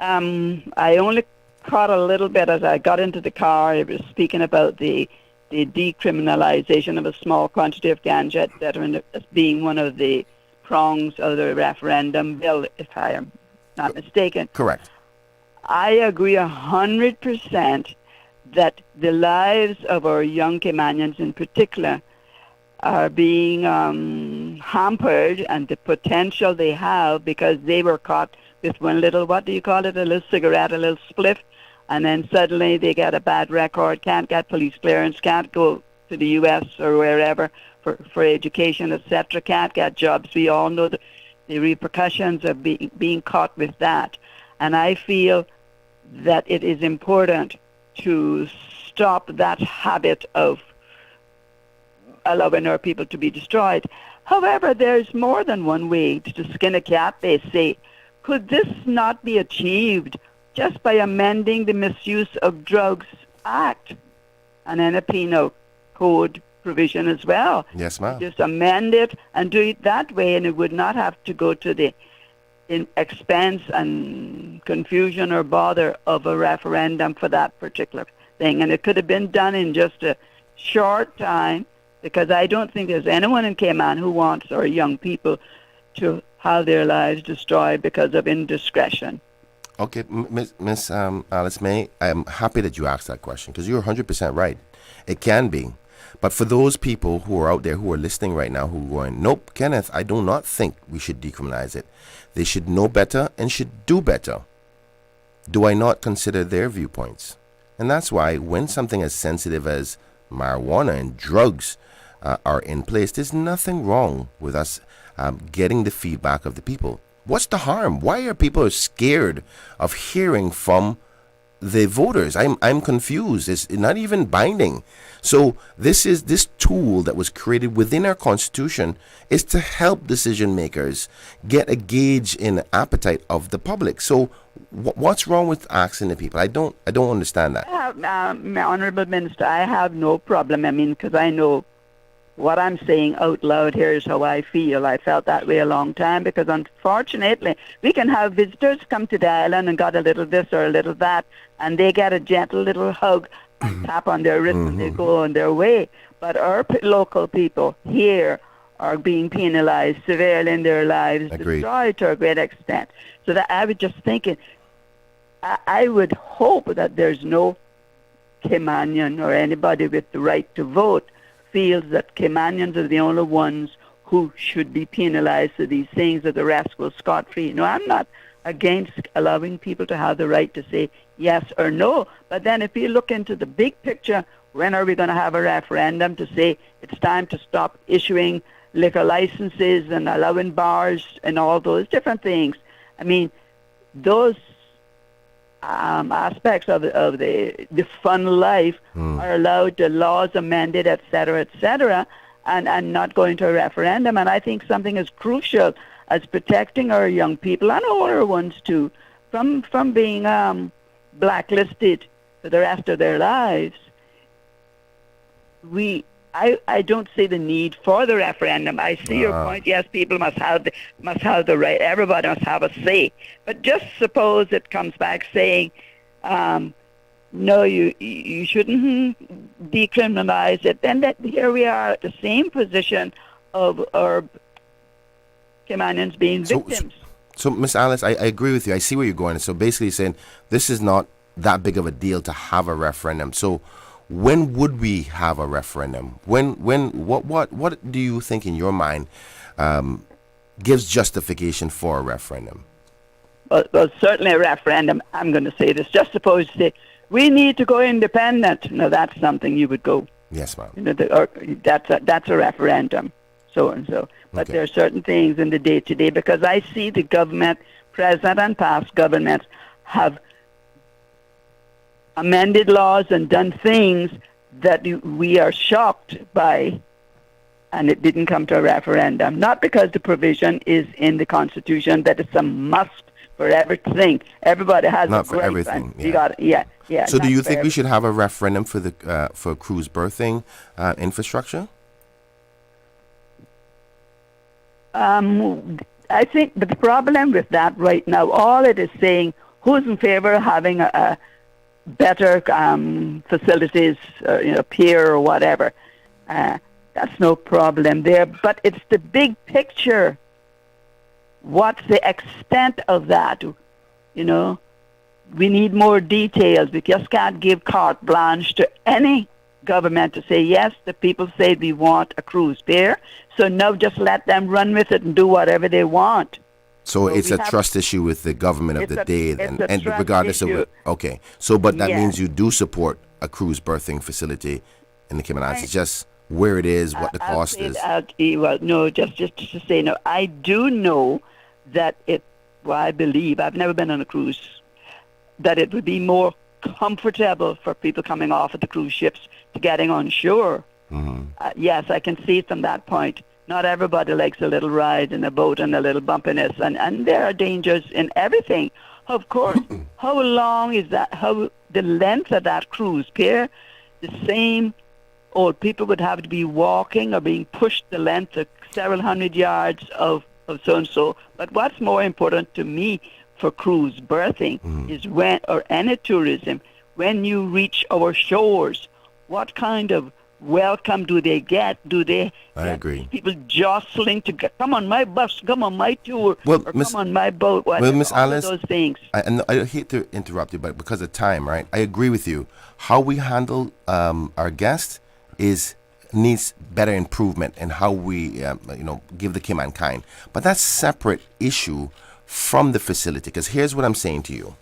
I only caught a little bit as I got into the car. It was speaking about the decriminalisation of a small quantity of ganja, etc., as being one of the prongs of the referendum bill, if I am not mistaken. Correct. I agree 100% that the lives of our young Caymanians in particular are being hampered, and the potential they have because they were caught with one little, what do you call it, a little cigarette, a little spliff, and then suddenly they get a bad record, can't get police clearance, can't go to the US or wherever for education, etc., can't get jobs. We all know the repercussions of being caught with that. And I feel that it is important to stop that habit of allowing our people to be destroyed. However, there's more than one way to skin a cat, they say. Could this not be achieved just by amending the Misuse of Drugs Act and then a penal code provision as well? Yes, ma'am. Just amend it and do it that way, and it would not have to go to the expense and confusion or bother of a referendum for that particular thing. And it could have been done in just a short time, because I don't think there's anyone in Cayman who wants our young people to have their lives destroyed because of indiscretion. Okay, Miss Alice May, I'm happy that you asked that question, because you're 100% right. It can be. But for those people who are out there who are listening right now who are going, nope, Kenneth, I do not think we should decriminalize it. They should know better and should do better. Do I not consider their viewpoints? And that's why when something as sensitive as marijuana and drugs are in place, there's nothing wrong with us getting the feedback of the people. What's the harm? Why are people scared of hearing from the voters? I'm confused. It's not even binding. So this tool that was created within our Constitution is to help decision makers get a gauge in the appetite of the public. So what's wrong with asking the people? I don't understand that. Honorable Minister, I have no problem. I mean, because I know what I'm saying out loud here is how I feel. I felt that way a long time because, unfortunately, we can have visitors come to the island and got a little this or a little that, and they get a gentle little hug and tap on their wrist and they go on their way. But our local people here are being penalized severely in their lives, destroyed to a great extent. So that I was just thinking, I would hope that there's no Caymanian or anybody with the right to vote feels that Caymanians are the only ones who should be penalized for these things, that the rest go scot-free. No, I'm not against allowing people to have the right to say yes or no. But then if you look into the big picture, when are we going to have a referendum to say it's time to stop issuing liquor licenses and allowing bars and all those different things? I mean, those aspects of the fun life are allowed, the laws amended, etc., and not going to a referendum. And I think something as crucial as protecting our young people and older ones too from being blacklisted for the rest of their lives. I don't see the need for the referendum. I see your point. Yes, people must have the right. Everybody must have a say. But just suppose it comes back saying, no, you shouldn't decriminalize it. Then here we are at the same position of our Caymanians being victims. So Ms. Alice, I agree with you. I see where you're going. So basically saying this is not that big of a deal to have a referendum. So when would we have a referendum? What do you think in your mind gives justification for a referendum? Well, certainly a referendum. I'm going to say this. Just suppose you say, we need to go independent. Now, that's something you would go. Yes, ma'am. You know, that's a referendum, so and so. But there are certain things in the day-to-day, because I see the government, present and past governments, have amended laws and done things that we are shocked by, and it didn't come to a referendum. Not because the provision is in the Constitution that it's a must for everything. Everybody has not a for right everything. You got it. Yeah. So do you think we should have a referendum for the for cruise berthing infrastructure? I think the problem with that right now, all it is saying, who's in favor of having a better facilities, pier or whatever. That's no problem there. But it's the big picture. What's the extent of that? You know, we need more details. We just can't give carte blanche to any government to say, yes, the people say we want a cruise pier, so now just let them run with it and do whatever they want. So it's a trust issue with the government of the day, and regardless of it. Okay. So, but that means you do support a cruise berthing facility in the Cayman Islands. It's just where it is, what the cost is. Well, no, just to say no. I do know that I believe, I've never been on a cruise, that it would be more comfortable for people coming off of the cruise ships to getting on shore. Yes, I can see it from that point. Not everybody likes a little ride in a boat and a little bumpiness, and there are dangers in everything. Of course, how long is that? How the length of that cruise pier? The same old people would have to be walking or being pushed the length of several hundred yards of so-and-so. But what's more important to me for cruise berthing is when, or any tourism, when you reach our shores, what kind of welcome do they get? Do they agree. People jostling to come on my bus, come on my tour, or come on my boat, whatever, Miss Alice, those things. I hate to interrupt you, but because of time, right? I agree with you. How we handle our guests needs better improvement in how we give the Cayman kind. But that's a separate issue from the facility, because here's what I'm saying to you.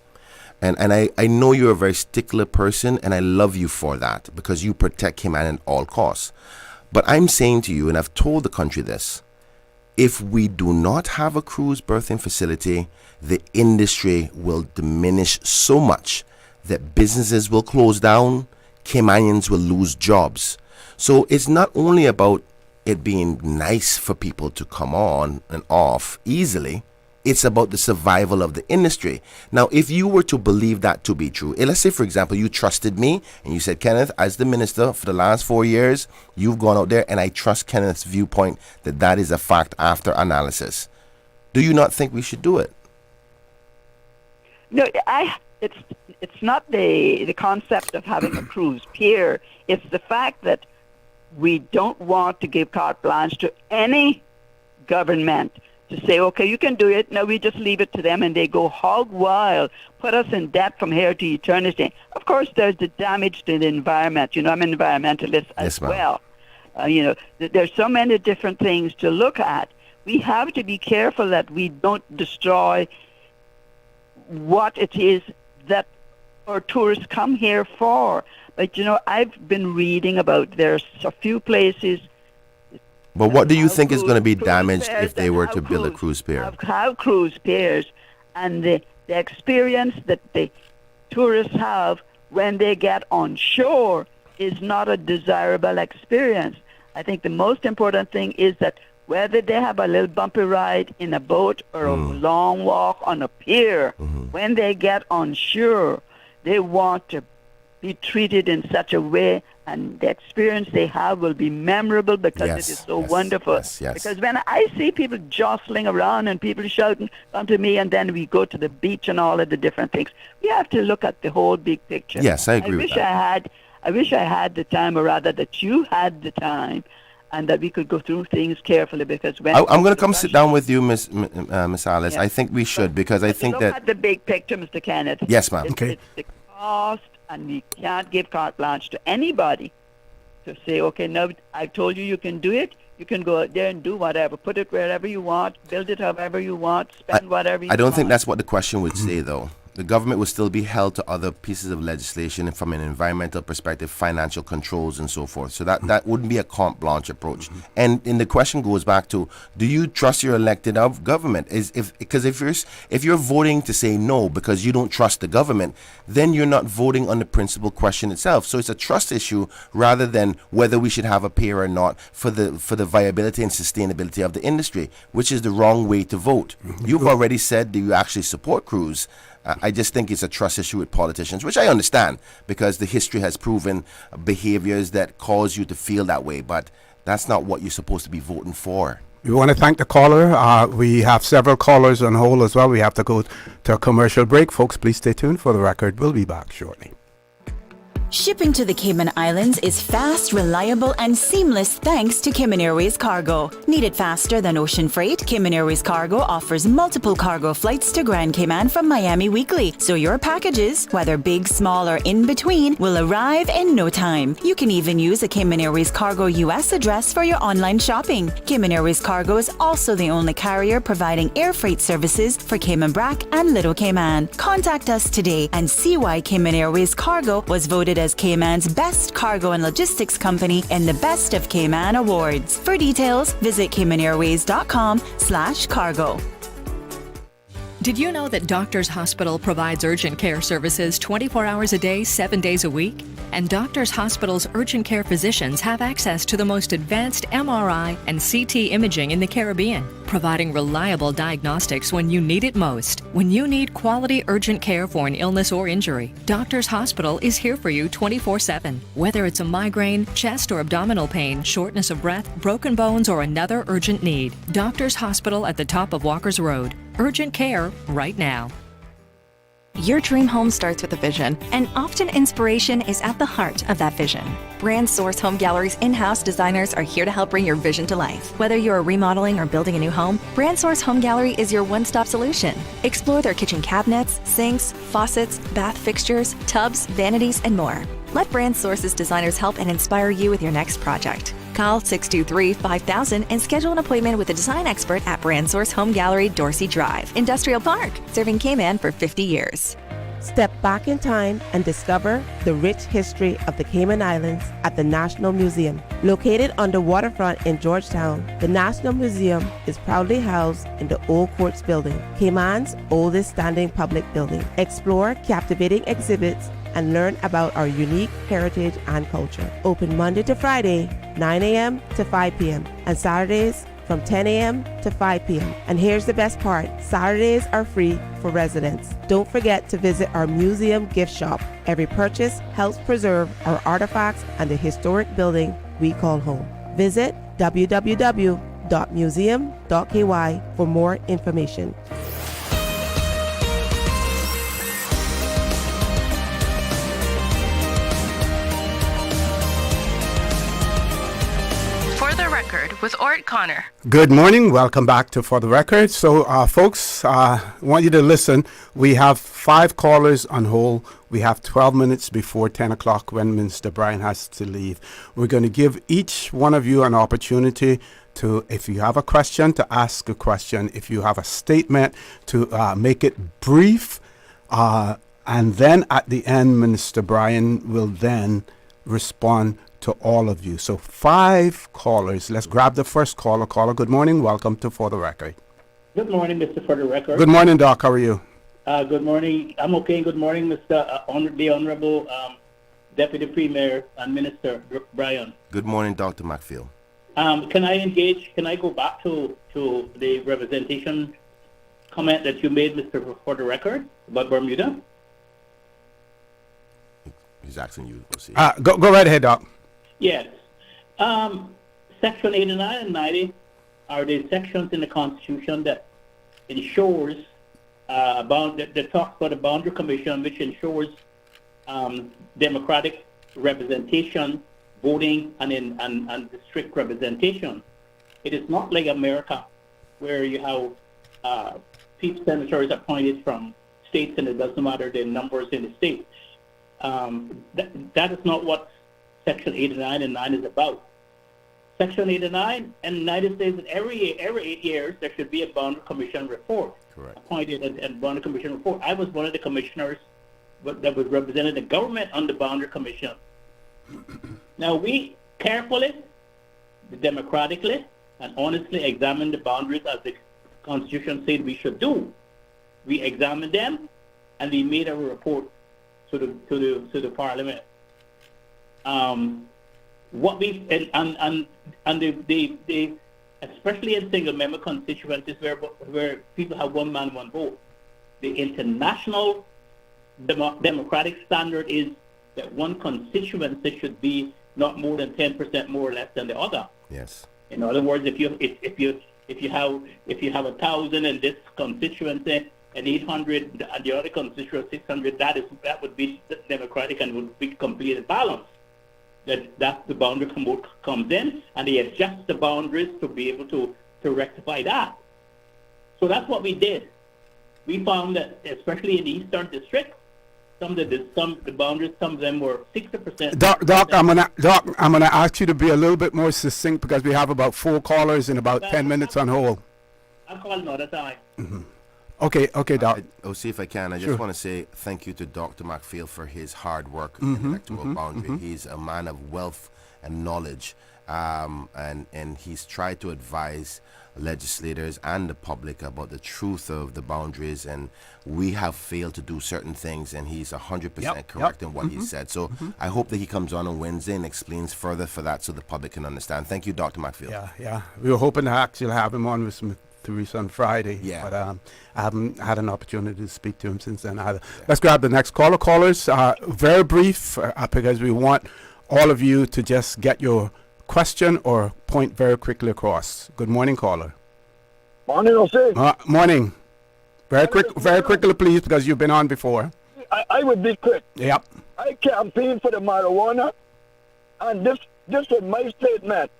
And I know you're a very stickler person, and I love you for that, because you protect Cayman at all costs. But I'm saying to you, and I've told the country this, if we do not have a cruise berthing facility, the industry will diminish so much that businesses will close down, Caymanians will lose jobs. So it's not only about it being nice for people to come on and off easily, it's about the survival of the industry. Now, if you were to believe that to be true, let's say, for example, you trusted me and you said, Kenneth, as the minister for the last 4 years, you've gone out there and I trust Kenneth's viewpoint that that is a fact after analysis. Do you not think we should do it? No, it's not the concept of having a cruise pier. It's the fact that we don't want to give carte blanche to any government to say, okay, you can do it. Now we just leave it to them and they go hog wild, put us in debt from here to eternity. Of course, there's the damage to the environment. You know, I'm an environmentalist as well. You know, there's so many different things to look at. We have to be careful that we don't destroy what it is that our tourists come here for. But, you know, I've been reading about there's a few places. But what do you think is going to be damaged if they were to build a cruise pier? Have cruise piers, and the experience that the tourists have when they get on shore is not a desirable experience. I think the most important thing is that whether they have a little bumpy ride in a boat or a long walk on a pier, when they get on shore, they want to be treated in such a way, and the experience they have will be memorable because it is so wonderful. Because when I see people jostling around and people shouting, come to me, and then we go to the beach and all of the different things, we have to look at the whole big picture. Yes, I agree with that. I wish I had the time, or rather that you had the time, and that we could go through things carefully, because when I'm going to come sit down with you, Miss Alice. I think we should, because I think look that... at the big picture, Mr. Kenneth. Yes, ma'am. It's the cost, and we can't give carte blanche to anybody to say, okay, now I've told you can do it. You can go out there and do whatever. Put it wherever you want. Build it however you want. Spend whatever you want. I don't think that's what the question would say, though. The government will still be held to other pieces of legislation from an environmental perspective, financial controls and so forth. So that wouldn't be a carte blanche approach. And the question goes back to, do you trust your elected government? Because if you're voting to say no because you don't trust the government, then you're not voting on the principal question itself. So it's a trust issue rather than whether we should have a pier or not for the viability and sustainability of the industry, which is the wrong way to vote. You've already said that you actually support cruise. I just think it's a trust issue with politicians, which I understand because the history has proven behaviors that cause you to feel that way, but that's not what you're supposed to be voting for. We want to thank the caller. We have several callers on hold as well. We have to go to a commercial break. Folks, please stay tuned for the record. We'll be back shortly. Shipping to the Cayman Islands is fast, reliable, and seamless thanks to Cayman Airways Cargo. Need it faster than ocean freight? Cayman Airways Cargo offers multiple cargo flights to Grand Cayman from Miami weekly, so your packages, whether big, small, or in between, will arrive in no time. You can even use a Cayman Airways Cargo US address for your online shopping. Cayman Airways Cargo is also the only carrier providing air freight services for Cayman Brac and Little Cayman. Contact us today and see why Cayman Airways Cargo was voted as Cayman's best cargo and logistics company in the Best of Cayman Awards. For details, visit caymanairways.com/cargo. Did you know that Doctors Hospital provides urgent care services 24 hours a day, 7 days a week? And Doctors Hospital's urgent care physicians have access to the most advanced MRI and CT imaging in the Caribbean, providing reliable diagnostics when you need it most. When you need quality urgent care for an illness or injury, Doctors Hospital is here for you 24/7. Whether it's a migraine, chest or abdominal pain, shortness of breath, broken bones, or another urgent need, Doctors Hospital at the top of Walker's Road. Urgent care right now. Your dream home starts with a vision, and often inspiration is at the heart of that vision. Brand Source Home Gallery's in-house designers are here to help bring your vision to life. Whether you're remodeling or building a new home, Brand Source Home Gallery is your one-stop solution. Explore their kitchen cabinets, sinks, faucets, bath fixtures, tubs, vanities, and more. Let Brand Source's designers help and inspire you with your next project. Call 623-5000 and schedule an appointment with a design expert at Brand Source Home Gallery, Dorsey Drive, Industrial Park, serving Cayman for 50 years. Step back in time and discover the rich history of the Cayman Islands at the National Museum. Located on the waterfront in Georgetown, the National Museum is proudly housed in the Old Courts Building, Cayman's oldest standing public building. Explore captivating exhibits and learn about our unique heritage and culture. Open Monday to Friday, 9 a.m. to 5 p.m. and Saturdays from 10 a.m. to 5 p.m. And here's the best part, Saturdays are free for residents. Don't forget to visit our museum gift shop. Every purchase helps preserve our artifacts and the historic building we call home. Visit www.museum.ky for more information. With Orrett Connor. Good morning. Welcome back to For the Record. So, folks, I want you to listen. We have 5 callers on hold. We have 12 minutes before 10 o'clock when Minister Bryan has to leave. We're going to give each one of you an opportunity to, if you have a question, to ask a question. If you have a statement, to make it brief. And then at the end, Minister Bryan will then respond to all of you. So 5 callers. Let's grab the first caller. Caller, good morning. Welcome to For the Record. Good morning, Mr. For the Record. Good morning, Doc. How are you? Good morning. I'm okay. Good morning, Mr. The Honorable Deputy Premier and Minister Bryan. Good morning, Dr. McPhail. Can I go back to the representation comment that you made, Mr. For the Record, about Bermuda? He's asking you. We'll see. Go right ahead, Doc. Yes. Section 89 and 90 are the sections in the Constitution that ensures that talks about the Boundary Commission, which ensures democratic representation, voting, and district representation. It is not like America, where you have senators appointed from states, and it doesn't matter the numbers in the state. That is not what Section 89 and 9 is about. Section 89 and 90 says that every 8 years there should be a Boundary Commission report. Correct. Appointed a Boundary Commission report. I was one of the commissioners that was representing the government on the Boundary Commission. Now we carefully, democratically, and honestly examined the boundaries as the Constitution said we should do. We examined them, and we made a report to the Parliament. What we and the especially in single member constituencies where people have one man, one vote, the international democratic standard is that one constituency should be not more than 10% more or less than the other. Yes. In other words, if you have 1,000 in this constituency and 800 and the other constituency 600, that would be democratic and would be completely balanced. That's the boundary comes in, and they adjust the boundaries to be able to rectify that. So that's what we did. We found that, especially in the Eastern District, some of the boundaries, some of them were 60%. Doc, I'm gonna ask you to be a little bit more succinct because we have about 4 callers and about 10 minutes on hold. I'll call another time. Mm-hmm. Okay, Doc. I'll see if I can. I Sure. just want to say thank you to Dr. McPhail for his hard work in Mhm, the electoral mhm, boundary. mhm. He's a man of wealth and knowledge, and he's tried to advise legislators and the public about the truth of the boundaries, and we have failed to do certain things, and he's 100% correct in what he said. So I hope that he comes on Wednesday and explains further for that so the public can understand. Thank you, Dr. McPhail. Yeah. We were hoping to actually have him on with some Theresa on Friday. Yeah. But I haven't had an opportunity to speak to him since then either. Let's grab the next caller. Callers, very brief because we want all of you to just get your question or point very quickly across. Good morning, caller. Morning, Jose. Morning. Very quickly, please, because you've been on before. I would be quick. Yep. I campaigned for the marijuana, and this is my statement.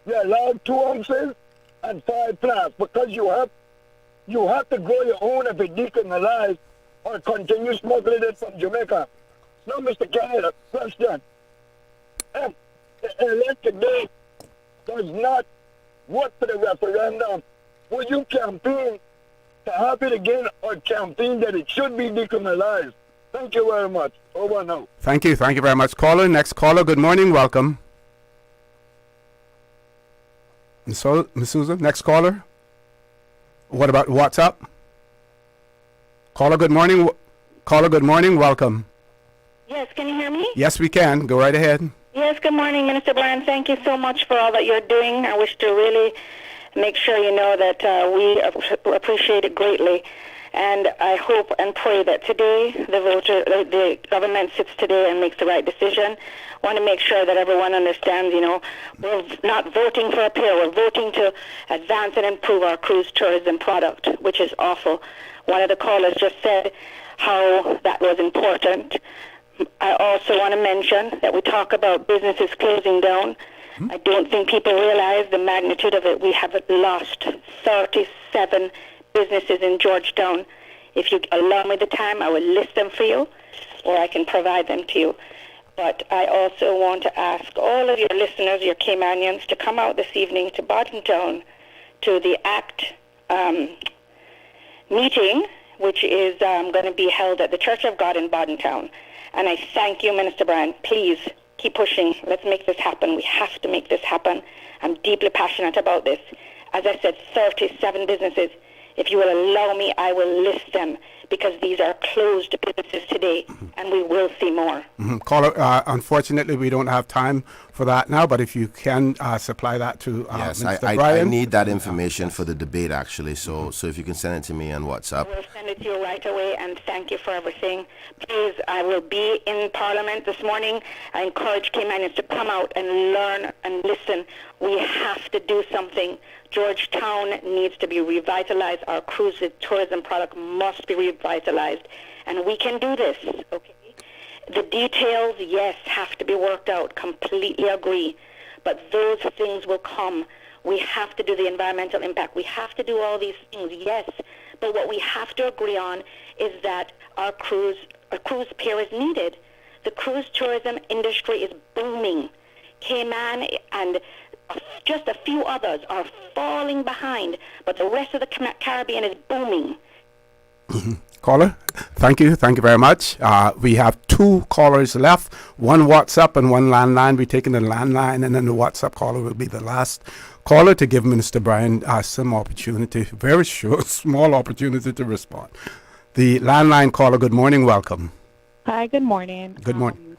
You're allowed 2 ounces and 5 plants because you have to grow your own if it decriminalized or continue smuggling it from Jamaica. Now, Mr. Kenneth, question. If the elected day does not vote for the referendum, will you campaign to have it again or campaign that it should be decriminalized? Thank you very much. Over now. Thank you very much, caller. Next caller, good morning, welcome. So, Ms. Susan, next caller. What about WhatsApp? Caller, good morning. Caller, good morning, welcome. Yes, can you hear me? Yes, we can. Go right ahead. Yes, good morning, Minister Bryan. Thank you so much for all that you're doing. I wish to really make sure you know that we appreciate it greatly. And I hope and pray that today the government sits today and makes the right decision. I want to make sure that everyone understands, we're not voting for a pill. We're voting to advance and improve our cruise tourism product, which is awful. One of the callers just said how that was important. I also want to mention that we talk about businesses closing down. I don't think people realize the magnitude of it. We have lost 37 businesses in Georgetown. If you allow me the time, I will list them for you, or I can provide them to you. But I also want to ask all of your listeners, your Caymanians, to come out this evening to Bodentown to the ACT meeting, which is going to be held at the Church of God in Bodentown. And I thank you, Minister Bryan. Please keep pushing. Let's make this happen. We have to make this happen. I'm deeply passionate about this. As I said, 37 businesses. If you will allow me, I will list them, because these are closed businesses today, and we will see more. Caller, unfortunately, we don't have time for that now, but if you can supply that to yes, Mr. I Bryan. need that information for the debate, actually, so if you can send it to me on WhatsApp. I will send it to you right away, and thank you for everything. Please, I will be in Parliament this morning. I encourage Caymanians to come out and learn and listen. We have to do something. Georgetown needs to be revitalized. Our cruise tourism product must be revitalized, and we can do this, okay? The details, yes, have to be worked out. Completely agree. But those things will come. We have to do the environmental impact. We have to do all these things, yes. But what we have to agree on is that our cruise pier is needed. The cruise tourism industry is booming. Cayman and just a few others are falling behind, but the rest of the Caribbean is booming. Caller, thank you very much. We have two callers left, one WhatsApp and one landline. We're taking the landline, and then the WhatsApp caller will be the last caller to give Minister Bryan some opportunity, very short, small opportunity to respond. The landline caller, good morning, welcome. Hi, good morning. Good morning.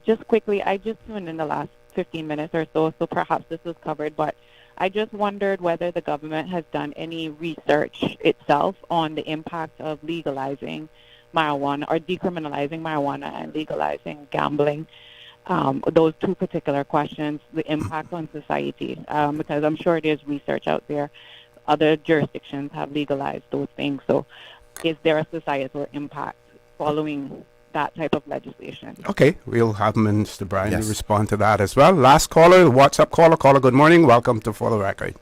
Just quickly, I just tuned in the last 15 minutes or so perhaps this was covered, but I just wondered whether the government has done any research itself on the impact of legalizing marijuana or decriminalizing marijuana and legalizing gambling. Those two particular questions, the impact on society, because I'm sure there's research out there. Other jurisdictions have legalized those things. So is there a societal impact following that type of legislation? Okay, we'll have Minister Bryan respond to that as well. Last caller, the WhatsApp caller. Caller, good morning. Welcome to For the Record.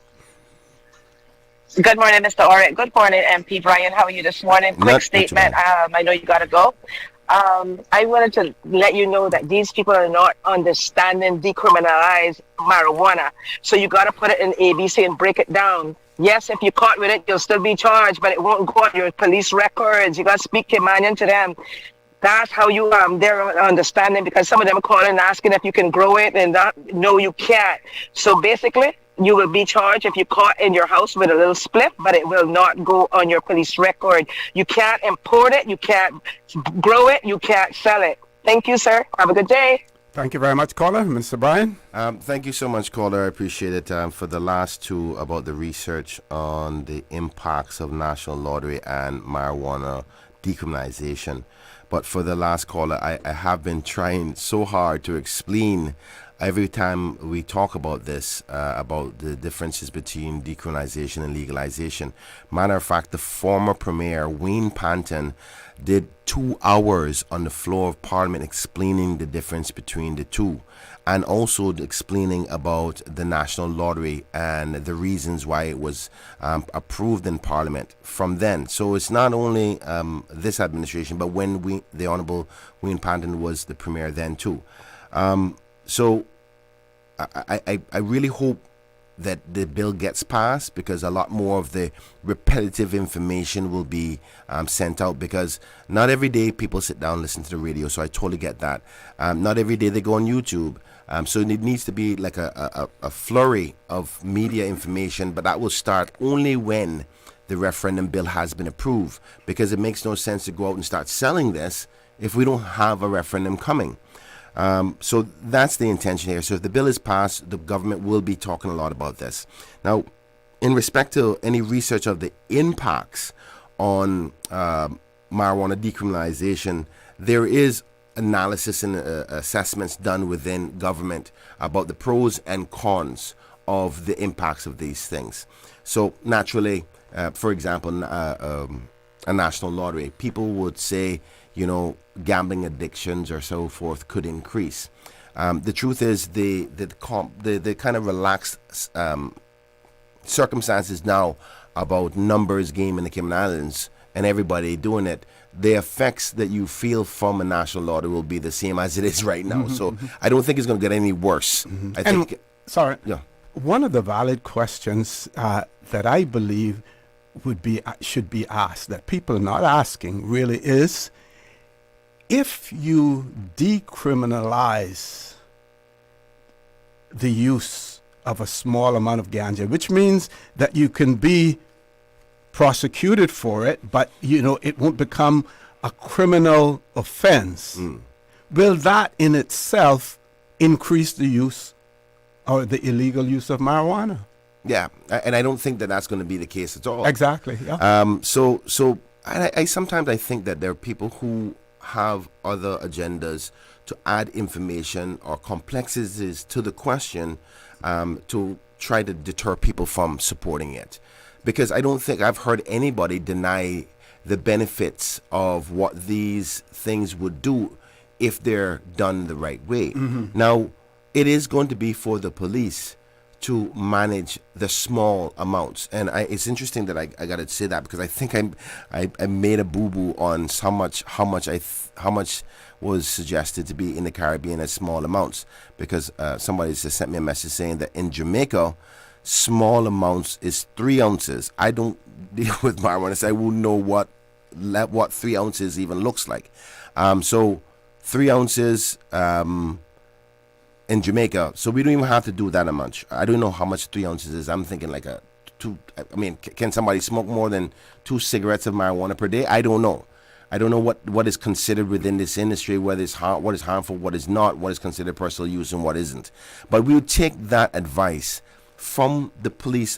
Good morning, Mr. Orrett. Good morning, MP Bryan. How are you this morning? Quick statement. I know you got to go. I wanted to let you know that these people are not understanding decriminalize marijuana. So you got to put it in ABC and break it down. Yes, if you're caught with it, you'll still be charged, but it won't go on your police records. You got to speak Caymanian to them. That's how you they're understanding, because some of them are calling and asking if you can grow it, and no, you can't. So basically, you will be charged if you're caught in your house with a little spliff, but it will not go on your police record. You can't import it, you can't grow it, you can't sell it. Thank you, sir. Have a good day. Thank you very much, caller. Mr. Bryan? Thank you so much, caller. I appreciate it. For the last two about the research on the impacts of national lottery and marijuana decriminalization. But for the last caller, I have been trying so hard to explain every time we talk about this, about the differences between decriminalization and legalization. Matter of fact, the former Premier, Wayne Panton, did 2 hours on the floor of Parliament explaining the difference between the two, and also explaining about the National Lottery and the reasons why it was approved in Parliament from then. So it's not only this administration, but when the Honourable Wayne Panton was the Premier then too. So I really hope that the bill gets passed, because a lot more of the repetitive information will be sent out, because not every day people sit down and listen to the radio, so I totally get that. Not every day they go on YouTube. So it needs to be like a flurry of media information, but that will start only when the referendum bill has been approved, because it makes no sense to go out and start selling this if we don't have a referendum coming. So that's the intention here. So if the bill is passed, the government will be talking a lot about this. Now, in respect to any research of the impacts on marijuana decriminalization, there is analysis and assessments done within government about the pros and cons of the impacts of these things. So naturally, for example, a national lottery, people would say, gambling addictions or so forth could increase. The truth is the kind of relaxed circumstances now about numbers game in the Cayman Islands and everybody doing it, the effects that you feel from a national lottery will be the same as it is right now. So I don't think it's going to get any worse. I think. Sorry. Yeah. One of the valid questions that I believe should be asked, that people are not asking really, is if you decriminalize the use of a small amount of ganja, which means that you can be prosecuted for it, but it won't become a criminal offense. Will that in itself increase the use or the illegal use of marijuana? Yeah, and I don't think that that's going to be the case at all. Exactly. Yeah. So I sometimes I think that there are people who have other agendas to add information or complexities to the question to try to deter people from supporting it. Because I don't think I've heard anybody deny the benefits of what these things would do if they're done the right way. Now, it is going to be for the police to manage the small amounts, and it's interesting that I got to say that, because I think I made a boo-boo on how much was suggested to be in the Caribbean as small amounts, because somebody just sent me a message saying that in Jamaica, small amounts is 3 ounces. I don't deal with marijuana, so I wouldn't know what 3 ounces even looks like. So 3 ounces in Jamaica, so we don't even have to do that much. I don't know how much 3 ounces is. I'm thinking like can somebody smoke more than 2 cigarettes of marijuana per day? I don't know. I don't know what is considered within this industry, what is harmful, what is not, what is considered personal use and what isn't. But we would take that advice from the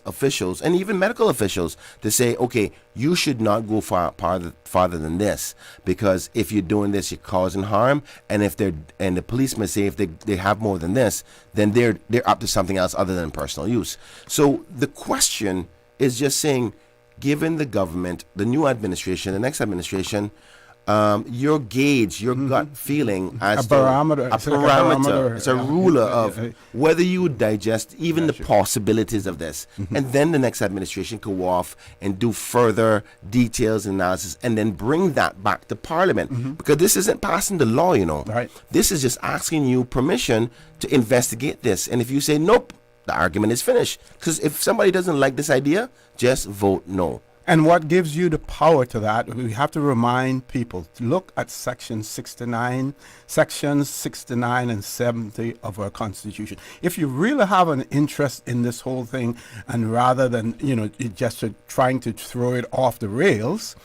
officials and even medical officials to say, okay, you should not go farther than this, because if you're doing this, you're causing harm. And if the policemen say if they have more than this, then they're up to something else other than personal use. So the question is just saying, given the government, the new administration, the next administration, your gauge, your gut feeling as a parameter. It's a ruler of whether you would digest even the possibilities of this. And then the next administration can go off and do further details and analysis and then bring that back to Parliament. Because this isn't passing the law, Right. This is just asking you permission to investigate this. And if you say nope, the argument is finished. Because if somebody doesn't like this idea, just vote no. And what gives you the power to that? We have to remind people to look at sections 69 and 70 of our Constitution. If you really have an interest in this whole thing, and rather than just trying to throw it off the rails,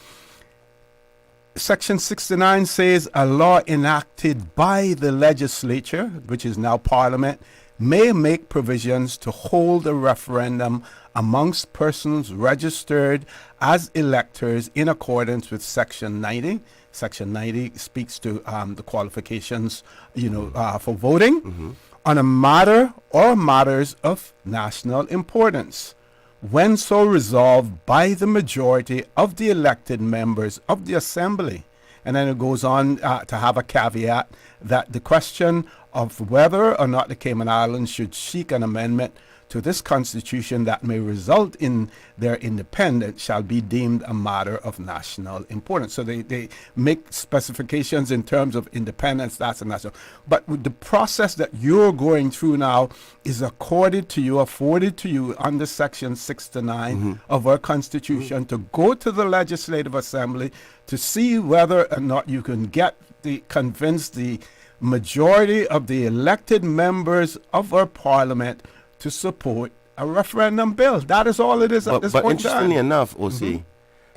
Section 69 says a law enacted by the legislature, which is now Parliament, may make provisions to hold a referendum amongst persons registered as electors in accordance with Section 90. Section 90 speaks to the qualifications, for voting on a matter or matters of national importance, when so resolved by the majority of the elected members of the Assembly. And then it goes on to have a caveat that the question of whether or not the Cayman Islands should seek an amendment to this Constitution that may result in their independence shall be deemed a matter of national importance. So they make specifications in terms of independence, that's a national. But with the process that you're going through now is afforded to you under Section 6 to 9 of our Constitution to go to the Legislative Assembly to see whether or not you can convince the majority of the elected members of our Parliament to support a referendum bill. That is all it is at this point in time. But interestingly enough, OC,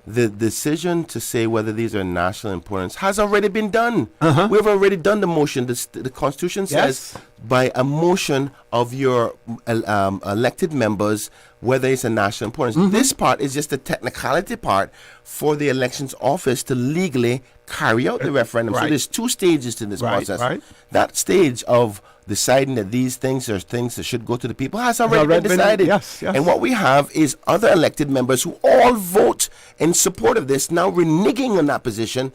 the decision to say whether these are national importance has already been done. We've already done the motion. The Constitution says by a motion of your elected members whether it's a national importance. This part is just the technicality part for the elections office to legally carry out the referendum. So there's two stages to this process. That stage of deciding that these things are things that should go to the people has already been decided. And what we have is other elected members who all vote in support of this now reneging on that position.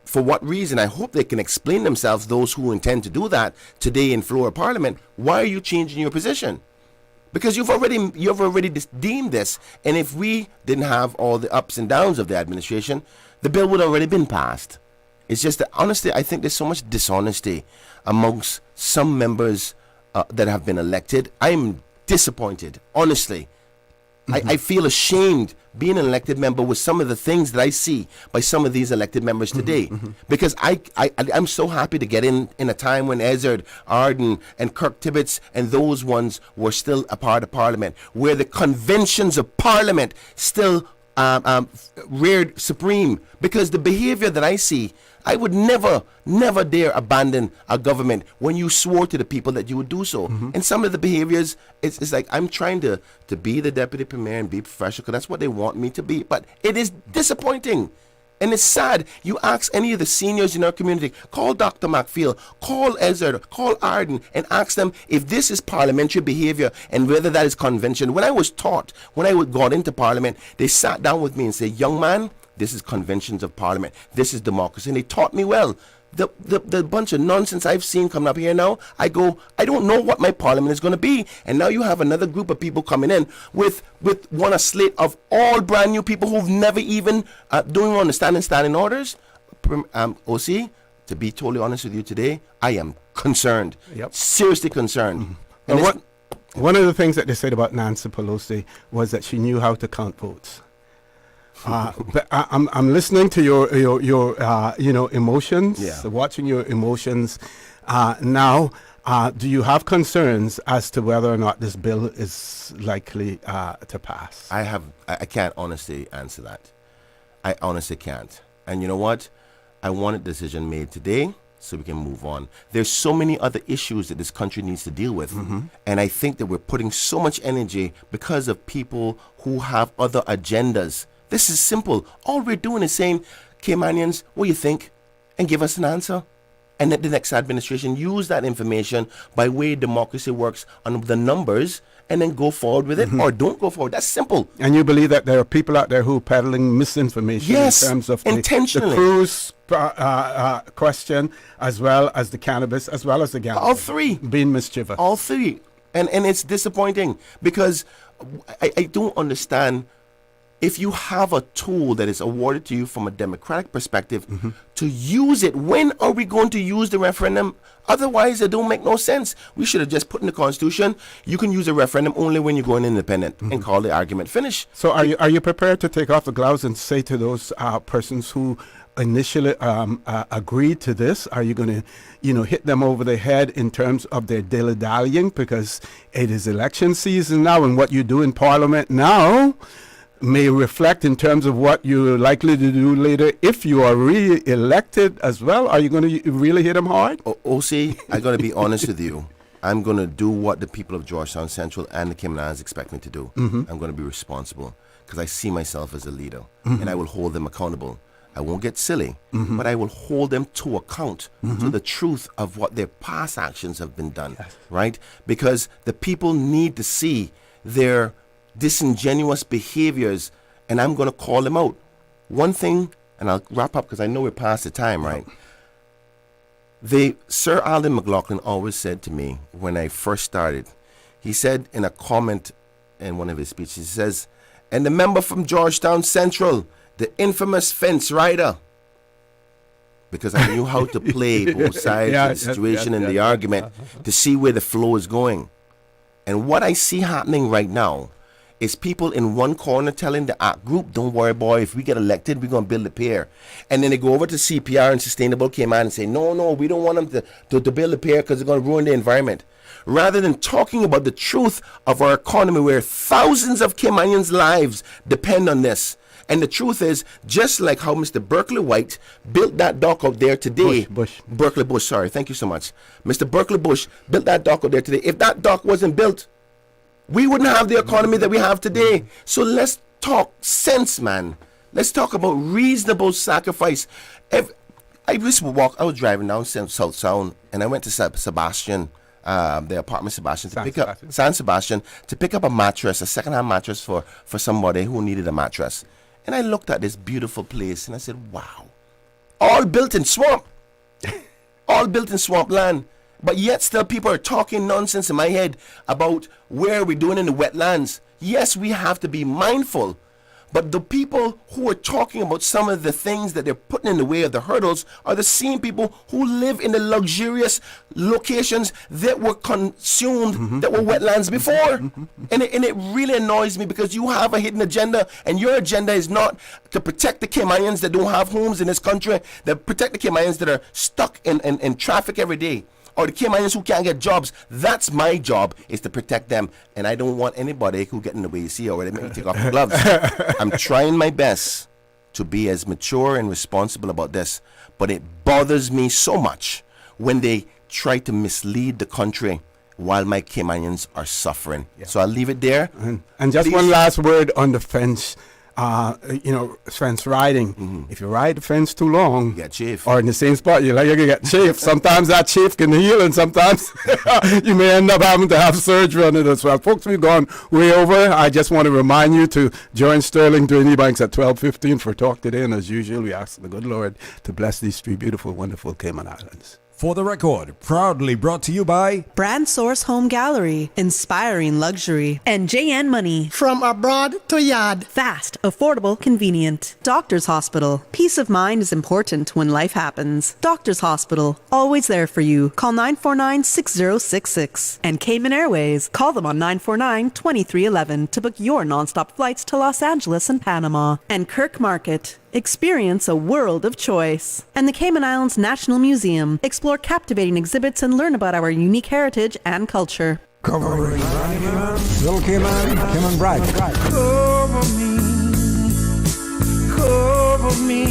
For what reason? I hope they can explain themselves, those who intend to do that today in floor of Parliament. Why are you changing your position? Because you've already deemed this, and if we didn't have all the ups and downs of the administration, the bill would have already been passed. It's just that, honestly, I think there's so much dishonesty amongst some members that have been elected. I'm disappointed, honestly. I feel ashamed being an elected member with some of the things that I see by some of these elected members today. Because I'm so happy to get in a time when Ezard, Arden, and Kirk Tibbetts and those ones were still a part of Parliament, where the conventions of Parliament still reared supreme. Because the behavior that I see, I would never dare abandon a government when you swore to the people that you would do so. And some of the behaviors, it's like I'm trying to be the deputy premier and be professional because that's what they want me to be. But it is disappointing. And it's sad. You ask any of the seniors in our community, call Dr. McFeel, call Ezard, call Arden, and ask them if this is parliamentary behavior and whether that is convention. When I was taught, when I got into Parliament, they sat down with me and said, young man, this is conventions of Parliament. This is democracy. And they taught me well. The bunch of nonsense I've seen coming up here now, I go, I don't know what my Parliament is going to be. And now you have another group of people coming in with a slate of all brand new people who've never even doing understanding standing orders. OC, to be totally honest with you today, I am concerned. Seriously concerned. And one of the things that they said about Nancy Pelosi was that she knew how to count votes. But I'm listening to your emotions, watching your emotions. Now, do you have concerns as to whether or not this bill is likely to pass? I can't honestly answer that. I honestly can't. And you know what? I want a decision made today so we can move on. There's so many other issues that this country needs to deal with. And I think that we're putting so much energy because of people who have other agendas. This is simple. All we're doing is saying, Caymanians, what do you think? And give us an answer. And let the next administration use that information by way democracy works on the numbers and then go forward with it or don't go forward. That's simple. And you believe that there are people out there who are peddling misinformation in terms of intentionally. The cruise question as well as the cannabis as well as the gambling. All three. Being mischievous. All three. And it's disappointing because I don't understand. If you have a tool that is awarded to you from a democratic perspective, to use it, when are we going to use the referendum? Otherwise, it don't make no sense. We should have just put in the Constitution, you can use a referendum only when you're going independent and call the argument finished. So are you prepared to take off the gloves and say to those persons who initially agreed to this, are you going to hit them over the head in terms of their dilly-dallying? Because it is election season now, and what you do in Parliament now may reflect in terms of what you're likely to do later if you are re-elected as well. Are you going to really hit them hard? OC, I'm going to be honest with you. I'm going to do what the people of Georgetown Central and the Cayman Islands expect me to do. I'm going to be responsible because I see myself as a leader and I will hold them accountable. I won't get silly, but I will hold them to account to the truth of what their past actions have been done, right? Because the people need to see their disingenuous behaviors, and I'm going to call them out. One thing, and I'll wrap up because I know we're past the time, right? Sir Alden McLaughlin always said to me when I first started, He said in a comment in one of his speeches, he says, and the member from Georgetown Central, the infamous fence rider, because I knew how to play both sides of the situation and the argument to see where the flow is going. And what I see happening right now is people in one corner telling the ACT group, don't worry, boy, if we get elected, we're going to build a pier. And then they go over to CPR and Sustainable Cayman and say, no, we don't want them to build a pier because they're going to ruin the environment. Rather than talking about the truth of our economy where thousands of Caymanians' lives depend on this. And the truth is, just like how Mr. Berkeley White built that dock out there today. Berkeley Bush, sorry, thank you so much. Mr. Berkeley Bush built that dock out there today. If that dock wasn't built, we wouldn't have the economy that we have today. So let's talk sense, man. Let's talk about reasonable sacrifice. I was driving down South Sound, and I went to Sebastian, the apartment Sebastian, San Sebastian, to pick up a mattress, a second-hand mattress for somebody who needed a mattress. And I looked at this beautiful place, and I said, wow, all built in swamp. All built in swampland. But yet still people are talking nonsense in my head about where we're doing in the wetlands. Yes, we have to be mindful. But the people who are talking about some of the things that they're putting in the way of the hurdles are the same people who live in the luxurious locations that were consumed, that were wetlands before. And it really annoys me because you have a hidden agenda, and your agenda is not to protect the Caymanians that don't have homes in this country, that protect the Caymanians that are stuck in traffic every day, or the Caymanians who can't get jobs. That's my job, is to protect them. And I don't want anybody who get in the way. You see already, make me take off the gloves. I'm trying my best to be as mature and responsible about this. But it bothers me so much when they try to mislead the country while my Caymanians are suffering. So I'll leave it there. And just one last word on the fence. Fence riding. If you ride the fence too long, you get chafe. Or in the same spot, you get chafe. Sometimes that chafe can heal, and sometimes you may end up having to have surgery on it as well. Folks, we've gone way over. I just want to remind you to join Sterling Duane Banks at 12:15 for Talk Today. And as usual, we ask the good Lord to bless these three beautiful, wonderful Cayman Islands. For the record, proudly brought to you by Brand Source Home Gallery, inspiring luxury. And JN Money. From abroad to yard. Fast, affordable, convenient. Doctors Hospital. Peace of mind is important when life happens. Doctors Hospital. Always there for you. Call 949-6066. And Cayman Airways. Call them on 949-2311 to book your nonstop flights to Los Angeles and Panama. And Kirk Market. Experience a world of choice. And the Cayman Islands National Museum. Explore captivating exhibits and learn about our unique heritage and culture. Covering Little Cayman, Cayman Bryan. Cover me.